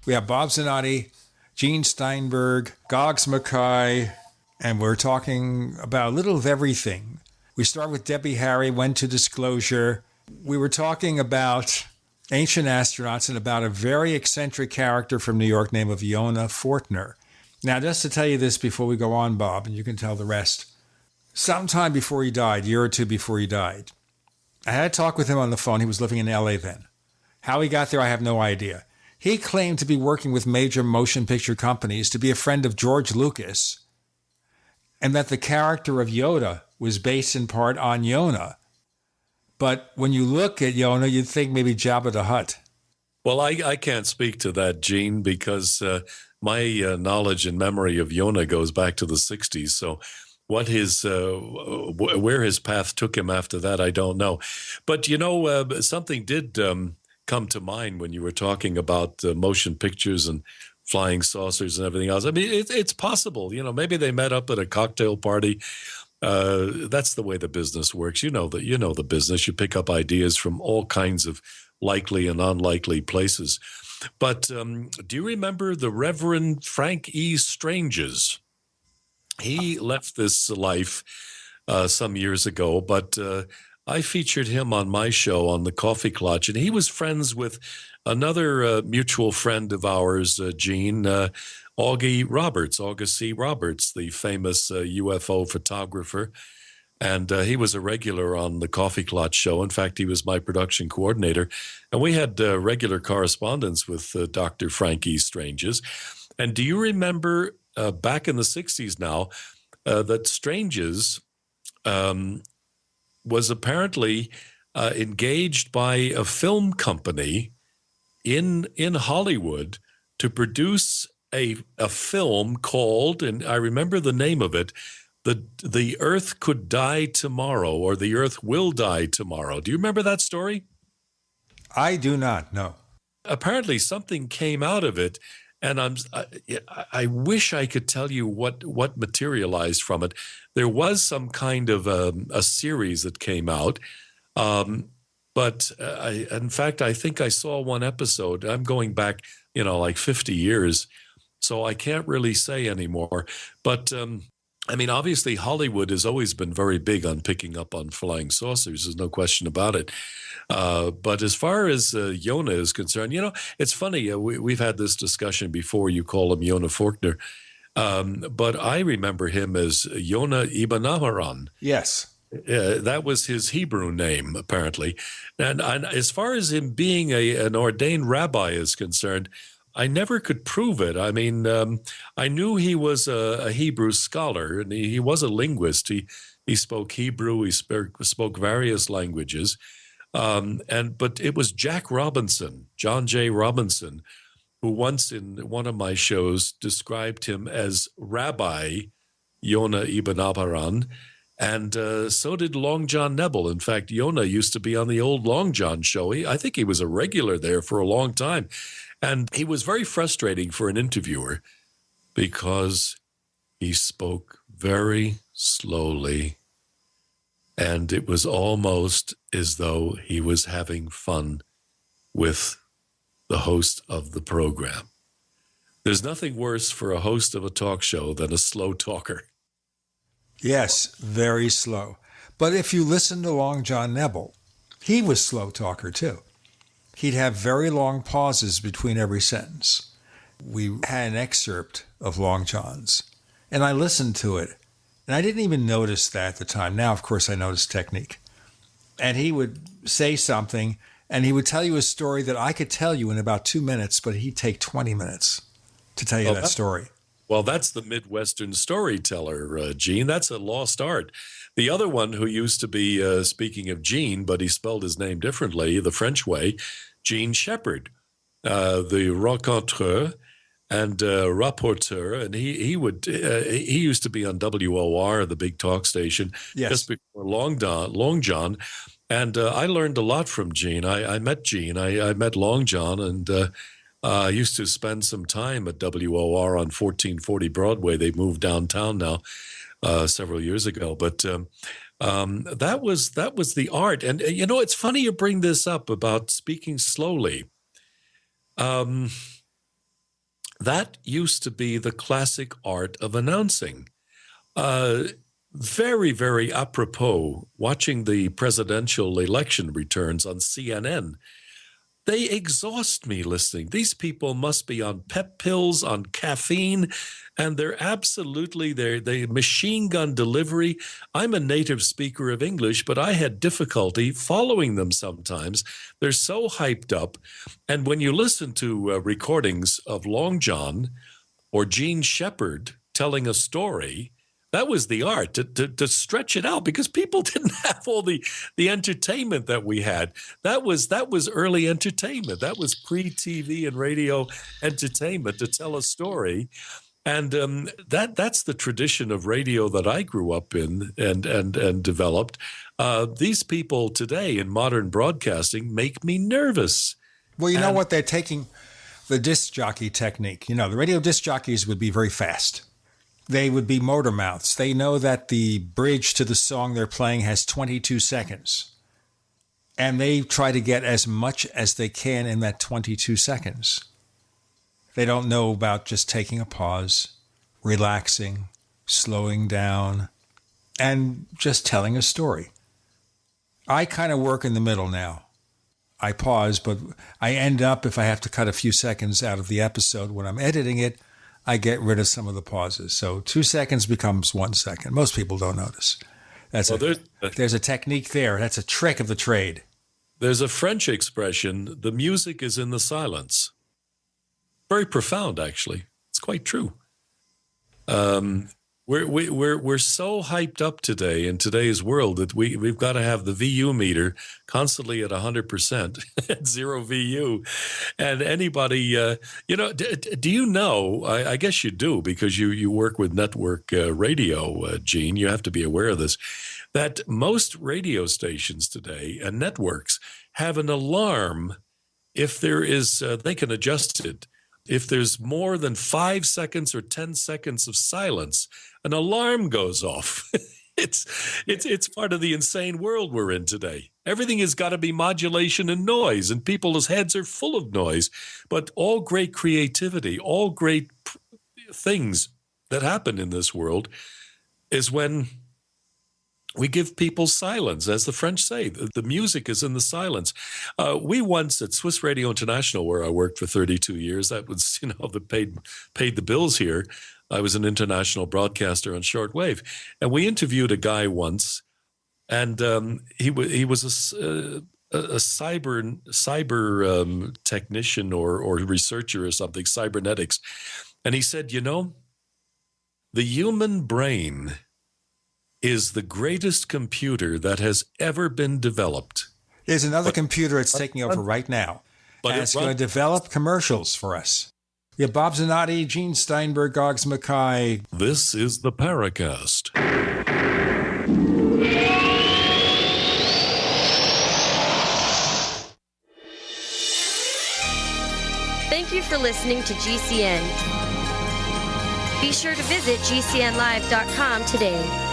We have Bob Zanotti, Gene Steinberg, Goggs Mackay, and we're talking about a little of everything. We start with Debbie Harry, went to disclosure. We were talking about ancient astronauts and about a very eccentric character from New York named of Yonah Fortner. Now, just to tell you this before we go on, Bob, and you can tell the rest. Sometime before he died, a year or two before he died, I had a talk with him on the phone. He was living in LA then. How he got there, I have no idea. He claimed to be working with major motion picture companies, to be a friend of George Lucas, and that the character of Yoda was based in part on Yonah. But when you look at Yonah, you'd think maybe Jabba the Hutt. Well, I can't speak to that, Gene, because my knowledge and memory of Yonah goes back to the 60s. So what where his path took him after that, I don't know. But, something did come to mind when you were talking about motion pictures and flying saucers and everything else. I mean, it's possible. Maybe they met up at a cocktail party That's the way the business works. You know the business. You pick up ideas from all kinds of likely and unlikely places. But do you remember the Reverend Frank E. Stranges? He left this life some years ago, but I featured him on my show on the Coffee Clutch, and he was friends with another mutual friend of ours, Gene, August C. Roberts, the famous UFO photographer. And he was a regular on the Coffee Clutch show. In fact, he was my production coordinator. And we had regular correspondence with Dr. Frankie Stranges. And do you remember back in the 60s now that Stranges was apparently engaged by a film company in Hollywood to produce a film called, and I remember the name of it, The Earth Could Die Tomorrow, or The Earth Will Die Tomorrow. Do you remember that story? I do not, no. Apparently something came out of it, and I wish I could tell you what materialized from it. There was some kind of a series that came out, but in fact, I think I saw one episode. I'm going back, like 50 years, so I can't really say anymore. But I mean, obviously, Hollywood has always been very big on picking up on flying saucers. There's no question about it. But as far as Yonah is concerned, it's funny. We've had this discussion before. You call him Yonah Fortner. But I remember him as Yonah Ibn Amaran. Yes. That was his Hebrew name, apparently. And as far as him being an ordained rabbi is concerned, I never could prove it. I mean, I knew he was a Hebrew scholar, and he was a linguist. He spoke Hebrew. He spoke various languages. But it was John J. Robinson, who once in one of my shows described him as Rabbi Yonah Ibn Amaran, and so did Long John Nebel. In fact, Yonah used to be on the old Long John show. I think he was a regular there for a long time. And he was very frustrating for an interviewer because he spoke very slowly, and it was almost as though he was having fun with the host of the program. There's nothing worse for a host of a talk show than a slow talker. Yes, very slow. But if you listen to Long John Nebel, he was slow talker too. He'd have very long pauses between every sentence. We had an excerpt of Long John's, and I listened to it, and I didn't even notice that at the time. Now, of course, I notice technique. And he would say something, and he would tell you a story that I could tell you in about 2 minutes, but he'd take 20 minutes to tell you that story. Well, that's the Midwestern storyteller, Gene. That's a lost art. The other one who used to be, speaking of Gene, but he spelled his name differently, the French way, Gene Shepard, the raconteur and rapporteur. And he used to be on WOR, the big talk station, just before Long John. And I learned a lot from Gene. I met Gene. I met Long John, and I used to spend some time at WOR on 1440 Broadway. They moved downtown now several years ago. But that was the art. And, it's funny you bring this up about speaking slowly. That used to be the classic art of announcing. Very, very apropos, watching the presidential election returns on CNN. They exhaust me listening. These people must be on pep pills, on caffeine, and they're they machine gun delivery. I'm a native speaker of English, but I had difficulty following them sometimes. They're so hyped up. And when you listen to recordings of Long John or Gene Shepard telling a story, that was the art, to stretch it out, because people didn't have all the entertainment that we had. That was early entertainment. That was pre-TV and radio entertainment, to tell a story. And that's the tradition of radio that I grew up in and developed. These people today in modern broadcasting make me nervous. Well, you know what? They're taking the disc jockey technique. The radio disc jockeys would be very fast. they would be motor mouths. They know that the bridge to the song they're playing has 22 seconds. And they try to get as much as they can in that 22 seconds. They don't know about just taking a pause, relaxing, slowing down, and just telling a story. I kind of work in the middle now. I pause, but I end up, if I have to cut a few seconds out of the episode when I'm editing it, I get rid of some of the pauses. So 2 seconds becomes 1 second. Most people don't notice. There's a technique there. That's a trick of the trade. There's a French expression, the music is in the silence. Very profound, actually. It's quite true. We're so hyped up today in today's world that we've got to have the VU meter constantly at 100%, at 0 VU. And anybody, do you know, I guess you do because you work with network radio, Gene, you have to be aware of this, that most radio stations today and networks have an alarm if there is, they can adjust it. If there's more than 5 seconds or 10 seconds of silence, an alarm goes off. It's part of the insane world we're in today. Everything has got to be modulation and noise, and people's heads are full of noise. But all great creativity, all great things that happen in this world is when we give people silence, as the French say. The music is in the silence. We once at Swiss Radio International, where I worked for 32 years, that was, that paid the bills here. I was an international broadcaster on shortwave, and we interviewed a guy once, and he was a cyber technician or researcher or something, cybernetics, and he said, the human brain is the greatest computer that has ever been developed. There's another computer it's taking over right now. And it's going to develop commercials for us. Yeah, Bob Zanotti, Gene Steinberg, Goggs Mackay. This is the Paracast. Thank you for listening to GCN. Be sure to visit GCNlive.com today.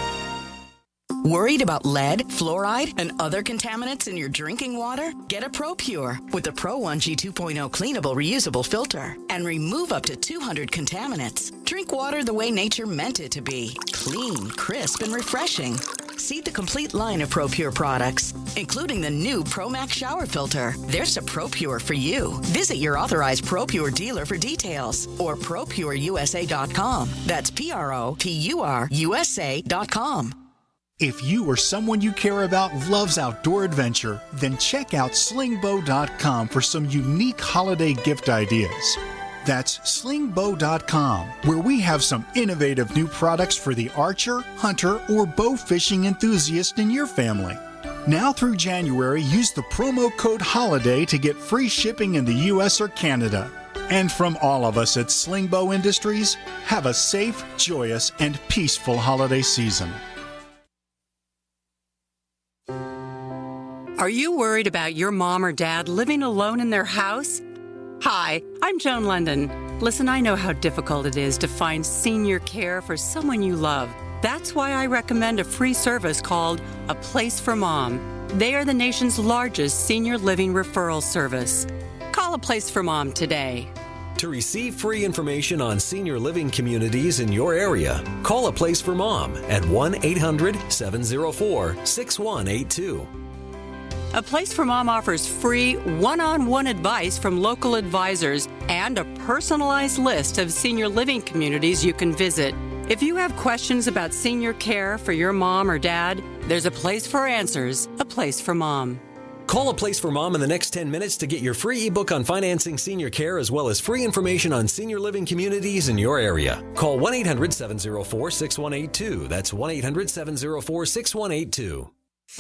Worried about lead, fluoride, and other contaminants in your drinking water? Get a ProPure with the Pro 1G 2.0 cleanable reusable filter and remove up to 200 contaminants. Drink water the way nature meant it to be. Clean, crisp, and refreshing. See the complete line of ProPure products, including the new ProMax shower filter. There's a ProPure for you. Visit your authorized ProPure dealer for details or ProPureUSA.com. That's ProPureUSA.com. If you or someone you care about loves outdoor adventure, then check out slingbow.com for some unique holiday gift ideas. That's slingbow.com, where we have some innovative new products for the archer, hunter, or bow fishing enthusiast in your family. Now through January, use the promo code HOLIDAY to get free shipping in the U.S. or Canada. And from all of us at Slingbow Industries, have a safe, joyous, and peaceful holiday season. Are you worried about your mom or dad living alone in their house? Hi, I'm Joan London. Listen, I know how difficult it is to find senior care for someone you love. That's why I recommend a free service called A Place for Mom. They are the nation's largest senior living referral service. Call A Place for Mom today. To receive free information on senior living communities in your area, call A Place for Mom at 1-800-704-6182. A Place for Mom offers free one-on-one advice from local advisors and a personalized list of senior living communities you can visit. If you have questions about senior care for your mom or dad, there's a place for answers, A Place for Mom. Call A Place for Mom in the next 10 minutes to get your free ebook on financing senior care as well as free information on senior living communities in your area. Call 1-800-704-6182. That's 1-800-704-6182.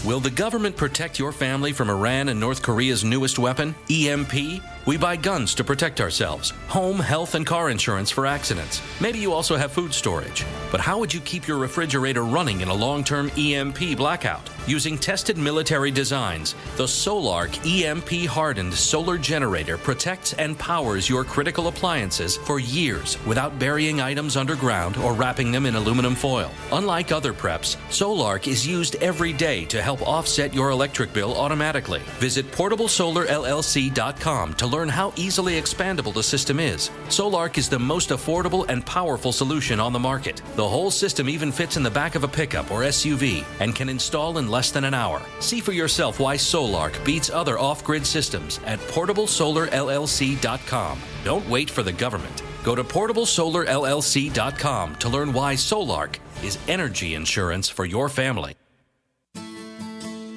Will the government protect your family from Iran and North Korea's newest weapon, EMP? We buy guns to protect ourselves, home, health, and car insurance for accidents. Maybe you also have food storage. But how would you keep your refrigerator running in a long-term EMP blackout? Using tested military designs, the Solarc EMP-hardened solar generator protects and powers your critical appliances for years without burying items underground or wrapping them in aluminum foil. Unlike other preps, Solarc is used every day to help offset your electric bill automatically. Visit portablesolarllc.com to learn how easily expandable the system is. Solarc is the most affordable and powerful solution on the market. The whole system even fits in the back of a pickup or SUV and can install in less than an hour. See for yourself why Solarc beats other off-grid systems at portablesolarllc.com. Don't wait for the government. Go to portablesolarllc.com to learn why Solarc is energy insurance for your family.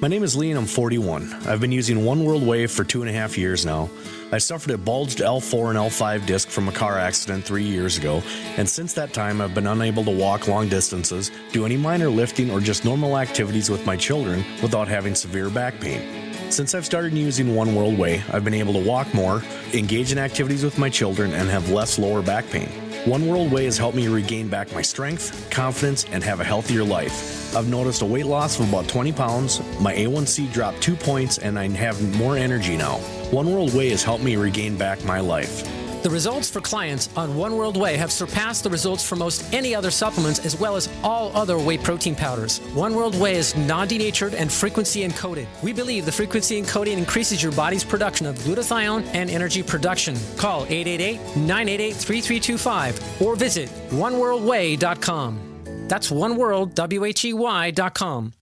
My name is Lee and I'm 41. I've been using One World Wave for 2.5 years now. I suffered a bulged L4 and L5 disc from a car accident 3 years ago, and since that time I've been unable to walk long distances, do any minor lifting, or just normal activities with my children without having severe back pain. Since I've started using One World Way, I've been able to walk more, engage in activities with my children, and have less lower back pain. One World Way has helped me regain back my strength, confidence, and have a healthier life. I've noticed a weight loss of about 20 pounds, my A1C dropped 2 points, and I have more energy now. One World Way has helped me regain back my life. The results for clients on One World Whey have surpassed the results for most any other supplements, as well as all other whey protein powders. One World Whey is non-denatured and frequency encoded. We believe the frequency encoding increases your body's production of glutathione and energy production. Call 888-988-3325 or visit oneworldwhey.com. That's oneworld.com.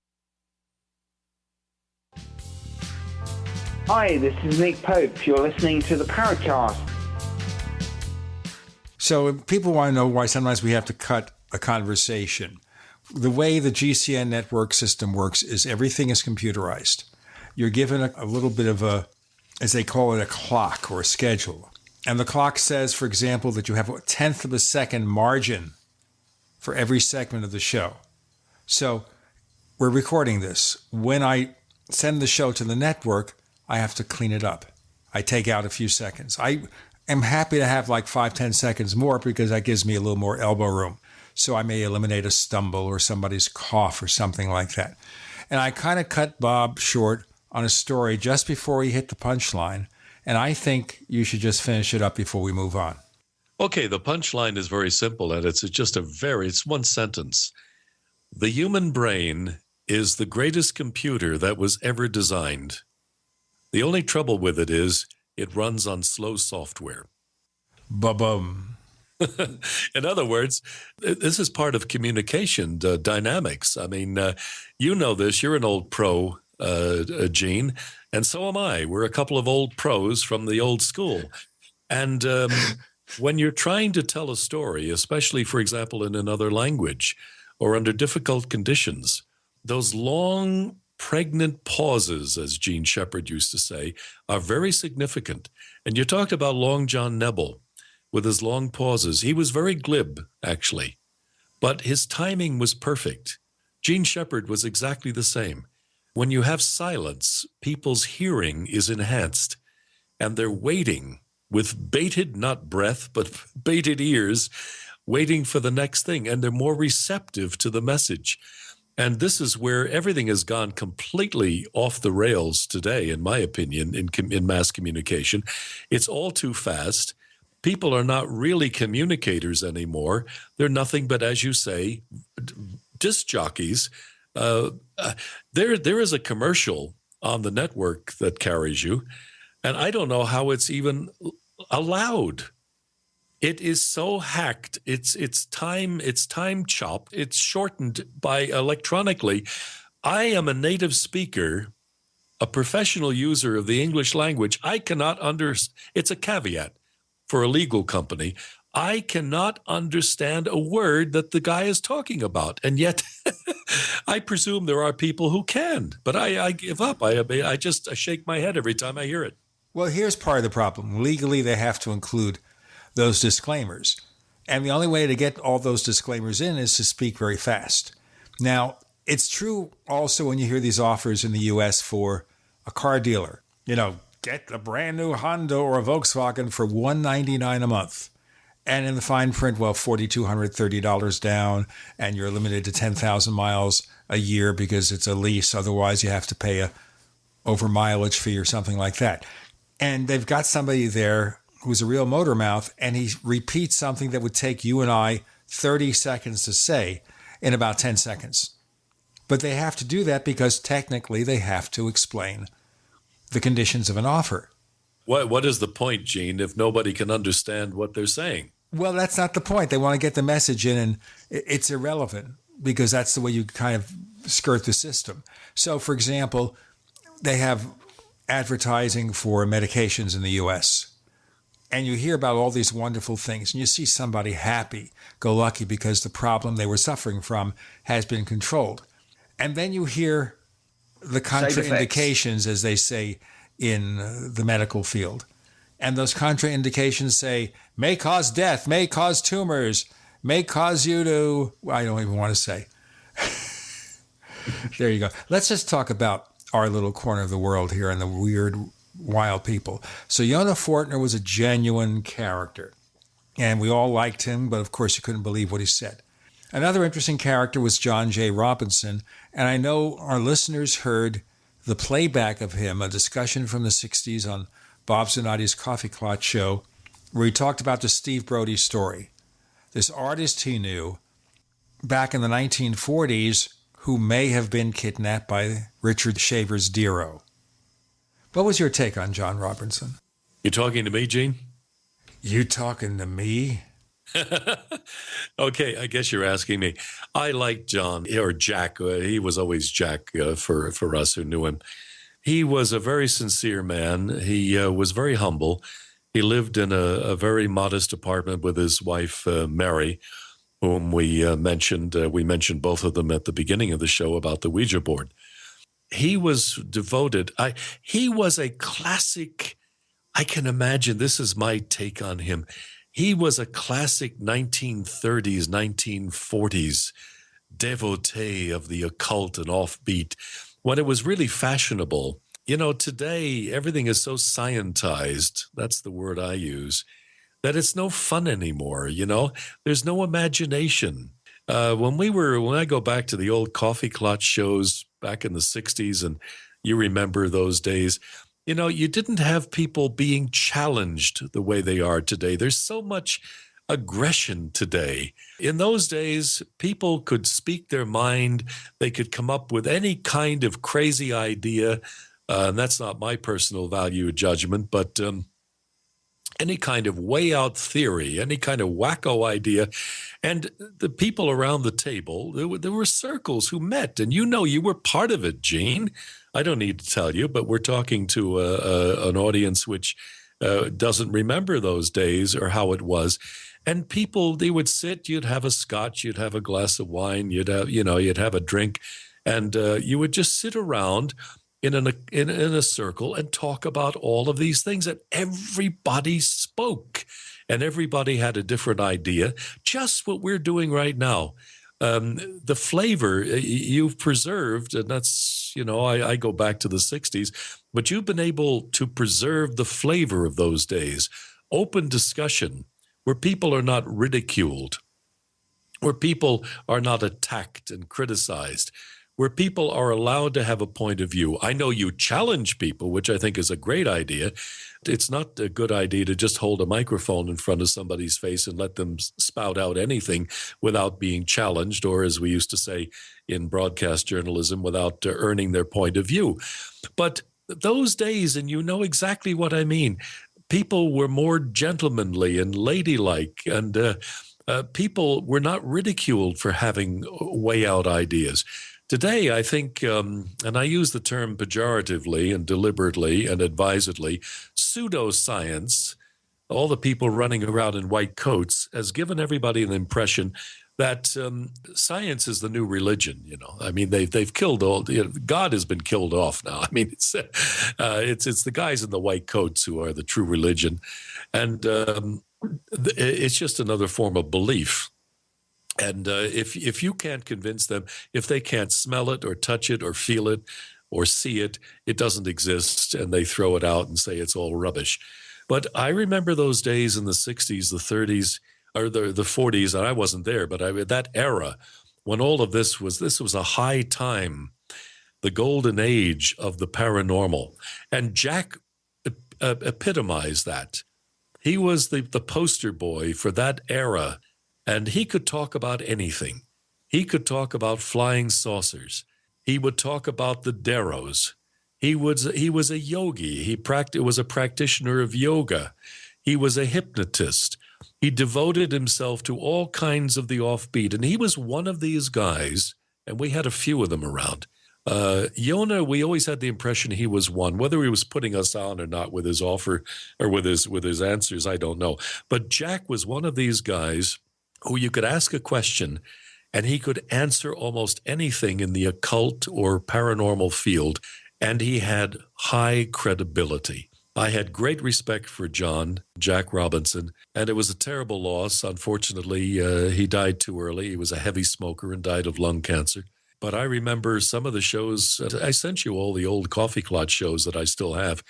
Hi, this is Nick Pope. You're listening to the Paracast. So people want to know why sometimes we have to cut a conversation. The way the GCN network system works is everything is computerized. You're given a little bit of a, as they call it, a clock or a schedule. And the clock says, for example, that you have a 1/10 of a second margin for every segment of the show. So we're recording this. When I send the show to the network, I have to clean it up. I take out a few seconds. I'm happy to have like 5-10 seconds more because that gives me a little more elbow room. So I may eliminate a stumble or somebody's cough or something like that. And I kind of cut Bob short on a story just before he hit the punchline. And I think you should just finish it up before we move on. Okay, the punchline is very simple, and it's one sentence. The human brain is the greatest computer that was ever designed. The only trouble with it is it runs on slow software. Ba-bum. In other words, this is part of communication dynamics. I mean, you know this. You're an old pro, Gene, and so am I. We're a couple of old pros from the old school. And when you're trying to tell a story, especially, for example, in another language or under difficult conditions, those long pregnant pauses, as Gene Shepard used to say, are very significant. And you talked about Long John Nebel with his long pauses. He was very glib, actually, but his timing was perfect. Gene Shepard was exactly the same. When you have silence, people's hearing is enhanced, and they're waiting with bated, not breath, but bated ears, waiting for the next thing, and they're more receptive to the message. And this is where everything has gone completely off the rails today, in my opinion, in mass communication. It's all too fast. People are not really communicators anymore. They're nothing but, as you say, disc jockeys. There is a commercial on the network that carries you, and I don't know how it's even allowed. It is so hacked. It's time chopped. It's shortened by electronically. I am a native speaker, a professional user of the English language. I cannot it's a caveat for a legal company. I cannot understand a word that the guy is talking about. And yet I presume there are people who can, but I give up. I shake my head every time I hear it. Well, here's part of the problem. Legally, they have to include those disclaimers. And the only way to get all those disclaimers in is to speak very fast. Now, it's true also when you hear these offers in the U.S. for a car dealer. You know, get the brand new Honda or a Volkswagen for $199 a month. And in the fine print, well, $4,230 down, and you're limited to 10,000 miles a year because it's a lease. Otherwise, you have to pay a over mileage fee or something like that. And they've got somebody there who's a real motor mouth, and he repeats something that would take you and I 30 seconds to say in about 10 seconds. But they have to do that because technically they have to explain the conditions of an offer. What is the point, Gene, if nobody can understand what they're saying? Well, that's not the point. They want to get the message in, and it's irrelevant because that's the way you kind of skirt the system. So, for example, they have advertising for medications in the U.S., and you hear about all these wonderful things, and you see somebody happy, go lucky, because the problem they were suffering from has been controlled. And then you hear the contraindications, as they say in the medical field. And those contraindications say, may cause death, may cause tumors, may cause you to, I don't even want to say. There you go. Let's just talk about our little corner of the world here and the weird, wild people. So Yonah Fortner was a genuine character, and we all liked him, but of course you couldn't believe what he said. Another interesting character was John J. Robinson, and I know our listeners heard the playback of him, a discussion from the 60s on Bob Zanotti's Coffee Clot show, where he talked about the Steve Brody story. This artist he knew back in the 1940s who may have been kidnapped by Richard Shaver's Dero. What was your take on John Robinson? You talking to me, Gene? You talking to me? Okay, I guess you're asking me. I like John, or Jack. He was always Jack for us who knew him. He was a very sincere man. He was very humble. He lived in a very modest apartment with his wife, Mary, whom we mentioned. We mentioned both of them at the beginning of the show about the Ouija board. He was devoted. He was a classic, I can imagine, this is my take on him. He was a classic 1930s, 1940s devotee of the occult and offbeat when it was really fashionable. You know, today everything is so scientized, that's the word I use, that it's no fun anymore, you know? There's no imagination. When I go back to the old Coffee Clot shows back in the 60s, and you remember those days, you know, you didn't have people being challenged the way they are today. There's so much aggression today. In those days, people could speak their mind. They could come up with any kind of crazy idea. And that's not my personal value or judgment, but any kind of way out theory, any kind of wacko idea. And the people around the table, there were circles who met. And you know, you were part of it, Gene. I don't need to tell you, but we're talking to an audience which doesn't remember those days or how it was. And people, they would sit, you'd have a scotch, you'd have a glass of wine, you'd have a drink, and you would just sit around in a circle and talk about all of these things. And everybody spoke, and everybody had a different idea, just what we're doing right now. The flavor you've preserved, and that's, you know, I go back to the 60s, but you've been able to preserve the flavor of those days. Open discussion where people are not ridiculed, where people are not attacked and criticized, where people are allowed to have a point of view. I know you challenge people, which I think is a great idea. It's not a good idea to just hold a microphone in front of somebody's face and let them spout out anything without being challenged, or as we used to say in broadcast journalism, without earning their point of view. But those days, and you know exactly what I mean, people were more gentlemanly and ladylike, and people were not ridiculed for having way out ideas. Today, I think, and I use the term pejoratively and deliberately and advisedly, pseudoscience, all the people running around in white coats, has given everybody an impression that science is the new religion. You know, I mean, they've killed all. You know, God has been killed off now. I mean, it's the guys in the white coats who are the true religion, and it's just another form of belief. And if you can't convince them, if they can't smell it or touch it or feel it, or see it, it doesn't exist, and they throw it out and say it's all rubbish. But I remember those days in the 60s, the 30s, or the 40s, and I wasn't there, but that era when all of this was a high time, the golden age of the paranormal. And Jack epitomized that. He was the poster boy for that era, and he could talk about anything. He could talk about flying saucers. He would talk about the Deros. He was a yogi. He was a practitioner of yoga. He was a hypnotist. He devoted himself to all kinds of the offbeat, and he was one of these guys, and we had a few of them around. Yonah, we always had the impression he was one. Whether he was putting us on or not with his offer or with his answers, I don't know. But Jack was one of these guys who you could ask a question and he could answer almost anything in the occult or paranormal field, and he had high credibility. I had great respect for Jack Robinson, and it was a terrible loss. Unfortunately, he died too early. He was a heavy smoker and died of lung cancer. But I remember some of the shows. I sent you all the old Coffee Clot shows that I still have,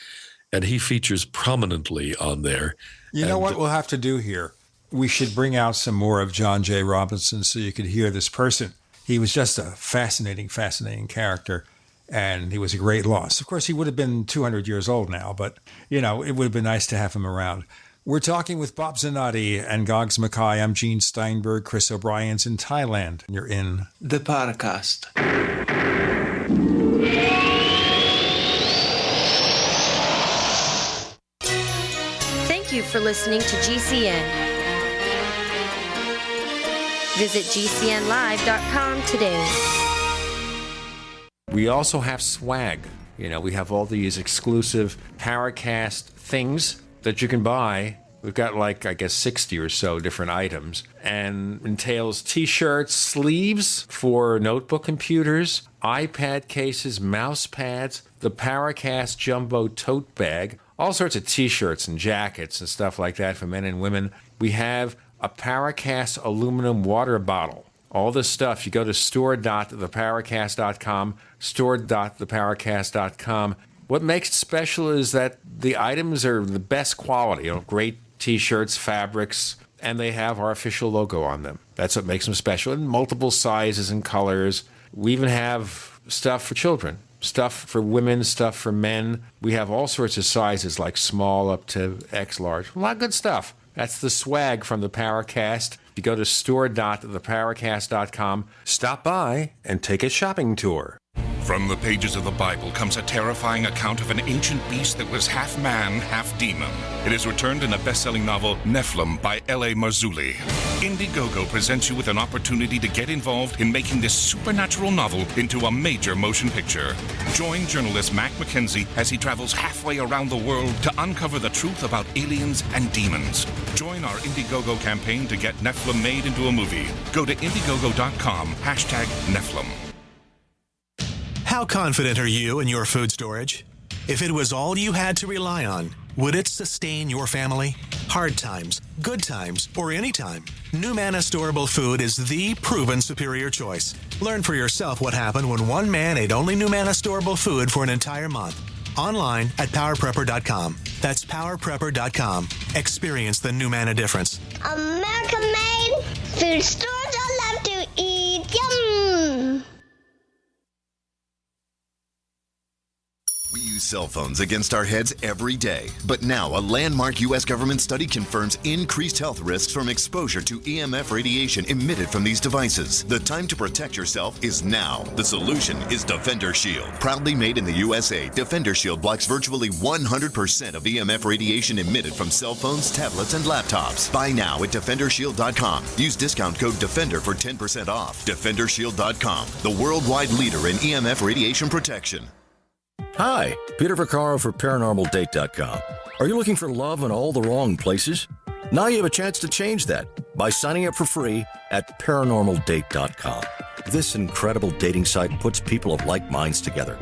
and he features prominently on there. You know what we'll have to do here? We should bring out some more of John J. Robinson so you could hear this person. He was just a fascinating, fascinating character, and he was a great loss. Of course, he would have been 200 years old now, but, it would have been nice to have him around. We're talking with Bob Zanotti and Goggs Mackay. I'm Gene Steinberg. Chris O'Brien's in Thailand. You're in the Paracast. Thank you for listening to GCN. Visit GCNlive.com today. We also have swag. We have all these exclusive Paracast things that you can buy. We've got 60 or so different items, and entails t-shirts, sleeves for notebook computers, iPad cases, mouse pads, the Paracast Jumbo tote bag, all sorts of t-shirts and jackets and stuff like that for men and women. We have a Paracast aluminum water bottle. All this stuff, you go to store.theparacast.com, store.theparacast.com. What makes it special is that the items are the best quality, great t-shirts, fabrics, and they have our official logo on them. That's what makes them special, in multiple sizes and colors. We even have stuff for children, stuff for women, stuff for men. We have all sorts of sizes, like small up to X large. A lot of good stuff. That's the swag from the Paracast. You go to store.theparacast.com, stop by, and take a shopping tour. From the pages of the Bible comes a terrifying account of an ancient beast that was half man, half demon. It is returned in a best-selling novel, Nephilim, by L.A. Marzulli. Indiegogo presents you with an opportunity to get involved in making this supernatural novel into a major motion picture. Join journalist Mac McKenzie as he travels halfway around the world to uncover the truth about aliens and demons. Join our Indiegogo campaign to get Nephilim made into a movie. Go to Indiegogo.com, #Nephilim. How confident are you in your food storage? If it was all you had to rely on, would it sustain your family? Hard times, good times, or any time, NuManna storable food is the proven superior choice. Learn for yourself what happened when one man ate only NuManna storable food for an entire month. Online at PowerPrepper.com. That's PowerPrepper.com. Experience the NuManna difference. American-made food stores I love to eat. Yum! We use cell phones against our heads every day. But now, a landmark U.S. government study confirms increased health risks from exposure to EMF radiation emitted from these devices. The time to protect yourself is now. The solution is Defender Shield. Proudly made in the USA, Defender Shield blocks virtually 100% of EMF radiation emitted from cell phones, tablets, and laptops. Buy now at DefenderShield.com. Use discount code DEFENDER for 10% off. DefenderShield.com, the worldwide leader in EMF radiation protection. Hi, Peter Vaccaro for ParanormalDate.com. Are you looking for love in all the wrong places? Now you have a chance to change that by signing up for free at ParanormalDate.com. This incredible dating site puts people of like minds together.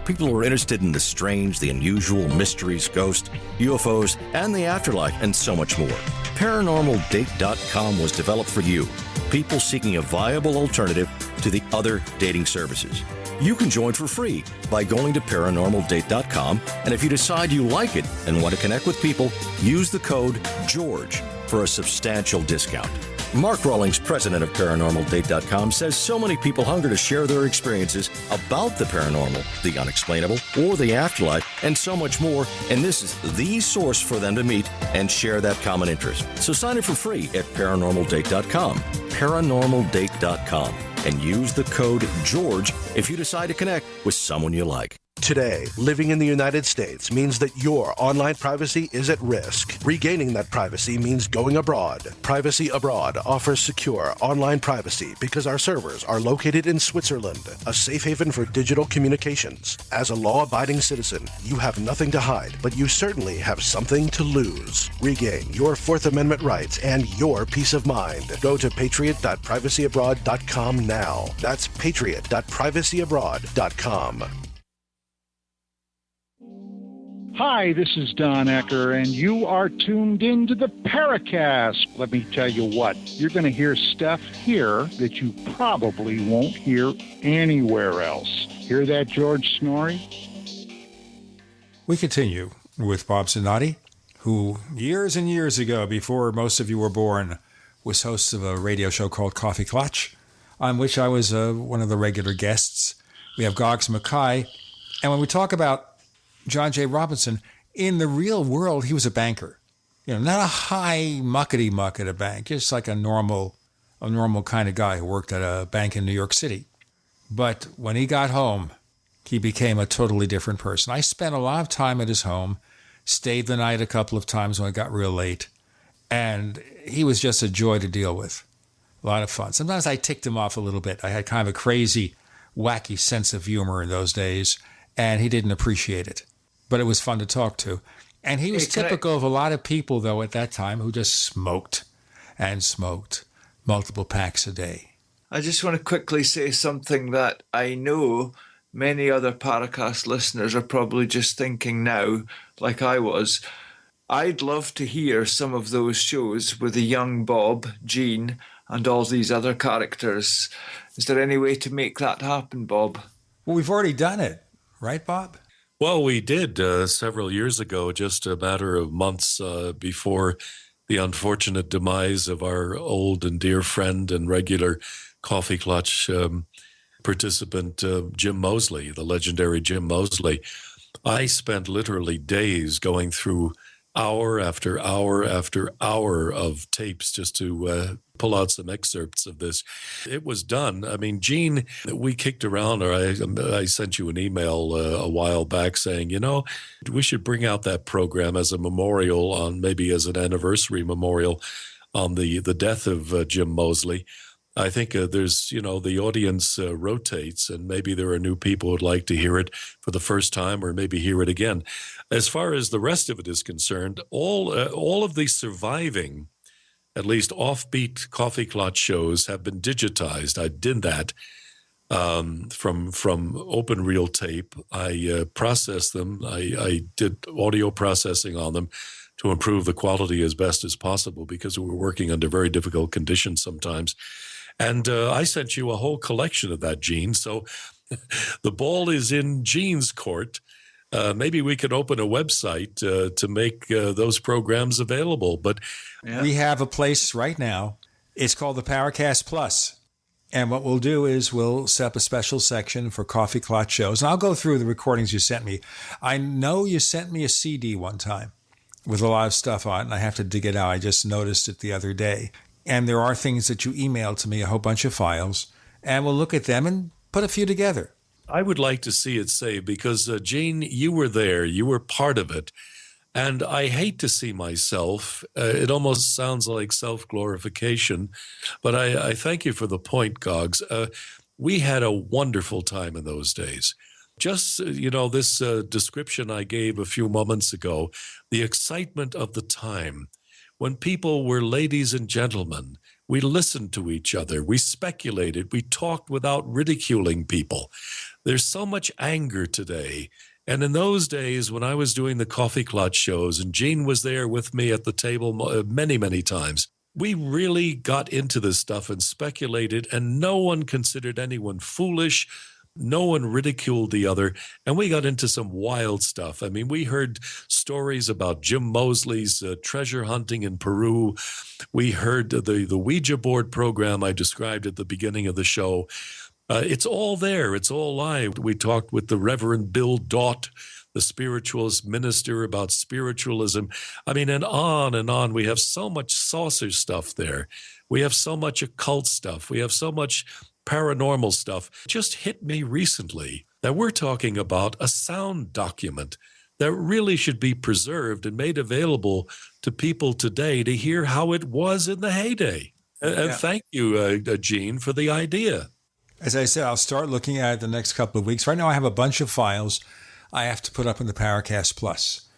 People who are interested in the strange, the unusual, mysteries, ghosts, UFOs, and the afterlife, and so much more. ParanormalDate.com was developed for you, people seeking a viable alternative to the other dating services. You can join for free by going to paranormaldate.com, and if you decide you like it and want to connect with people, use the code GEORGE for a substantial discount. Mark Rawlings, president of ParanormalDate.com, says so many people hunger to share their experiences about the paranormal, the unexplainable, or the afterlife, and so much more, and this is the source for them to meet and share that common interest. So sign up for free at ParanormalDate.com, ParanormalDate.com, and use the code GEORGE if you decide to connect with someone you like. Today, living in the United States means that your online privacy is at risk. Regaining that privacy means going abroad. Privacy Abroad offers secure online privacy because our servers are located in Switzerland, a safe haven for digital communications. As a law-abiding citizen, you have nothing to hide, but you certainly have something to lose. Regain your Fourth Amendment rights and your peace of mind. Go to patriot.privacyabroad.com now. That's patriot.privacyabroad.com. Hi, this is Don Ecker, and you are tuned into the Paracast. Let me tell you what, you're going to hear stuff here that you probably won't hear anywhere else. Hear that, George Snorri? We continue with Bob Zanotti, who years and years ago, before most of you were born, was host of a radio show called Coffee Clutch, on which I was one of the regular guests. We have Goggs Mackay, and when we talk about John J. Robinson, in the real world, he was a banker. Not a high muckety-muck at a bank, just like a normal kind of guy who worked at a bank in New York City. But when he got home, he became a totally different person. I spent a lot of time at his home, stayed the night a couple of times when it got real late, and he was just a joy to deal with. A lot of fun. Sometimes I ticked him off a little bit. I had kind of a crazy, wacky sense of humor in those days, and he didn't appreciate it. But it was fun to talk to. And he was typical of a lot of people, though, at that time who just smoked and smoked multiple packs a day. I just want to quickly say something that I know many other Paracast listeners are probably just thinking now, like I was. I'd love to hear some of those shows with the young Bob, Gene, and all these other characters. Is there any way to make that happen, Bob? Well, we've already done it, right, Bob? Well, we did several years ago, just a matter of months before the unfortunate demise of our old and dear friend and regular Coffee Clutch participant, Jim Moseley, the legendary Jim Moseley. I spent literally days going through hour after hour after hour of tapes just to pull out some excerpts of this. It was done. I mean, Gene, we kicked around, or I sent you an email a while back saying, we should bring out that program as a memorial on, maybe as an anniversary memorial on the death of Jim Moseley. I think there's, the audience rotates, and maybe there are new people who'd like to hear it for the first time or maybe hear it again. As far as the rest of it is concerned, all of the surviving, at least offbeat Coffee Clutch shows have been digitized. I did that from open reel tape. I processed them. I did audio processing on them to improve the quality as best as possible because we were working under very difficult conditions sometimes. And I sent you a whole collection of that, Gene. So the ball is in Gene's court. Maybe we could open a website to make those programs available. But we have a place right now. It's called the Paracast Plus. And what we'll do is we'll set up a special section for Coffee Clutch shows. And I'll go through the recordings you sent me. I know you sent me a CD one time with a lot of stuff on it, and I have to dig it out. I just noticed it the other day. And there are things that you emailed to me, a whole bunch of files, and we'll look at them and put a few together. I would like to see it saved because, Gene, you were there. You were part of it. And I hate to see myself. It almost sounds like self-glorification. But I thank you for the point, Goggs. We had a wonderful time in those days. Just, this description I gave a few moments ago, the excitement of the time, when people were ladies and gentlemen. We listened to each other. We speculated. We talked without ridiculing people. There's so much anger today. And in those days, when I was doing the Coffee Clutch shows, and Gene was there with me at the table many, many times, we really got into this stuff and speculated, and no one considered anyone foolish No one ridiculed the other, and we got into some wild stuff. I mean, we heard stories about Jim Moseley's treasure hunting in Peru. We heard the Ouija board program I described at the beginning of the show. It's all there. It's all live. We talked with the Reverend Bill Daught, the spiritualist minister, about spiritualism. I mean, and on and on. We have so much saucer stuff there. We have so much occult stuff. We have so much paranormal stuff. It just hit me recently that we're talking about a sound document that really should be preserved and made available to people today to hear how it was in the heyday. And thank you, Gene, for the idea. As I said, I'll start looking at it the next couple of weeks. Right now I have a bunch of files I have to put up in the Paracast Plus.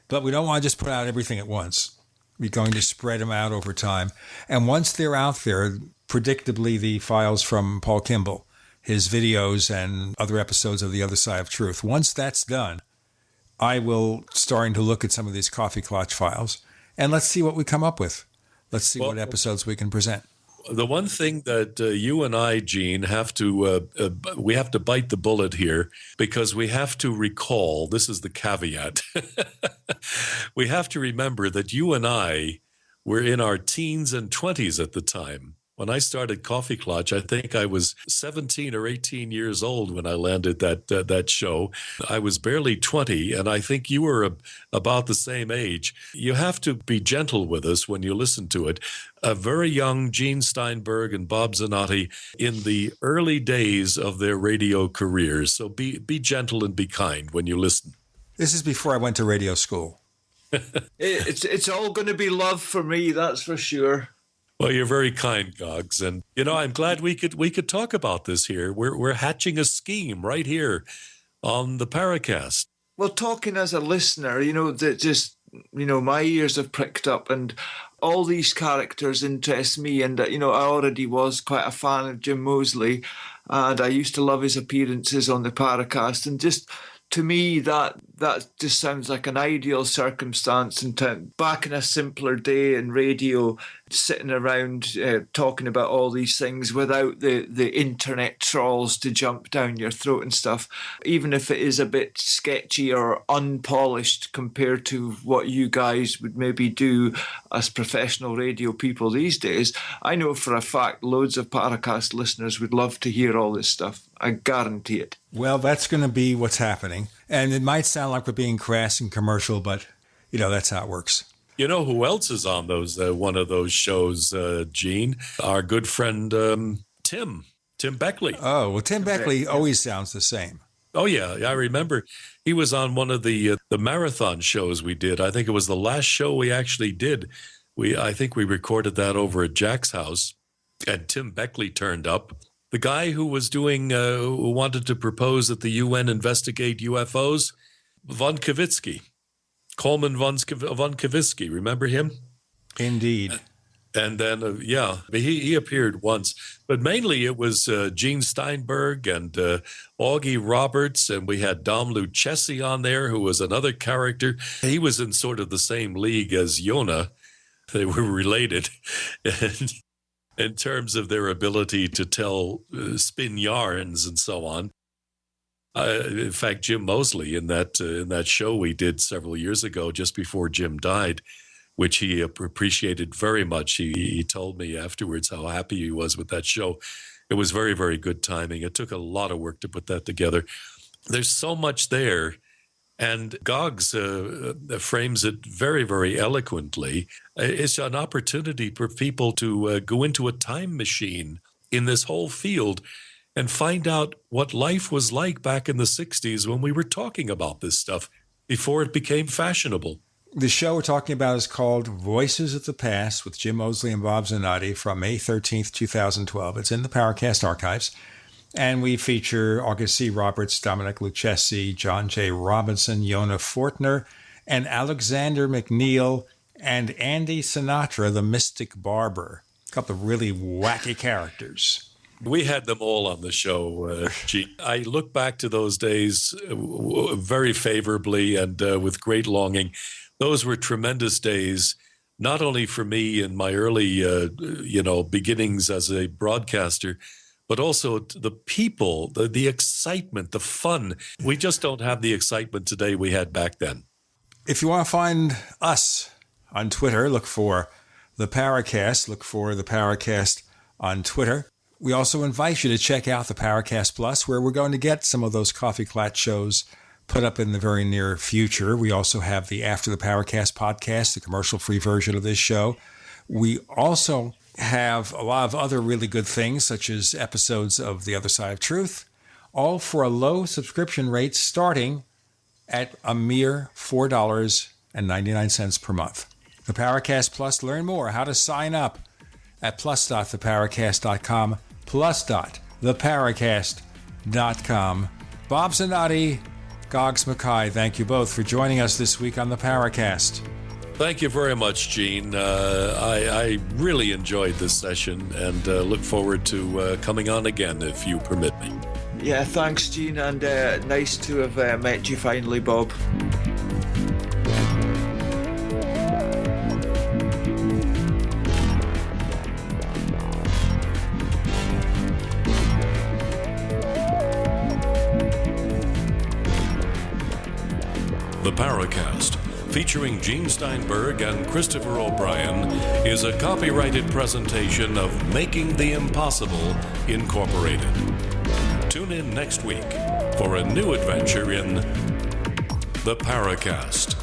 But we don't want to just put out everything at once. We're going to spread them out over time. And once they're out there, predictably the files from Paul Kimball, his videos and other episodes of The Other Side of Truth, once that's done, I will start to look at some of these Coffee Clutch files, and let's see what we come up with. Let's see what episodes we can present. The one thing that you and I, Gene, have to we have to bite the bullet here, because we have to recall, this is the caveat, we have to remember that you and I were in our teens and 20s at the time. When I started Coffee Clutch, I think I was 17 or 18 years old when I landed that show. I was barely 20, and I think you were about the same age. You have to be gentle with us when you listen to it. A very young Gene Steinberg and Bob Zanotti in the early days of their radio careers. So be gentle and be kind when you listen. This is before I went to radio school. It's all going to be love for me, that's for sure. Well, you're very kind, Goggs. And, you know, I'm glad we could talk about this here. We're hatching a scheme right here on the Paracast. Well, talking as a listener, you know, that just, you know, my ears have pricked up, and all these characters interest me. And, you know, I already was quite a fan of Jim Moseley, and I used to love his appearances on the Paracast. And just, to me, that just sounds like an ideal circumstance. And back in a simpler day in radio, sitting around talking about all these things without the internet trolls to jump down your throat and stuff, even if it is a bit sketchy or unpolished compared to what you guys would maybe do as professional radio people these days. I know for a fact loads of Paracast listeners would love to hear all this stuff. I guarantee it. Well, that's going to be what's happening. And it might sound like we're being crass and commercial, but, you know, that's how it works. You know who else is on those one of those shows, Gene? Our good friend Tim Beckley. Oh, well, Tim Beckley always sounds the same. Oh, yeah. I remember he was on one of the marathon shows we did. I think it was the last show we actually did. I think we recorded that over at Jack's house, and Tim Beckley turned up. The guy who was doing, who wanted to propose that the UN investigate UFOs, von Kavitsky. Coleman von Kavitsky, remember him? Indeed. And then, he appeared once. But mainly it was Gene Steinberg and Augie Roberts, and we had Dom Lucchesi on there, who was another character. He was in sort of the same league as Yonah. They were related in terms of their ability to tell spin yarns and so on. In fact, Jim Moseley in that show we did several years ago, just before Jim died, which he appreciated very much. He told me afterwards how happy he was with that show. It was very, very good timing. It took a lot of work to put that together. There's so much there, and Goggs frames it very, very eloquently. It's an opportunity for people to go into a time machine in this whole field and find out what life was like back in the 60s when we were talking about this stuff before it became fashionable. The show we're talking about is called Voices of the Past with Jim Moseley and Bob Zanotti from May 13th, 2012. It's in the Paracast archives. And we feature August C. Roberts, Dominic Lucchesi, John J. Robinson, Yonah Fortner, and Alexander McNeil, and Andy Sinatra, the Mystic Barber. A couple of really wacky characters. We had them all on the show, Gene. I look back to those days very favorably and with great longing. Those were tremendous days, not only for me in my early, beginnings as a broadcaster, but also the people, the excitement, the fun. We just don't have the excitement today we had back then. If you want to find us on Twitter, look for the Paracast. Look for the Paracast on Twitter. We also invite you to check out the Paracast Plus, where we're going to get some of those Coffee Clat shows put up in the very near future. We also have the After the Paracast podcast, the commercial-free version of this show. We also have a lot of other really good things, such as episodes of The Other Side of Truth, all for a low subscription rate starting at a mere $4.99 per month. The Paracast Plus, learn more how to sign up at plus.theparacast.com, plus.theparacast.com. Bob Zanotti, Goggs Mackay, thank you both for joining us this week on the Paracast. Thank you very much, Gene. I really enjoyed this session and look forward to coming on again if you permit me. Yeah, thanks, Gene, and nice to have met you finally, Bob. The Paracast, featuring Gene Steinberg and Christopher O'Brien, is a copyrighted presentation of Making the Impossible, Incorporated. Tune in next week for a new adventure in The Paracast.